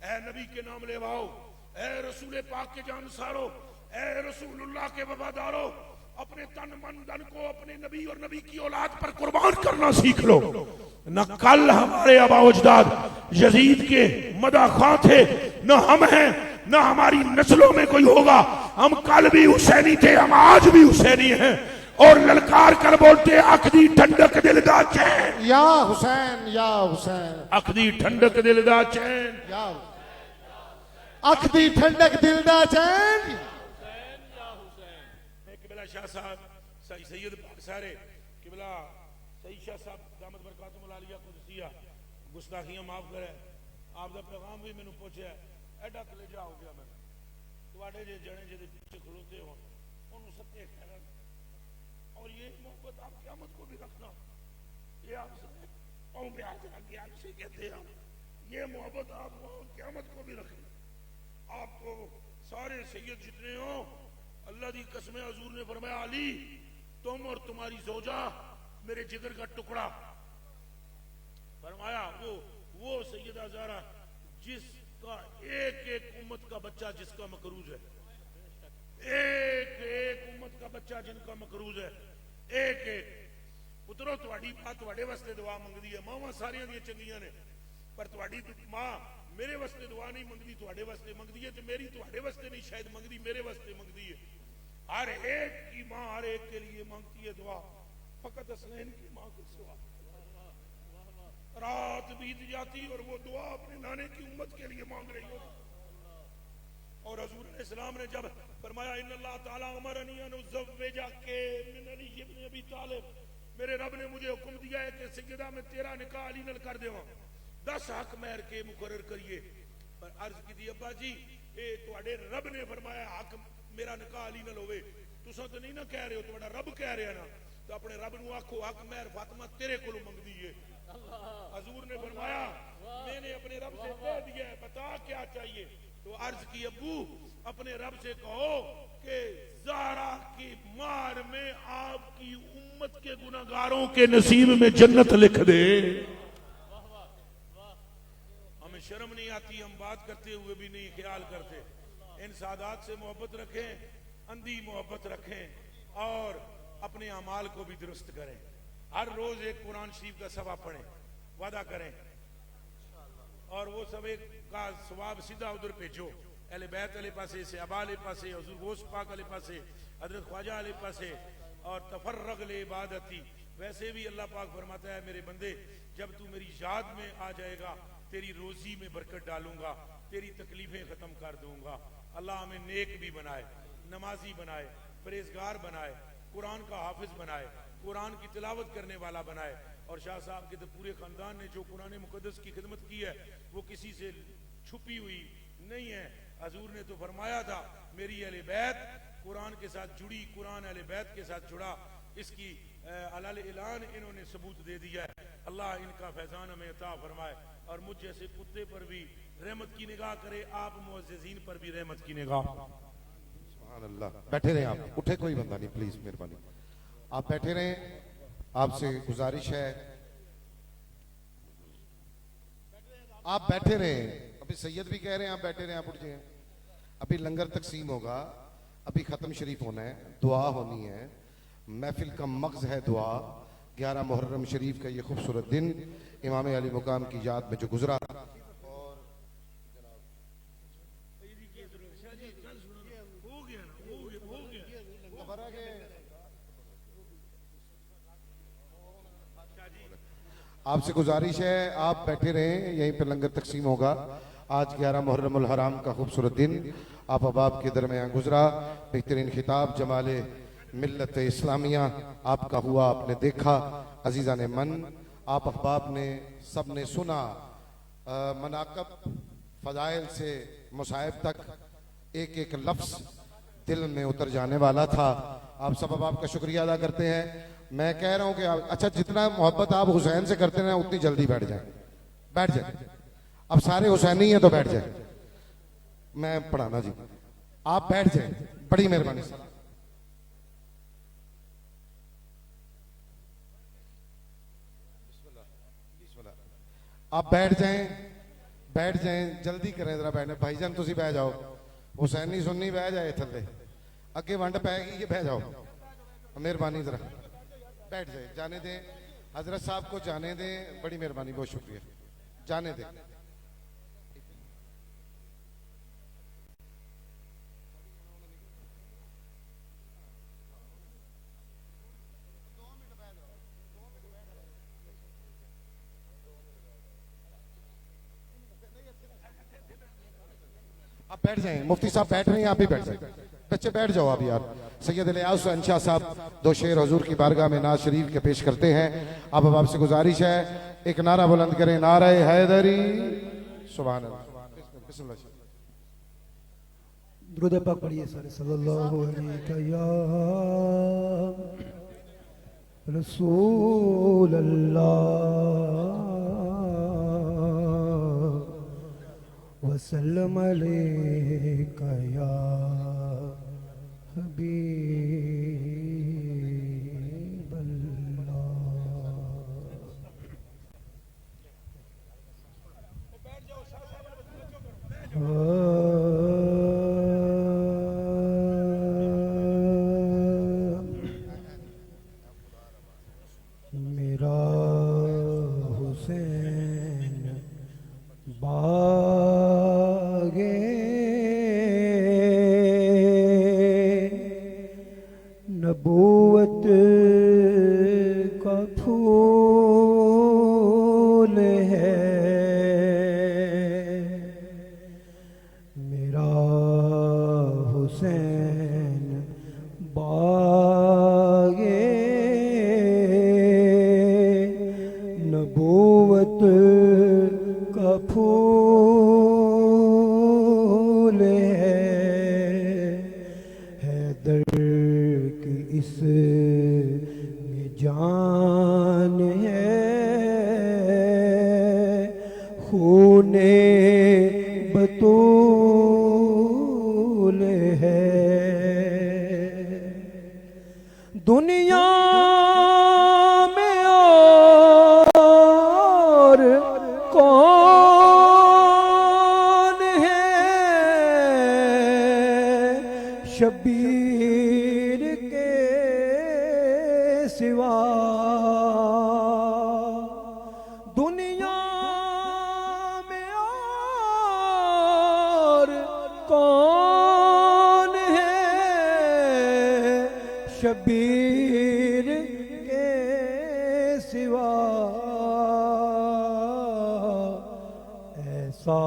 ऐ नबी के नाम लेवाओ, ऐ रसूल पाक के जानसारो, ऐ रसूलुल्लाह के वफादारो, अपने तन मन धन को अपने नबी और नबी की औलाद पर कुर्बान करना सीख लो। न कल हमारे आबा अजदाद यजीद के मदा खां थे, न हम हैं, न हमारी नस्लों में कोई होगा। हम कल भी हुसैनी थे, हम आज भी हुसैनी हैं, और ललकार कर बोलते अखदी ठंडक दिलदा चैन, या हुसैन या हुसैन, अखदी ठंडक दिलदा चैन, या अखदी ठंडक दिलदा चैन। किबला शाह साहब सैयद पाक सारे किबला सईद शाह साहब दामद बरकातुहुल आलिया कुदसिया गुस्ताखियां माफ करे, आपका पैगाम भी मैंने पहुंचा, एडा कलेजा हो गया मैं तुहाडे जे जने जे पीछे खड़ोते हो उन्होंने सत्य खैरन, और ये मोहब्बत आप क़यामत को भी रखना, ये आप पाँव पे हाथ रख के आपसे कहते हैं, ये मोहब्बत आप क़यामत को भी रखें। आपको सारे सैयद जितने हो अल्लाह की कसम हजूर ने फरमाया अली तुम और तुम्हारी जोजा मेरे जिगर का टुकड़ा, फरमाया वो सैयदा ज़हरा जिसका एक एक उम्मत का बच्चा जिसका मकरूज है, एक एक उम्मत का बच्चा जिनका मकरूज है, एक एक पुत्रो तुहाडी मां तुहाडे वास्ते दुआ मंगदी है, मावां सारियां दी चंगियां ने, पर तुहाडी मां मेरे वास्ते दुआ नहीं मंगदी, तुहाडे वास्ते मंगदी है, तो मेरी तुहाडे वास्ते नहीं शायद मंगदी, मेरे वास्ते मंगदी है। हर एक की मां हर एक के लिए मांगती है दुआ, फकत हसनैन की मां को सिवा। रात बीत जाती और वो दुआ अपने नाने की उम्मत के लिए मांग रही होती। और हजूर इस्लाम ने जब फरमाया इन्नल्लाह ताला अमरनी अन उज़व्विजा के मिन अली इब्न अबी तालिब, मेरे रब ने मुझे हुक्म दिया है कि सैयदा मैं तेरा निकाह अली नाल कर देवां, 10 हक महर के मुकर्रर करिए। पर अर्ज की दी अब्बा जी ए तुहाडे रब ने फरमाया हक मेरा निकाह अली नाल होवे, तुसां तो नहीं ना कह रहे हो, तुम्हारा रब कह रहा ना, तो अपने रब नूं आखो हक महर फातिमा तेरे कोलों मंगदी है। हजूर ने फरमाया मैंने अपने रब से कह दिया है, बता क्या चाहिए। तो अर्ज की अब्बू अपने रब से कहो कि ज़हरा की मार में आपकी उम्मत के गुनाहगारों के नसीब में जन्नत लिख दे। हमें शर्म नहीं आती, हम बात करते हुए भी नहीं ख्याल करते। इन सादात से मोहब्बत रखें, अंधी मोहब्बत रखें और अपने अमाल को भी दुरुस्त करें। हर रोज एक कुरान शरीफ का सवा पढ़ें, वादा करें, और वो सब एक का सवाब सीधा उधर भेजो। अहले बैत अले पासे, सहाबा अले पासे, हुजूर गौस पाक अले पासे, हजरत ख्वाजा अले पासे, और तफर्रग ले इबादती। वैसे भी अल्लाह पाक फरमाता है मेरे बंदे जब तू मेरी याद में आ जाएगा तेरी रोजी में बरकत डालूंगा, तेरी तकलीफें खत्म कर दूंगा। अल्लाह हमें नेक भी बनाए, नमाजी बनाए, परहेजगार बनाए, कुरान का हाफिज बनाए, कुरान की तिलावत करने वाला बनाए। और शाह साहब के तो पूरे खानदान ने जो कुरान मुकद्दस की खिदमत की है वो किसी से छुपी हुई नहीं है। हजूर ने तो फरमाया था मेरी अहले बैत कुरान के साथ जुड़ी, कुरान अहले बैत के साथ जुड़ा, इसकी अलाल ऐलान इन्होंने सबूत दे दिया है। अल्लाह इनका फैजान हमें अता फरमाए और मुझ जैसे कुत्ते पर भी रहमत की निगाह करे, आप मुअज़्ज़िज़ीन पर भी रहमत की निगाह। सुभान अल्लाह। बैठे रहें आप, उठे कोई बंदा नहीं, प्लीज मेहरबानी आप बैठे रहें। आपसे गुजारिश है आप बैठे रहें। अभी सैयद भी कह रहे हैं आप बैठे रहें, आप उठ जाए। अभी लंगर तकसीम होगा, अभी खत्म शरीफ होना है, दुआ होनी है, महफिल का मगज है दुआ। 11 मुहर्रम शरीफ का ये खूबसूरत दिन इमाम अली मुकाम की याद में जो गुजरा, आपसे गुजारिश है आप बैठे रहें, यहीं पर लंगर तकसीम होगा। आज 11 मुहर्रमुल हराम का खूबसूरत दिन आप अहबाब के दरमियान गुजरा। बेहतरीन खिताब जमाले मिल्लत इस्लामिया आपका हुआ, आपने देखा अजीज़ा ने मन, आप अहबाब ने सब ने सुना। मनाकब फ़ज़ाइल से मुसाहिब तक एक एक लफ्ज़ दिल में उतर जाने वाला था। आप सब अहबाब का शुक्रिया अदा करते हैं। मैं कह रहा हूं कि अच्छा जितना मोहब्बत आप हुसैन से करते हैं उतनी जल्दी बैठ जाए, बैठ जाए। अब सारे हुसैनी हैं तो बैठ जाए, मैं पढ़ाना जी, आप बैठ जाए, बड़ी मेहरबानी। आप बैठ जाएं, बैठ जाएं, जल्दी करें जरा बैठने। भाईजान तुसी बह जाओ, हुसैनी सुन्नी बह जाए थले, अगे वंड पैगी ये बह जाओ, मेहरबानी जरा बैठ जाए, जाने दें हजरत साहब को जाने दें, बड़ी मेहरबानी, बहुत शुक्रिया, जाने दें। आप बैठ जाएं, मुफ्ती साहब बैठ रहे हैं, आप भी बैठ जाएं, बच्चे बैठ जाओ आप यार। सैयद इलियास अंशा साहब 2 शेर हुजूर की बारगाह में नाज शरीफ के पेश करते हैं। अब आपसे गुजारिश है एक नारा बुलंद करें, नारा हैदरी। सुभान अल्लाह। दुरूद पाक पढ़िए सारे सल्लल्लाहु अलैहि या रसूल अल्लाह वसल्लम अलैका या हबीब अल्लाह। मेरा हुसैन बागे नबूवत का फूल कदर की इस में जान है, खूने बतूल है। दुनिया में और कौन है शबीर के सिवा। दुनिया में और कौन है शबीर के सिवा। ऐसा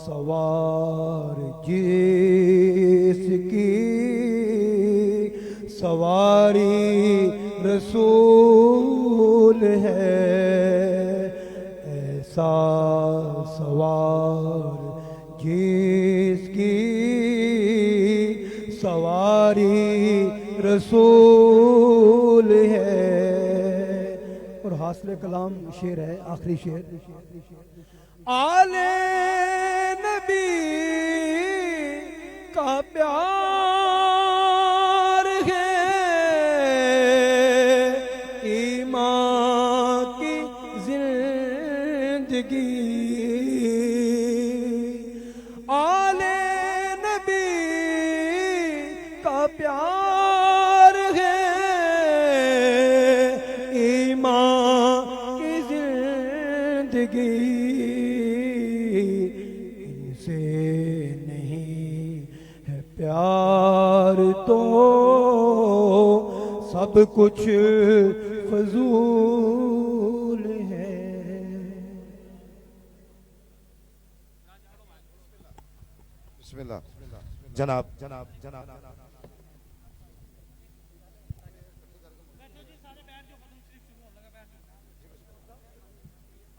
सवार जिसकी सवारी रसूल है। ऐसा सवार जिसकी सवारी रसूल है। और हासिल कलाम शेर है, आखिरी शेर। आले नबी का प्यार है ईमान की जिंदगी। आले नबी का प्यार है ईमान की जिंदगी। इनसे नहीं है प्यार तो सब कुछ फजूल है। बिस्मिल्लाह। जनाब जनाब जनाब